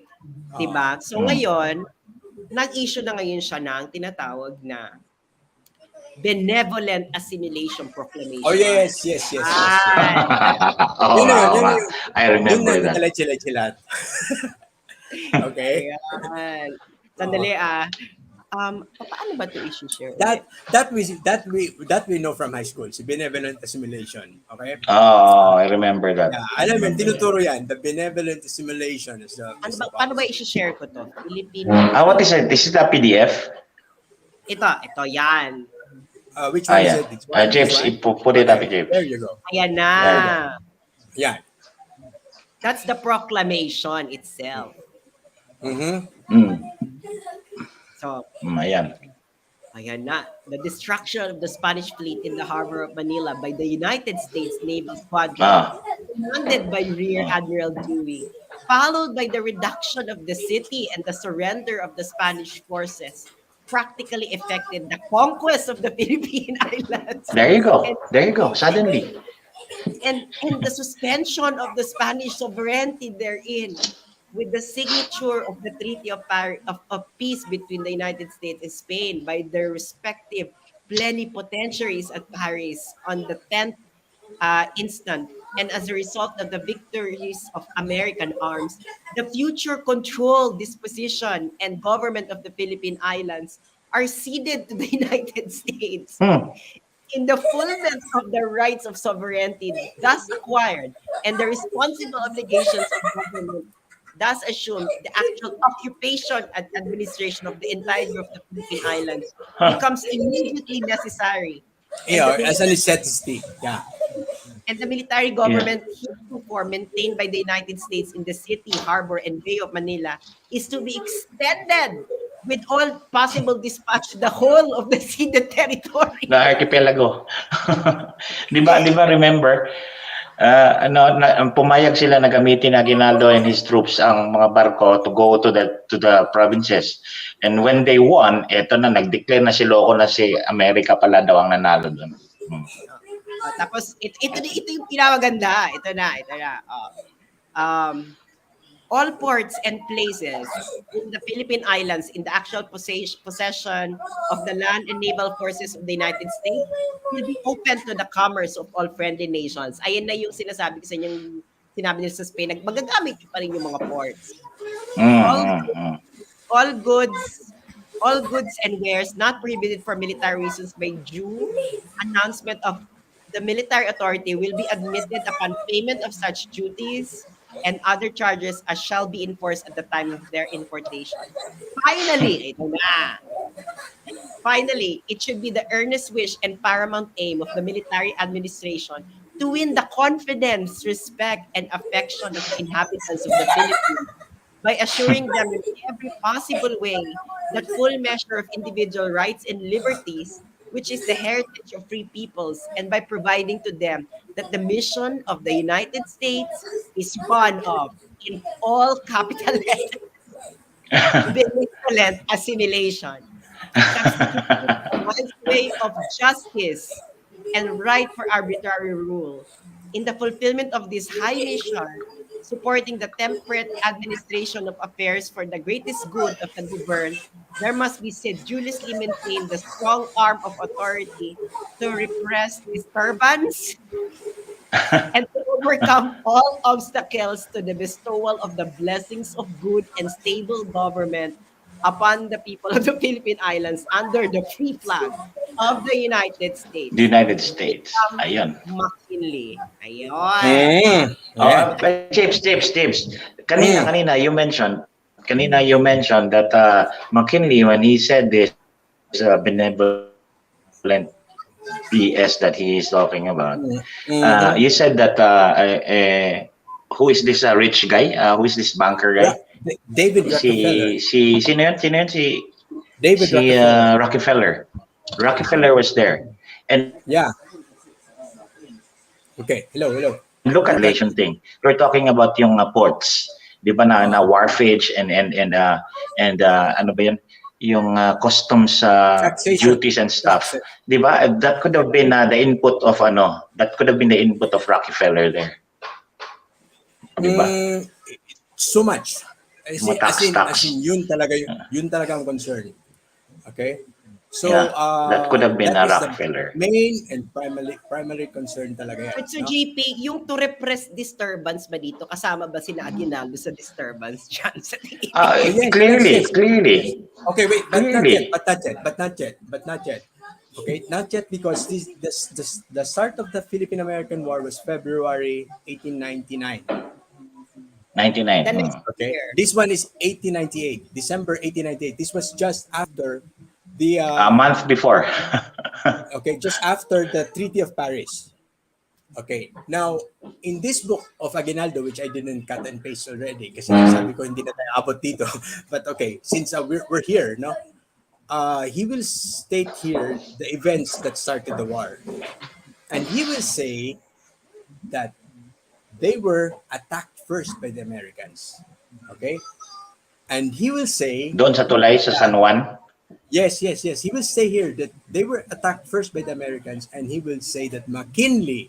Speaker 3: 'di ba? So
Speaker 2: Mm.
Speaker 3: ngayon, nag-issue na ngayon siya ng tinatawag na Benevolent Assimilation Proclamation.
Speaker 1: Oh, yes, yes, yes, yes, yes.
Speaker 2: Oo
Speaker 1: Yun na
Speaker 2: nga,
Speaker 1: yun,
Speaker 2: oo
Speaker 1: yun na
Speaker 2: nga.
Speaker 1: yun.
Speaker 2: I
Speaker 1: Yun na
Speaker 2: remember that.
Speaker 1: nagkalat-silat. Okay?
Speaker 3: Ayan.
Speaker 1: Oo.
Speaker 3: Sandali paano ba 'to i-share
Speaker 1: That
Speaker 3: ulit?
Speaker 1: that we know from high school, si benevolent assimilation. Okay?
Speaker 2: Oh, I remember
Speaker 1: Yeah,
Speaker 2: that.
Speaker 1: alam mo, tinuturo yan. The benevolent assimilation
Speaker 3: Ano
Speaker 1: is
Speaker 3: ba
Speaker 1: the
Speaker 3: paano ba
Speaker 1: policy.
Speaker 3: i-share ko 'to? Filipino
Speaker 2: What is it? Is it a PDF?
Speaker 3: ito 'yan.
Speaker 1: Which one is
Speaker 2: Yeah.
Speaker 1: it? This
Speaker 2: James,
Speaker 1: one?
Speaker 2: put it up,
Speaker 1: Okay, there
Speaker 2: James.
Speaker 1: you go.
Speaker 3: Ayan na.
Speaker 2: There you go.
Speaker 1: Yeah.
Speaker 3: That's the proclamation itself.
Speaker 1: Mm-hmm.
Speaker 2: Mm.
Speaker 3: So,
Speaker 2: Ayan.
Speaker 3: ayan na. The destruction of the Spanish fleet in the harbor of Manila by the United States Naval Squadron,
Speaker 2: Ah.
Speaker 3: commanded by Rear Admiral Dewey, followed by the reduction of the city and the surrender of the Spanish forces, practically effected the conquest of the Philippine Islands
Speaker 2: There you
Speaker 3: and,
Speaker 2: go. There you go. Suddenly.
Speaker 3: and the suspension of the Spanish sovereignty therein with the signature of the Treaty of, of Peace between the United States and Spain by their respective plenipotentiaries at Paris on the 10th instant. And as a result of the victories of American arms, the future control, disposition, and government of the Philippine Islands are ceded to the United States
Speaker 2: Hmm.
Speaker 3: in the fullness of the rights of sovereignty thus acquired and the responsible obligations of government thus assumed, the actual occupation and administration of the entirety of the Philippine Islands
Speaker 2: Huh.
Speaker 3: becomes immediately necessary.
Speaker 1: You
Speaker 3: And the
Speaker 1: know, as an
Speaker 3: military,
Speaker 1: statistic. Yeah.
Speaker 3: and the military
Speaker 2: Yeah.
Speaker 3: government heretofore maintained by the United States in the city, harbor, and Bay of Manila is to be extended with all possible dispatch to the whole of the ceded territory.
Speaker 2: The archipelago. Di ba remember? Pumayag sila na gamitin na Aguinaldo and his troops ang mga barko to go to the provinces. And when they won, eto na, nag-declare na si Loco na si America pala daw ang nanalo doon.
Speaker 3: Tapos ito yung pinamaganda. Ito na. All ports and places in the Philippine Islands in the actual possession of the land and naval forces of the United States will be open to the commerce of all friendly nations. Ayan na yung sinasabi ko sa inyong sinabi nila sa Spain, magagamit pa rin yung mga ports. All all goods all goods and wares not prohibited for military reasons by due announcement of the military authority will be admitted upon payment of such duties and other charges as shall be enforced at the time of their importation. Finally, ito na. Finally, it should be the earnest wish and paramount aim of the military administration to win the confidence, respect, and affection of the inhabitants of the Philippines by assuring them in every possible way that full measure of individual rights and liberties, which is the heritage of free peoples, and by providing to them that the mission of the United States is one of, in all capital letters, benevolent assimilation, substituting one's way of justice and right for arbitrary rule. In the fulfillment of this high mission, supporting the temperate administration of affairs for the greatest good of the governed, there must be sedulously maintained the strong arm of authority to repress disturbance and to overcome all obstacles to the bestowal of the blessings of good and stable government upon the people of the Philippine Islands under the free flag of the United
Speaker 2: The
Speaker 3: States.
Speaker 2: United States.
Speaker 3: William
Speaker 2: Ayun.
Speaker 3: McKinley. Ayun.
Speaker 1: Yeah.
Speaker 2: Tips.
Speaker 1: Mm.
Speaker 2: Kanina you mentioned that McKinley, when he said this benevolent BS that he is talking about, you said that who is this rich guy? Who is this banker guy?
Speaker 1: David Rockefeller.
Speaker 2: Sino yun?
Speaker 1: David Rockefeller.
Speaker 2: Rockefeller. Rockefeller was there. And
Speaker 1: Yeah. Okay. Hello.
Speaker 2: look at the relation thing. We're talking about yung ports, 'di ba na wharfage and ano ba 'yun? Yung customs
Speaker 1: Taxation.
Speaker 2: duties and stuff.
Speaker 1: Taxes.
Speaker 2: 'Di ba? That could have been the input of Rockefeller there. 'Di ba?
Speaker 1: So much. As in,
Speaker 2: Tax.
Speaker 1: yun talaga ang concern. Okay? So
Speaker 2: that could have been
Speaker 1: that
Speaker 2: a
Speaker 1: is the
Speaker 2: Rockefeller.
Speaker 1: main and primary concern talaga yan.
Speaker 3: But so
Speaker 1: No?
Speaker 3: JP, yung to repress disturbance ba dito, kasama ba sila Aguinaldo sa disturbance dyan sa tingin
Speaker 2: Ah,
Speaker 1: Oh
Speaker 3: niyo?
Speaker 1: yes, yes,
Speaker 2: clearly,
Speaker 1: yes, yes.
Speaker 2: clearly,
Speaker 1: Okay, wait, but not yet,
Speaker 2: clearly.
Speaker 1: Okay, not yet because the start of the Philippine-American War was February 1899.
Speaker 2: 99.
Speaker 3: The next
Speaker 1: Okay,
Speaker 3: year.
Speaker 1: this one is 1898, December 1898. This was just after the
Speaker 2: A month before.
Speaker 1: okay, just after the Treaty of Paris. Okay, now in this book of Aguinaldo, which I didn't cut and paste already, kasi sabi ko hindi na tayo abot dito. But okay, since we're here, no, he will state here the events that started the war, and he will say that they were attacked first by the Americans. Okay, and he will say
Speaker 2: Doon sa tulay sa San Juan.
Speaker 1: yes, yes, yes. He will say here that they were attacked first by the Americans, and he will say that McKinley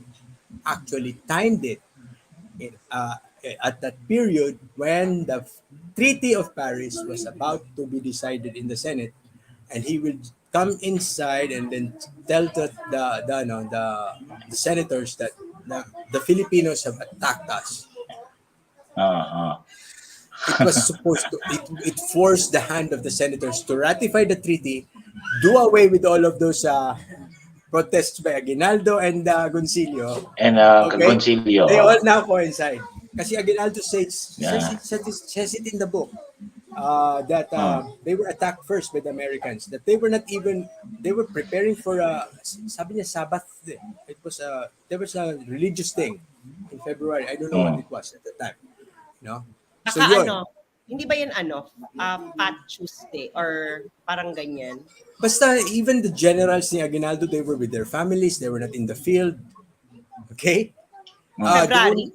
Speaker 1: actually timed it in, at that period when the Treaty of Paris was about to be decided in the Senate, and he will come inside and then tell the senators that the Filipinos have attacked us. It was supposed to it forced the hand of the senators to ratify the treaty, do away with all of those protests by Aguinaldo and Goncillo.
Speaker 2: And
Speaker 1: Okay,
Speaker 2: Concilio.
Speaker 1: they all now coincide. Kasi Aguinaldo
Speaker 2: Yeah.
Speaker 1: says it in the book that they were attacked first by the Americans. That they were not even they were preparing for sabi niya Sabbath. It was there was a religious thing in February. I don't know what it was at the time. No. So
Speaker 3: Baka
Speaker 1: yun.
Speaker 3: ano, hindi ba yan ano, Fat Tuesday or parang ganyan?
Speaker 1: Basta even the generals ni Aguinaldo, they were with their families. They were not in the field. Okay.
Speaker 3: February?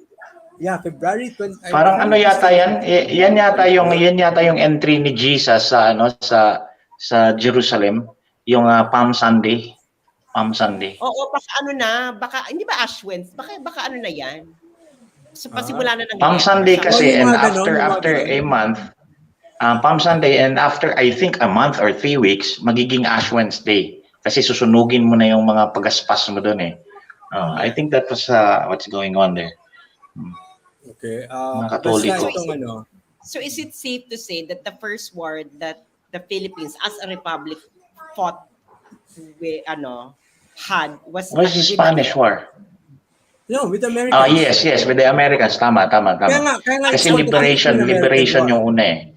Speaker 1: February 20.
Speaker 2: Parang ano yata yan? Yan yata yung entry ni Jesus sa sa Jerusalem, yung Palm Sunday. Palm Sunday.
Speaker 3: Oo, baka ano na, baka, hindi ba Ash Wednesday? Baka ano na yan? So, pasimula na ng
Speaker 2: Palm Sunday kasi,
Speaker 1: yung
Speaker 2: and
Speaker 1: mga ganon,
Speaker 2: after a month, Palm Sunday, and after I think a month or 3 weeks, magiging Ash Wednesday. Kasi susunugin mo na yung mga pagaspas mo doon eh. I think that was what's going on there.
Speaker 1: Okay.
Speaker 2: Nakatoliko.
Speaker 3: So is it safe to say that the first war that the Philippines as a republic fought with, was
Speaker 2: the Spanish War?
Speaker 1: No, with the Americans.
Speaker 2: Yes, with the Americans. Tama.
Speaker 1: Kaya nga,
Speaker 2: Kasi
Speaker 1: it's called the
Speaker 2: liberation yung una eh.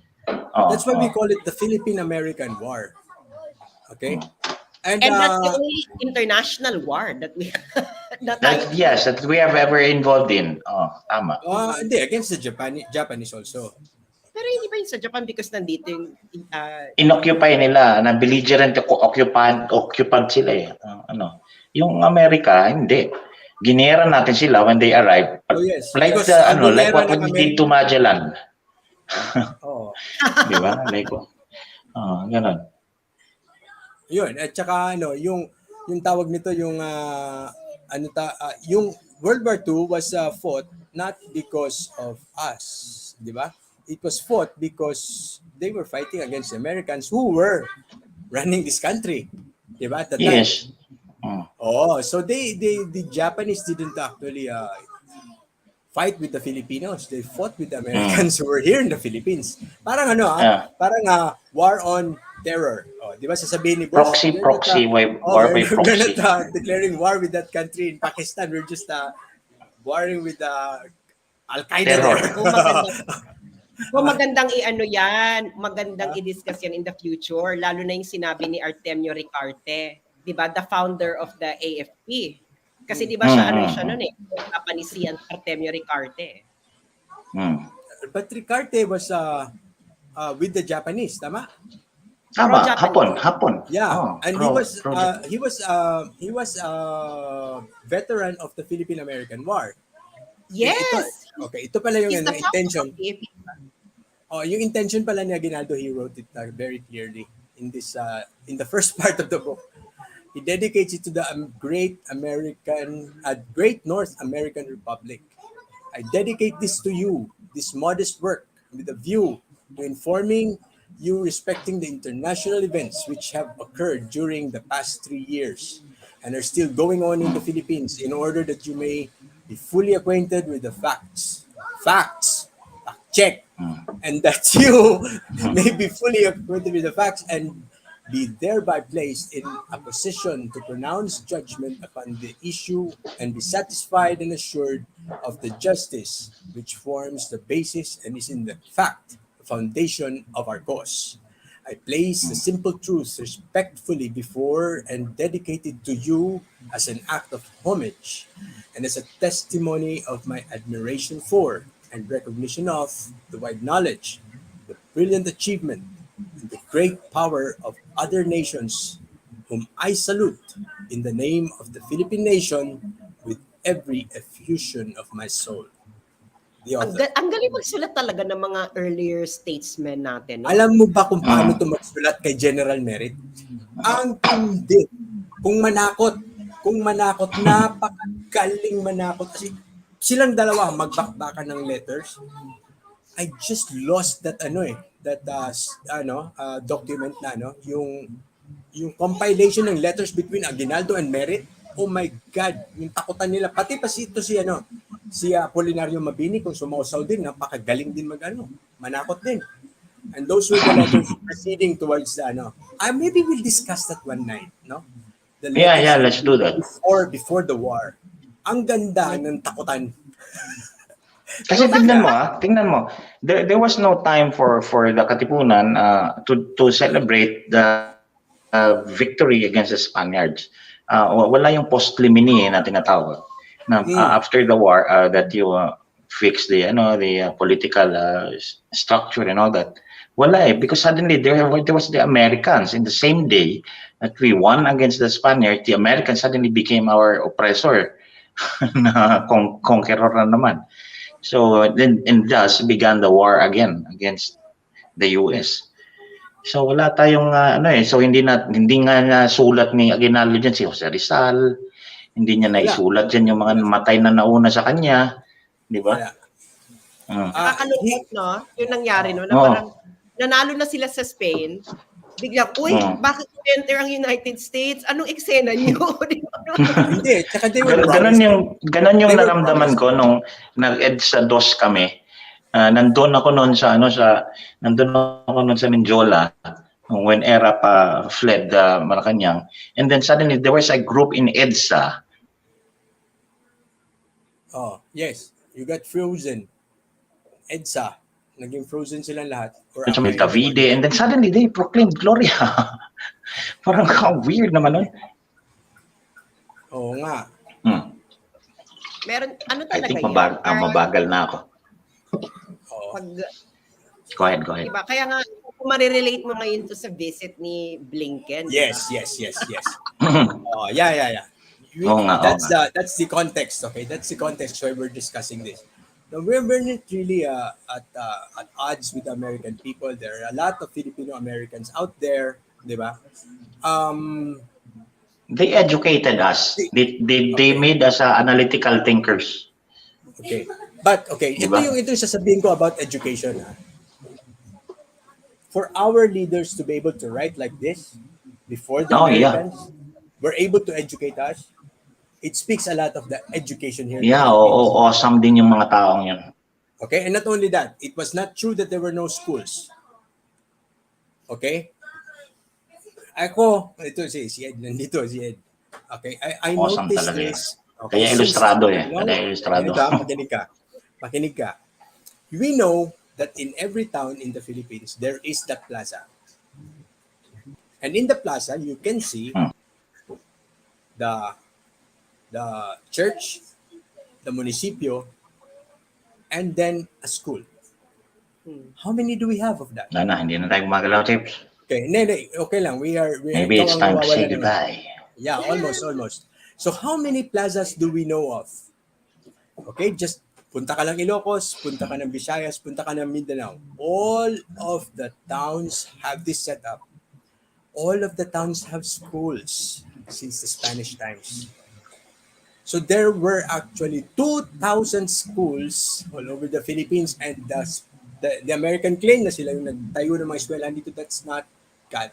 Speaker 1: That's why we call it the Philippine-American War. Okay?
Speaker 3: And that's the only international war that we
Speaker 2: that we have ever involved in. Tama.
Speaker 1: Hindi, against the Japanese also.
Speaker 3: Pero hindi ba yun sa Japan because nandito yung
Speaker 2: inoccupy nila, na belligerent occupant sila eh. Yung Amerika, hindi. Ginera natin sila when they arrived.
Speaker 1: Oh yes.
Speaker 2: Like like what we did to Magellan. Di ba? Like ganun.
Speaker 1: Yun, at saka yung tawag nito yung yung World War II was fought not because of us, di ba? It was fought because they were fighting against the Americans who were running this country, di ba? At the time.
Speaker 2: Yes.
Speaker 1: So the Japanese didn't actually fight with the Filipinos. They fought with the Americans who were here in the Philippines. Parang parang war on terror. Di ba sasabihin ni boss?
Speaker 2: Proxy, war by proxy.
Speaker 1: We're not declaring war with that country in Pakistan. We're just warring with Al-Qaeda there.
Speaker 3: Kung magandang magandang i-discuss yan in the future, lalo na yung sinabi ni Artemio Ricarte, di ba, the founder of the AFP. Kasi di ba siya noon eh, Japanese si Artemio Ricarte.
Speaker 1: But Ricarte was with the Japanese, tama?
Speaker 2: Tama, Hapon.
Speaker 1: Yeah, and he was veteran of the Philippine-American War.
Speaker 3: Yes.
Speaker 1: Ito pala yung intention. Yung intention pala ni Aguinaldo, he wrote it very clearly in this in the first part of the book. He dedicates it to the great North American Republic. I dedicate this to you, this modest work, with a view to informing you respecting the international events which have occurred during the past 3 years and are still going on in the Philippines in order that you may be fully acquainted with the facts. Facts. Fact check. And that you may be fully acquainted with the facts and be thereby placed in a position to pronounce judgment upon the issue and be satisfied and assured of the justice which forms the basis and is in the fact the foundation of our cause. I place the simple truth respectfully before and dedicate it to you as an act of homage and as a testimony of my admiration for and recognition of the wide knowledge, the brilliant achievement, and the great power of other nations, whom I salute in the name of the Philippine nation with every effusion of my soul. The author.
Speaker 3: Ang galing magsulat talaga ng mga earlier statesmen natin. No?
Speaker 1: Alam mo ba kung paano ito magsulat kay General Merritt? Ang tindi. Kung manakot, napakagaling manakot. Kasi silang dalawa magbakbakan ng letters. I just lost that document na yung compilation ng letters between Aguinaldo and Merritt. Oh my God, yung takutan nila. Pati pa si Apolinario Mabini, kung sumausaw din, napakagaling din manakot din. And those were the letters proceeding towards maybe we'll discuss that one night, no?
Speaker 2: Yeah, let's do that.
Speaker 1: Before the war. Ang ganda ng takutan.
Speaker 2: Kasi tingnan mo. There was no time for the Katipunan to celebrate the victory against the Spaniards. Wala yung post-limini na tinatawag. Na after the war that you fix the political structure and all that. Wala because suddenly there was the Americans in the same day that we won against the Spaniards. The Americans suddenly became our oppressor na conqueror na naman. So then and thus began the war again against the US. So wala tayong so hindi nga nasulat ni Aguinaldo diyan si Jose Rizal, hindi niya naisulat diyan yung mga namatay na nauna sa kanya, di ba?
Speaker 3: Nakakalungkot, no? Yung nangyari no, na parang nanalo na sila sa Spain, biglang, bakit enter ang United States? Anong eksena niyo?
Speaker 1: Hindi, tsaka
Speaker 2: ganun yung naramdaman ko nung nag-EDSA 2 kami. Nandun ako noon sa Mindiola when ERA pa fled Malacanang, and then suddenly there was a group in EDSA.
Speaker 1: Oh, yes. You got frozen. EDSA. Naging frozen sila lahat.
Speaker 2: Sa Cavite, and then suddenly they proclaimed Gloria. Parang weird naman nun.
Speaker 1: Oo nga.
Speaker 3: Meron, talaga
Speaker 2: I think
Speaker 3: yun?
Speaker 2: mabagal na ako. Go ahead.
Speaker 3: Diba? Kaya nga, kung marirelate mo ngayon to sa visit ni Blinken.
Speaker 1: Yes. Oh, yeah. That's the context, okay? That's the context why we're discussing this. Now, we're not really at odds with the American people. There are a lot of Filipino-Americans out there, di ba?
Speaker 2: They educated us. They made us analytical thinkers.
Speaker 1: Okay. But, diba? Ito yung sasabihin ko about education. For our leaders to be able to write like this, before the Americans were able to educate us, it speaks a lot of the education here.
Speaker 2: Yeah, awesome din yung mga taong yun.
Speaker 1: Okay, and not only that, it was not true that there were no schools. Okay? Ito si Ed, nandito si Ed. Okay, I
Speaker 2: awesome
Speaker 1: noticed
Speaker 2: talaga.
Speaker 1: this. Okay,
Speaker 2: kaya ilustrado Kaya ilustrado.
Speaker 1: Makinig ka. We know that in every town in the Philippines, there is that plaza. And in the plaza, you can see the church, the municipio, and then a school. How many do we have of that?
Speaker 2: Hindi na tayo gumagalaw, Chips.
Speaker 1: Okay, okay lang.
Speaker 2: Maybe it's time to say goodbye.
Speaker 1: Yeah, almost. So how many plazas do we know of? Okay, just punta ka lang Ilocos, punta ka ng Visayas, punta ka ng Mindanao. All of the towns have this setup. All of the towns have schools since the Spanish times. So there were actually 2,000 schools all over the Philippines, and the the American claim na sila yung nagtayo ng mga eskwelahan dito, that's not that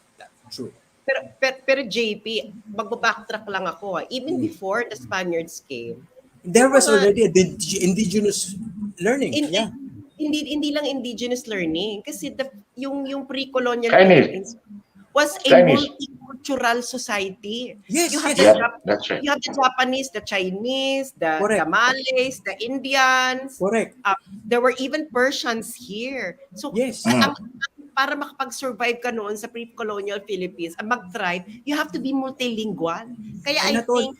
Speaker 1: true.
Speaker 3: Pero JP, magbabacktrack lang ako. Even before the Spaniards came,
Speaker 1: There
Speaker 3: yung
Speaker 1: was
Speaker 3: mga
Speaker 1: already a indigenous learning.
Speaker 3: hindi
Speaker 1: Yeah.
Speaker 3: hindi lang indigenous learning kasi yung pre-colonial
Speaker 2: Chinese.
Speaker 3: Philippines was a
Speaker 2: Chinese.
Speaker 3: multicultural society.
Speaker 1: Yes,
Speaker 3: You have
Speaker 1: yes.
Speaker 2: Yep, that's right.
Speaker 3: you have the Japanese, the Chinese, the
Speaker 1: Correct.
Speaker 3: Malays, the Indians.
Speaker 1: Correct.
Speaker 3: There were even Persians here. So
Speaker 1: Yes.
Speaker 3: para makapag-survive ka noon sa pre-colonial Philippines, mag-thrive, you have to be multilingual. Kaya
Speaker 1: And
Speaker 3: I
Speaker 1: not all,
Speaker 3: think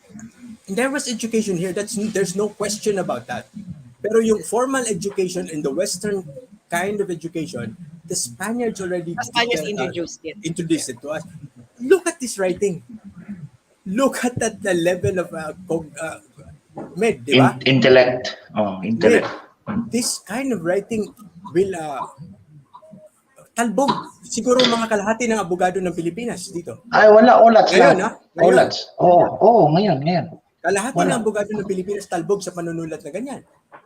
Speaker 1: there was education here. There's no question about that. Pero yung formal education and the Western kind of education, the Spaniards already
Speaker 3: the Spaniards introduced it.
Speaker 1: introduced it to us. Look at this writing. Look at that the level of med, di ba?
Speaker 2: Intellect. Oh, intellect.
Speaker 1: This kind of writing will talbog. Siguro mga kalahati ng abogado ng Pilipinas dito.
Speaker 2: Ay, wala. Olats
Speaker 1: Ngayon,
Speaker 2: lang.
Speaker 1: Ngayon.
Speaker 2: Olats. Ngayon.
Speaker 1: Kalahati
Speaker 2: Wala.
Speaker 1: ng abogado ng Pilipinas talbog sa panunulat na ganyan.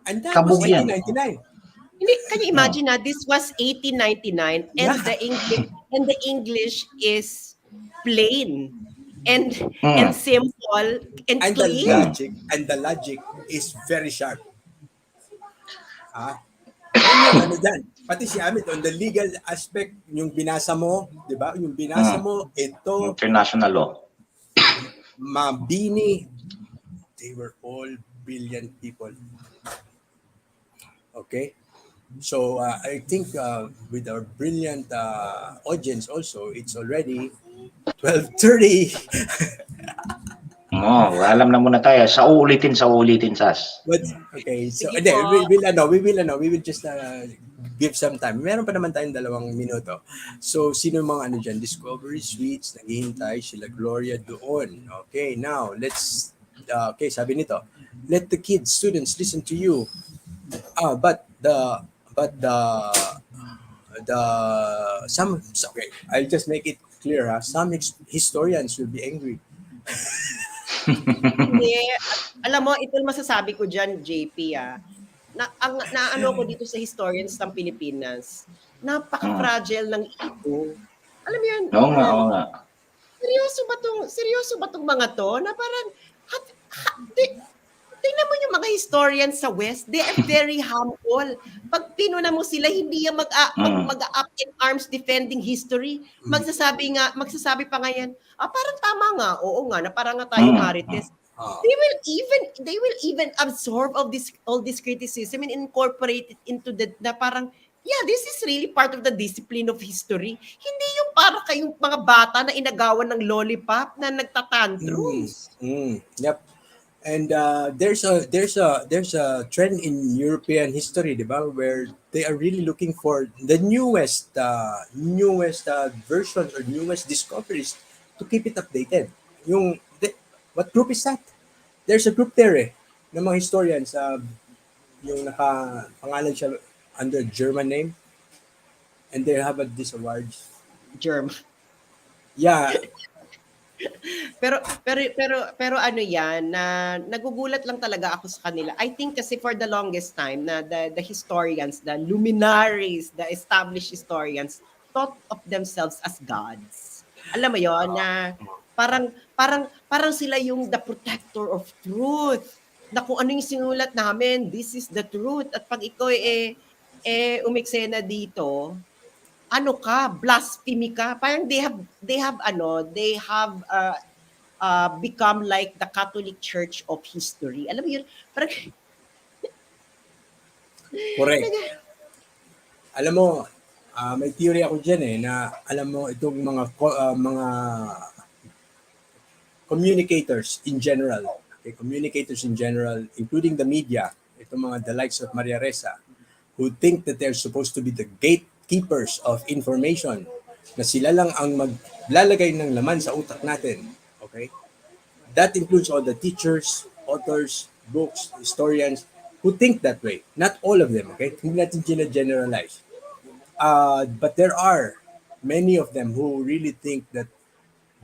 Speaker 1: And that
Speaker 2: Kabog
Speaker 1: was
Speaker 2: yan.
Speaker 1: 1899.
Speaker 3: Hindi, can you imagine na this was 1899 and
Speaker 1: Yeah.
Speaker 3: the English is plain and
Speaker 2: Mm.
Speaker 3: simple and
Speaker 1: And
Speaker 3: clear.
Speaker 1: the logic is very sharp. Yun yung ano dyan. Pati si Ahmed, on the legal aspect, yung binasa mo, di ba? Yung binasa mo, ito,
Speaker 2: International law.
Speaker 1: Mabini, they were all brilliant people. Okay? So, I think with our brilliant audience also, it's already 12:30.
Speaker 2: Alam na muna tayo. Sa ulitin, Sas.
Speaker 1: But, okay, so
Speaker 3: Sige po.
Speaker 1: we will just give some time. Meron pa naman tayong 2 minuto. So, sino mga ano dyan? Discovery Suites, naghihintay sila Gloria doon. Okay, now, let's, okay, sabi nito, let the kids, students listen to you. But okay, I'll just make it clear, some historians will be angry.
Speaker 3: Hindi. Alam mo, ito yung masasabi ko dyan, JP, naano ko dito sa historians ng Pilipinas, napaka-fragile ng ego. Alam mo yun?
Speaker 2: Oo nga.
Speaker 3: Seryoso ba tong mga to? Na parang, tingnan mo yung mga historians sa West, they are very humble. Pag pinuna mo sila, hindi yan mag-up in arms defending history. Magsasabi pa nga yan, parang tama nga, oo nga, na parang nga tayo marites. They will even absorb all this criticism and incorporate it into na parang, yeah, this is really part of the discipline of history. Hindi yung para kayong mga bata na inagawan ng lollipop na nagtatantrums.
Speaker 1: Yep. And there's a trend in European history, diba, where they are really looking for the newest versions or newest discoveries to keep it updated. What group is that? There's a group there ng mga historians, yung naka-pangalan siya under German name, and they have this awards.
Speaker 3: Germ.
Speaker 1: Yeah.
Speaker 3: Pero ano yan, na nagugulat lang talaga ako sa kanila. I think kasi for the longest time na the historians, the luminaries, the established historians thought of themselves as gods. Alam mo yon na parang sila yung the protector of truth. Na kung ano yung sinulat namin, this is the truth. At pag ikaw umiksena dito, ano ka, blasphemy ka. Parang they have become like the Catholic Church of history. Alam mo yun? Parang
Speaker 1: Correct. Alam mo, may theory ako dyan na alam mo itong mga communicators in general, including the media, itong mga the likes of Maria Ressa, who think that they're supposed to be the gatekeepers of information, na sila lang ang maglalagay ng laman sa utak natin. Okay? That includes all the teachers, authors, books, historians who think that way. Not all of them, okay? Hindi natin generalize. But there are many of them who really think that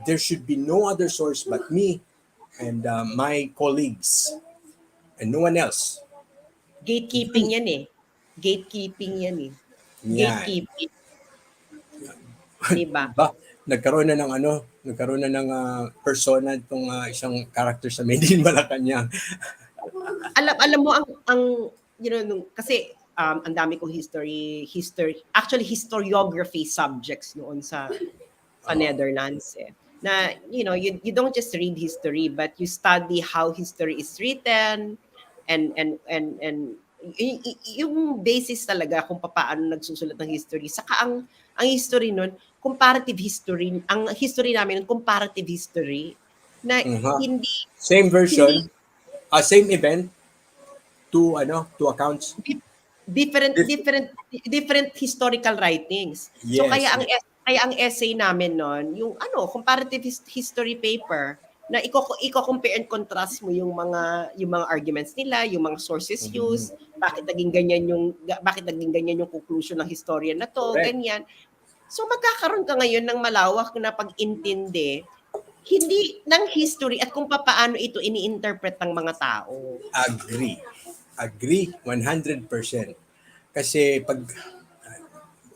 Speaker 1: there should be no other source but me and my colleagues and no one else.
Speaker 3: gatekeeping yan eh. Gatekeeping yan eh.
Speaker 1: Yan.
Speaker 3: gatekeeping, di ba?
Speaker 1: Ba, nagkaroon na ng persona itong isang character sa Made in Malacanang.
Speaker 3: Alam mo ang kasi ang dami kong actually historiography subjects noon sa Netherlands na you don't just read history but you study how history is written and yung basis talaga kung paano nagsusulat ng history. Saka ang history nun, comparative history. Ang history namin nun, comparative history na hindi
Speaker 1: Same
Speaker 3: hindi
Speaker 1: version, same event, two accounts.
Speaker 3: different
Speaker 1: Dif-
Speaker 3: different historical writings. So
Speaker 1: Yes.
Speaker 3: kaya ang essay namin noon, yung comparative history paper na iko-compare and contrast mo yung mga arguments nila, yung mga sources used, bakit naging ganyan yung conclusion ng historian na to,
Speaker 1: Correct.
Speaker 3: ganyan. So magkakaroon ka ngayon ng malawak na pag-intindi hindi ng history at kung paano ito ini-interpret ng mga tao.
Speaker 1: Agree 100%. Kasi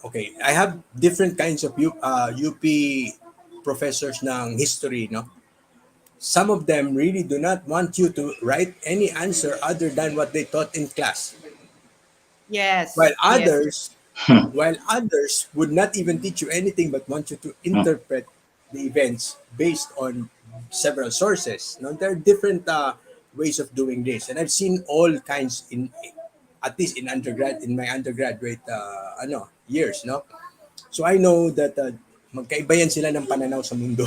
Speaker 1: okay, I have different kinds of UP professors ng history, no? Some of them really do not want you to write any answer other than what they taught in class.
Speaker 3: Yes.
Speaker 1: While
Speaker 3: Yes.
Speaker 1: others would not even teach you anything but want you to interpret the events based on several sources. No, there are different ways of doing this, and I've seen all kinds at least in my undergraduate years. No, so I know that magkaiba yan sila ng pananaw sa mundo.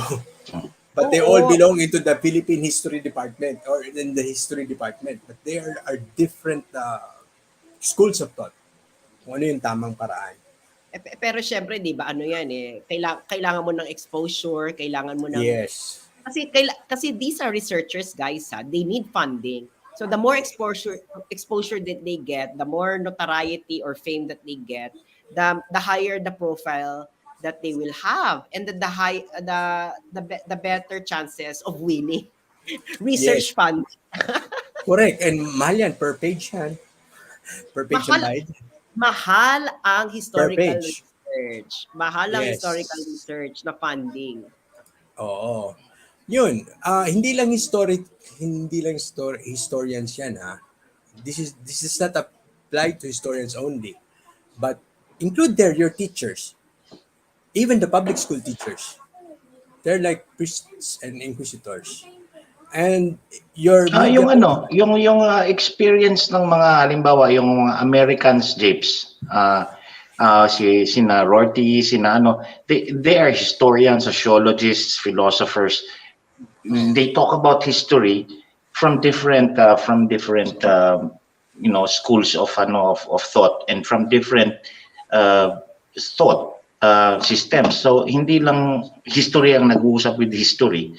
Speaker 1: But they all belong into the Philippine History Department or in the History Department. But they are different schools of thought. Kung ano yung tamang paraan.
Speaker 3: Pero syempre, 'di ba, yan kailangan mo ng exposure, kailangan mo ng
Speaker 1: Yes.
Speaker 3: kasi these are researchers, guys, they need funding. So the more exposure that they get, the more notoriety or fame that they get, the higher the profile that they will have, and the better chances of winning research
Speaker 1: Yes.
Speaker 3: funding.
Speaker 1: Correct. And mahal yan, per page yan. Per page ang bayad.
Speaker 3: Mahal ang historical
Speaker 1: page.
Speaker 3: research. Mahal ang
Speaker 1: Yes.
Speaker 3: historical research na funding.
Speaker 1: Oo. Yun, hindi lang historians yan ha. This is not applied to historians only, but include there your teachers, even the public school teachers. They're like priests and inquisitors. And your
Speaker 2: yung experience ng mga halimbawa yung mga Americans Japes, sina Rorty, they are historians, sociologists, philosophers. They talk about history from different schools of thought and from different thought systems. So hindi lang history ang nag-uusap with history.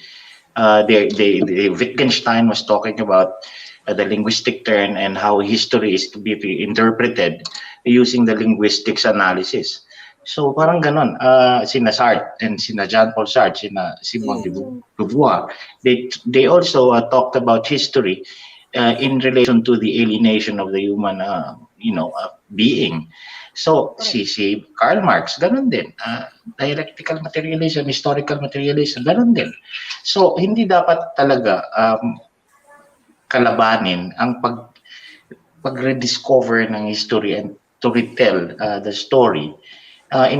Speaker 2: Wittgenstein was talking about the linguistic turn and how history is to be interpreted using the linguistics analysis. So parang ganon, sina Sartre and sina Jean-Paul Sartre, sina Simone de Beauvoir, they also talked about history in relation to the alienation of the human being. So si Karl Marx, ganun din. Dialectical materialism, historical materialism, ganun din. So hindi dapat talaga kalabanin ang pag-rediscover ng history and to retell the story in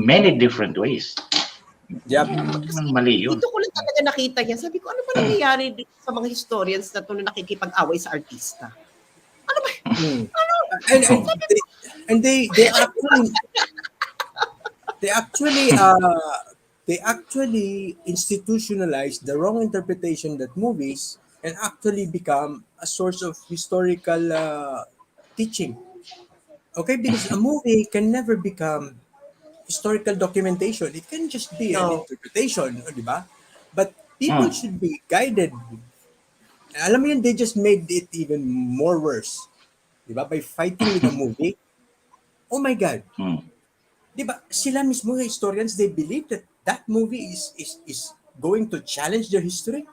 Speaker 2: many different ways.
Speaker 1: Yep.
Speaker 2: Mali yun.
Speaker 3: Dito ko lang talaga nakita yan. Sabi ko, ano ba nangyayari dito sa mga historians na ito na nakikipag-away sa artista? Ano ba?
Speaker 1: And they actually institutionalize the wrong interpretation that movies and actually become a source of historical teaching. Okay, because a movie can never become historical documentation. It can just be an interpretation, di ba? But people should be guided. Alam mo yun, they just made it even more worse. Di ba? By fighting with a movie. Oh my God. Di ba? Sila mismo historians, they believe that movie is going to challenge their history.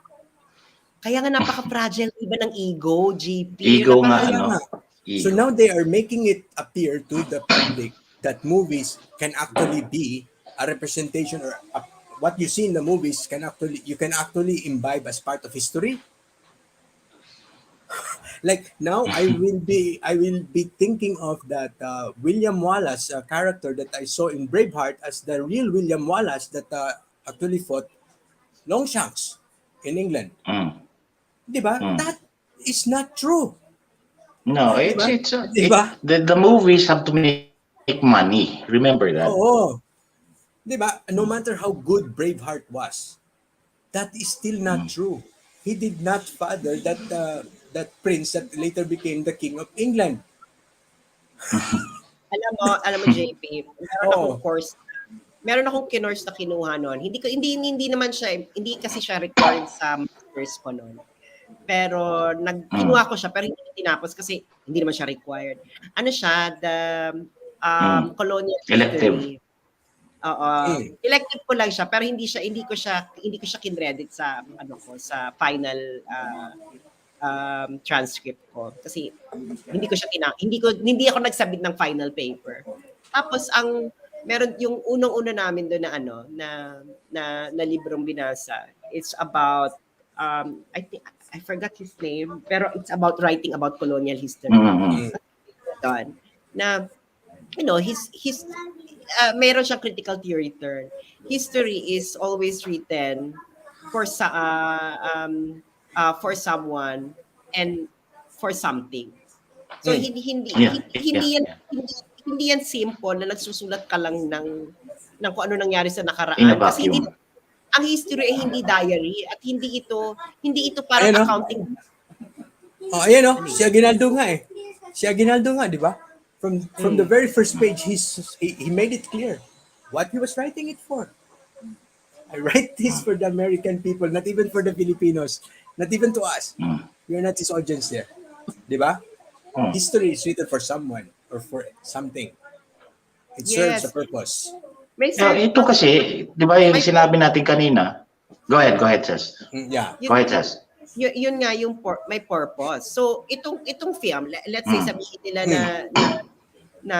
Speaker 3: Kaya nga napaka-fragile iba ng ego, GP.
Speaker 2: Ego nga,
Speaker 1: Kaya nga. So
Speaker 2: ego.
Speaker 1: now they are making it appear to the public that movies can actually be a representation, or what you see in the movies you can actually imbibe as part of history. Like now, I will be thinking of that William Wallace character that I saw in Braveheart as the real William Wallace that actually fought Longshanks in England.
Speaker 2: Mm.
Speaker 1: 'Di ba?
Speaker 2: Mm.
Speaker 1: That is not true.
Speaker 2: No,
Speaker 1: 'Di ba?
Speaker 2: it's
Speaker 1: 'Di ba?
Speaker 2: the movies have to make money. Remember that.
Speaker 1: Oo. 'Di ba? No matter how good Braveheart was, that is still not true. He did not father that prince that later became the king of England.
Speaker 3: Alam mo JP, meron akong
Speaker 1: Oh.
Speaker 3: course, meron akong kinurse na kinuha noon. Hindi naman siya, hindi kasi siya required sa masters ko noon. Pero kinuha ko siya pero hindi ko tinapos kasi hindi naman siya required. Ano siya, the colonial
Speaker 2: Elective.
Speaker 3: history. Oo. Elective ko lang siya pero hindi ko siya kinredit sa sa final transcript ko kasi hindi ako nagsubmit ng final paper. Tapos meron yung unang-una namin doon na librong binasa. It's about I think I forgot his name pero it's about writing about colonial history. Done. Na his meron siyang critical theory turn. History is always written for someone and for something. So hindi yan simple na nagsusulat ka lang ng kung ano nangyari sa nakaraan kasi ang history ay hindi diary at hindi ito parang accounting.
Speaker 1: Oh, ayan si Aguinaldo nga eh. Si Aguinaldo nga, di ba? From the very first page, he made it clear what he was writing it for. I write this for the American people, not even for the Filipinos, not even to us. We are not his audience there. Di ba? History is written for someone or for something. It serves a purpose.
Speaker 2: Ito kasi, di ba yung sinabi natin kanina? Go ahead, Cez.
Speaker 1: Yeah.
Speaker 2: Go ahead, Cez.
Speaker 3: Yun nga yung may purpose. So itong film, let's say sabihin nila na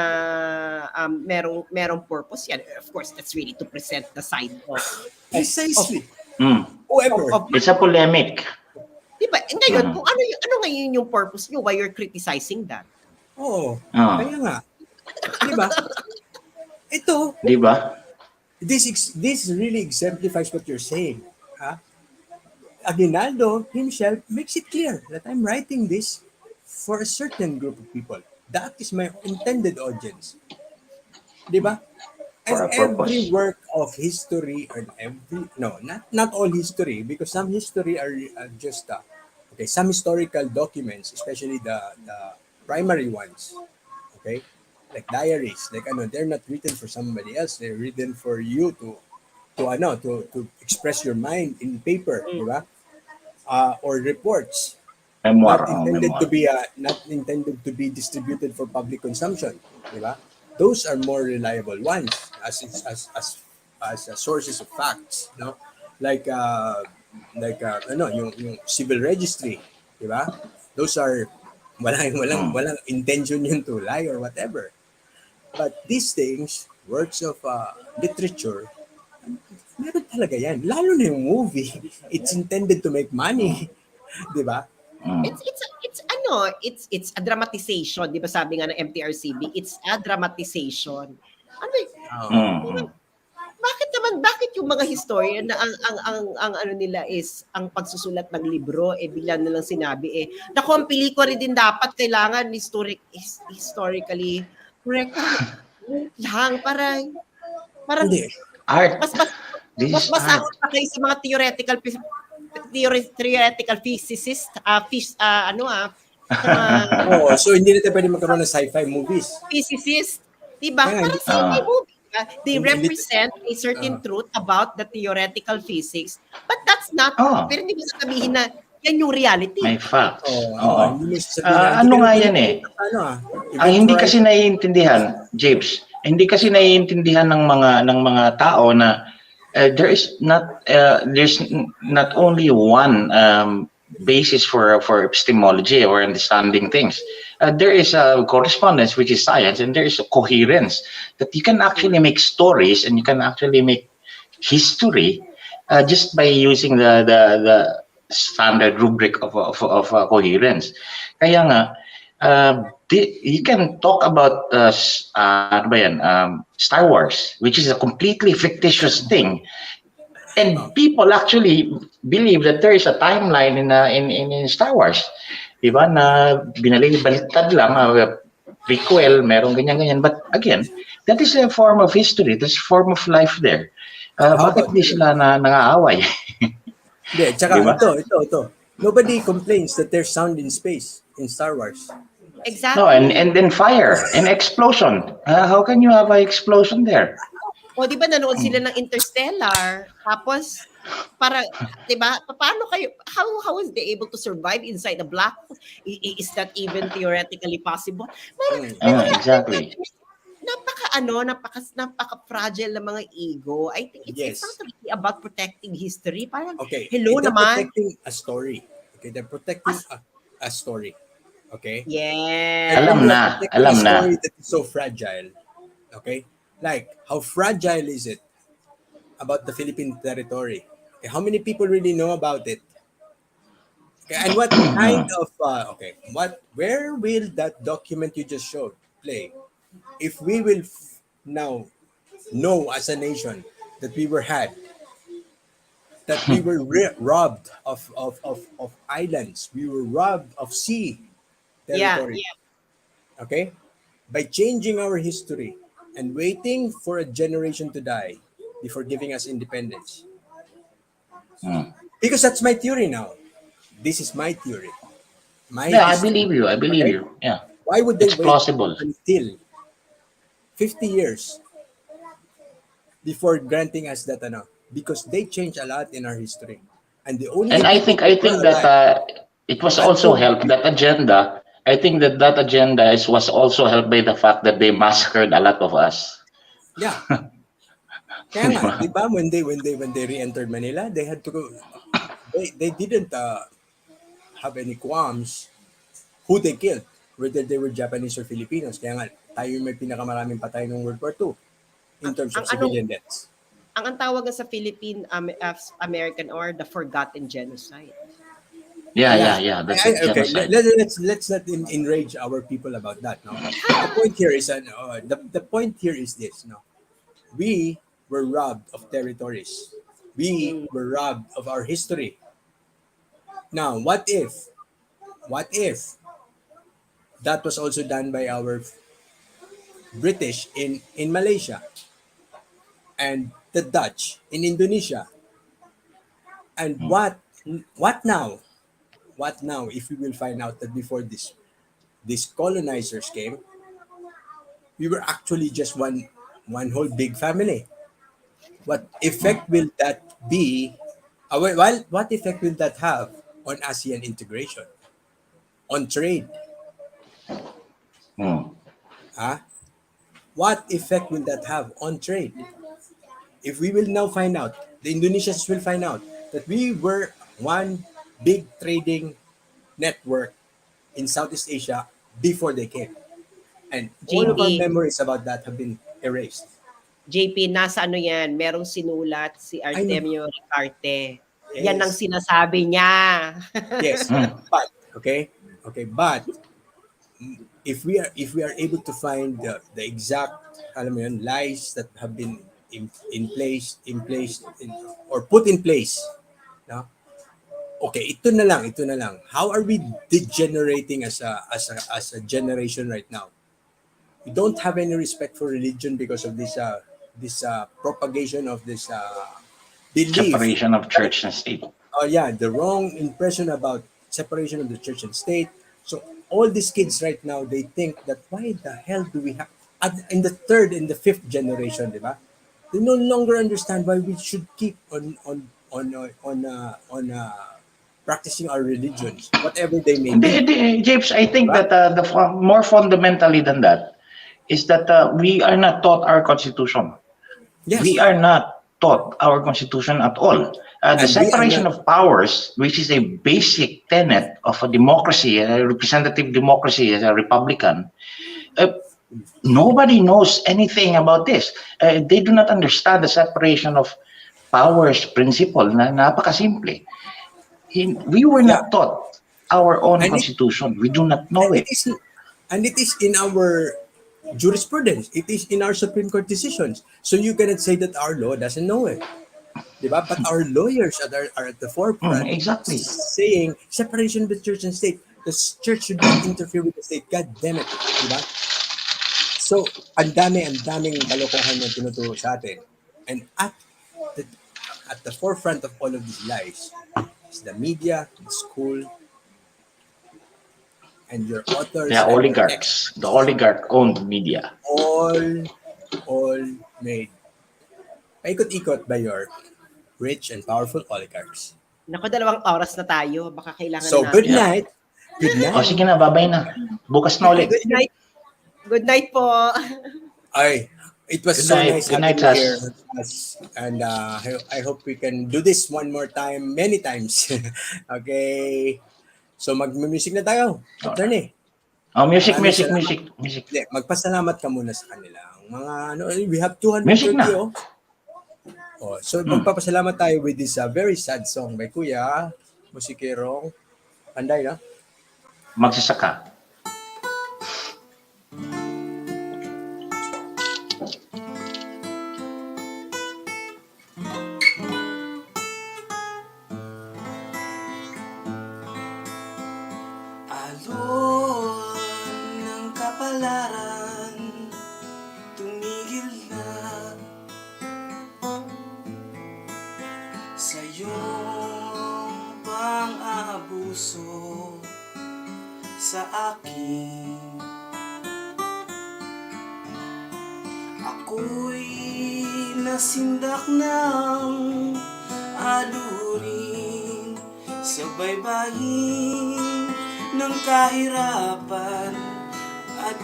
Speaker 3: merong purpose yan. Of course, that's really to present the side of
Speaker 1: Precisely. Whoever.
Speaker 2: It's a polemic.
Speaker 3: Diba? Ngayon, kung ano ngayon yung purpose nyo, why you're criticizing that?
Speaker 1: Kaya nga. Diba? Ito.
Speaker 2: Diba?
Speaker 1: This really exemplifies what you're saying. Aguinaldo himself makes it clear that I'm writing this for a certain group of people. That is my intended audience. Diba? And every work of history, or not all history, because some history are just some historical documents, especially the primary ones, okay, like diaries, they're not written for somebody else. They're written for you to express your mind in paper, diba? Or reports,
Speaker 2: Memoir,
Speaker 1: not intended to be distributed for public consumption, diba? Those are more reliable ones as sources of facts, no? Like yung civil registry, diba? Those are walang intention yun to lie or whatever. But these things, works of literature, meron talaga yan. Lalo na yung movie. It's intended to make money. Di ba?
Speaker 3: It's a dramatization. Di ba sabi nga ng MTRCB, it's a dramatization. Bakit yung mga historian na ang ano nila is ang pagsusulat ng libro bigla na lang sinabi naku, ang pelikula din dapat kailangan historically correct lang parang
Speaker 2: art.
Speaker 3: Mas masakot pa kayo sa mga theoretical physicist,
Speaker 1: so hindi natin pwede magkaroon ng sci-fi movies.
Speaker 3: Physicist, diba? Parang sci-fi movie. They represent a certain truth about the theoretical physics, but that's not, pero hindi mo sasabihin na yan yung reality.
Speaker 2: May facts.
Speaker 1: Ano
Speaker 2: nga yan ang hindi kasi naiintindihan, Japes, hindi kasi naiintindihan ng mga tao na there's not only one basis for epistemology or understanding things. There is a correspondence, which is science, and there is a coherence that you can actually make stories and you can actually make history just by using the standard rubric of coherence. Kaya nga, you can talk about ano ba yan, Star Wars, which is a completely fictitious thing. And people actually believe that there is a timeline in Star Wars. Diba? Na binaliktad lang, prequel, merong ganyan-ganyan. But again, that is a form of history. That's a form of life there. Bakit di sila nangaaway?
Speaker 1: Hindi, tsaka
Speaker 2: Diba?
Speaker 1: ito. Nobody complains that there's sound in space in Star Wars.
Speaker 3: Exactly.
Speaker 2: No, and then fire and explosion. How can you have an explosion there?
Speaker 3: O, di ba nanood sila ng Interstellar? Tapos, para, di ba, paano kayo, how is they able to survive inside a black hole? Is that even theoretically possible?
Speaker 2: Exactly.
Speaker 3: Napaka-fragile ng mga ego. I think it's not really about protecting history. Parang,
Speaker 1: Okay.
Speaker 3: hello
Speaker 1: They're
Speaker 3: naman.
Speaker 1: protecting a story. Okay, they're protecting a story. Okay?
Speaker 3: Yes.
Speaker 1: And
Speaker 2: Alam
Speaker 1: when you're
Speaker 2: na,
Speaker 1: protecting
Speaker 2: alam
Speaker 1: a
Speaker 2: na.
Speaker 1: story that is so fragile. Okay? Like, how fragile is it about the Philippine territory? Okay, how many people really know about it? Okay, and what kind of where will that document you just showed play? If we will now know as a nation that we were robbed of islands, we were robbed of sea territory.
Speaker 3: Yeah.
Speaker 1: Okay, by changing our history and waiting for a generation to die before giving us independence. Because that's my theory now. This is my theory.
Speaker 2: Yeah, I believe you. I believe you. Yeah.
Speaker 1: Why would they
Speaker 2: It's
Speaker 1: wait
Speaker 2: plausible.
Speaker 1: until 50 years before granting us that? Because they change a lot in our history. And the only
Speaker 2: And I
Speaker 1: people
Speaker 2: think
Speaker 1: that were alive
Speaker 2: that it was also
Speaker 1: until
Speaker 2: helped that agenda. I think that agenda was also helped by the fact that they massacred a lot of us.
Speaker 1: yeah. Kaya nga, di ba, when they re-entered Manila, they had to go. They didn't have any qualms who they killed, whether they were Japanese or Filipinos. Kaya nga, tayo may pinakamaraming patay ng World War II in terms of civilian deaths.
Speaker 3: Ang tawag sa Philippine-American or the forgotten genocide.
Speaker 2: Yeah. That's it.
Speaker 1: Okay,
Speaker 2: Genocide.
Speaker 1: let's not enrage our people about that. No, the point here is the point here is this. No, we were robbed of territories. We were robbed of our history. Now, what if that was also done by our British in Malaysia and the Dutch in Indonesia? And what now? What now if we will find out that before these colonizers came, we were actually just one whole big family? What effect will that be? What effect will that have on ASEAN integration, on trade? What effect will that have on trade? If we will now find out, the Indonesians will find out that we were one big trading network in Southeast Asia before they came. And all of our
Speaker 3: JP.
Speaker 1: memories about that have been erased.
Speaker 3: JP, nasa ano yan? Merong sinulat si Artemio Ricarte.
Speaker 1: Yes.
Speaker 3: Yan ang sinasabi niya.
Speaker 1: Yes, but but if we are able to find the exact lies that have been in place or put in place, no? Okay, ito na lang. How are we degenerating as a generation right now? We don't have any respect for religion because of this propagation of this belief.
Speaker 2: Separation of church and state.
Speaker 1: The wrong impression about separation of the church and state. So all these kids right now, they think that why the hell do we have in the third and the fifth generation, di ba? They no longer understand why we should keep on practicing our religions, whatever they may be.
Speaker 2: James, I think that more fundamentally than that is that we are not taught our constitution.
Speaker 1: Yes.
Speaker 2: We are not taught our Constitution at all. The
Speaker 1: And we are
Speaker 2: separation
Speaker 1: not.
Speaker 2: of powers, which is a basic tenet of a democracy, a representative democracy, as a Republican, nobody knows anything about this. They do not understand the separation of powers principle na napakasimple. We were
Speaker 1: Yeah,
Speaker 2: not taught our own
Speaker 1: and it
Speaker 2: Constitution. We do not know
Speaker 1: and it
Speaker 2: it.
Speaker 1: is and it is in our jurisprudence. It is in our Supreme Court decisions. So you cannot say that our law doesn't know it. Diba? But our lawyers are at the forefront
Speaker 2: Exactly.
Speaker 1: saying separation of the church and state. The church should not interfere with the state. God damn it. Diba? So, ang daming kalokohan na tinuturo sa atin. And the, at the forefront of all of these lies is the media, the school, and your authors
Speaker 2: The
Speaker 1: and your
Speaker 2: oligarchs, the
Speaker 1: experts.
Speaker 2: oligarch-owned media.
Speaker 1: All made paikot-ikot by your rich and powerful oligarchs.
Speaker 3: Naku, 2 oras na tayo. Baka kailangan
Speaker 1: So,
Speaker 3: na
Speaker 1: good
Speaker 3: natin.
Speaker 2: Yeah.
Speaker 1: night. Good
Speaker 2: O
Speaker 1: night.
Speaker 2: sige na, babay na. Bukas na ulit.
Speaker 3: Good night. Good night po.
Speaker 1: Ay, it was
Speaker 2: Good
Speaker 1: so
Speaker 2: night.
Speaker 1: nice
Speaker 2: Good night,
Speaker 1: having you here.
Speaker 2: Sas.
Speaker 1: And I hope we can do this one more time, many times. Okay. So, mag-music na tayo. Attorney.
Speaker 2: Oh, music,
Speaker 1: Maraming
Speaker 2: music,
Speaker 1: salamat.
Speaker 2: music, music.
Speaker 1: Hindi, magpasalamat ka muna sa kanila. Mga ano, we have
Speaker 2: Music
Speaker 1: 230
Speaker 2: na.
Speaker 1: oh. So magpapasalamat tayo with this very sad song by Kuya Musikerong Panday, no?
Speaker 2: Magsasaka.
Speaker 4: Alon ng kapalaran, tumigil na sa iyong pang-aabuso sa akin. Ako'y nasindak ng alurin sa baybayin ng kahirapan at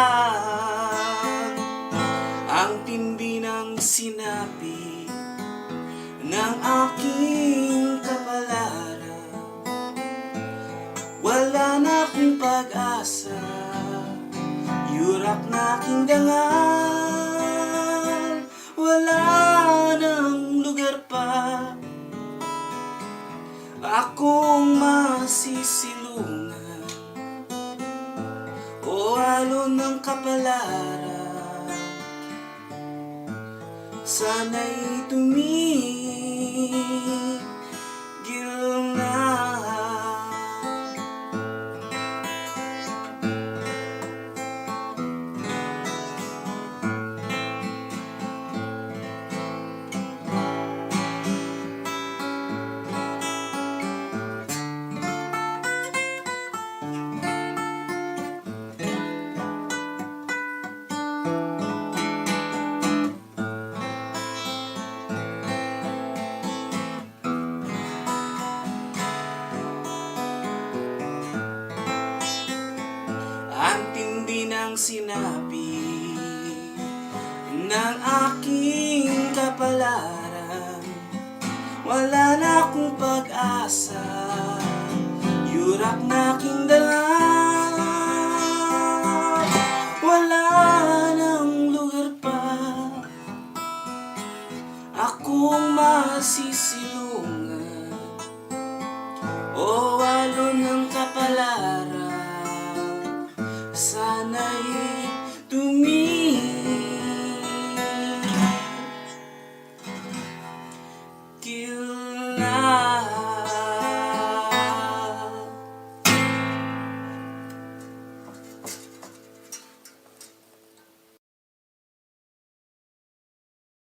Speaker 4: kalungkutan. Ang tindi ng sinabi ng aking kapalaran, wala na akong pag-asa, yurap na aking dangal, wala nang lugar pa akong masisilungan. O alon ng kapalaran, sana'y tumigil na. Ang tindi ng sinabi ng aking kapalaran, wala na akong pag-asa, yurap na aking dangal, wala nang lugar pa akong masisilungan. O alon ng kapalaran, sana'y tumigil na.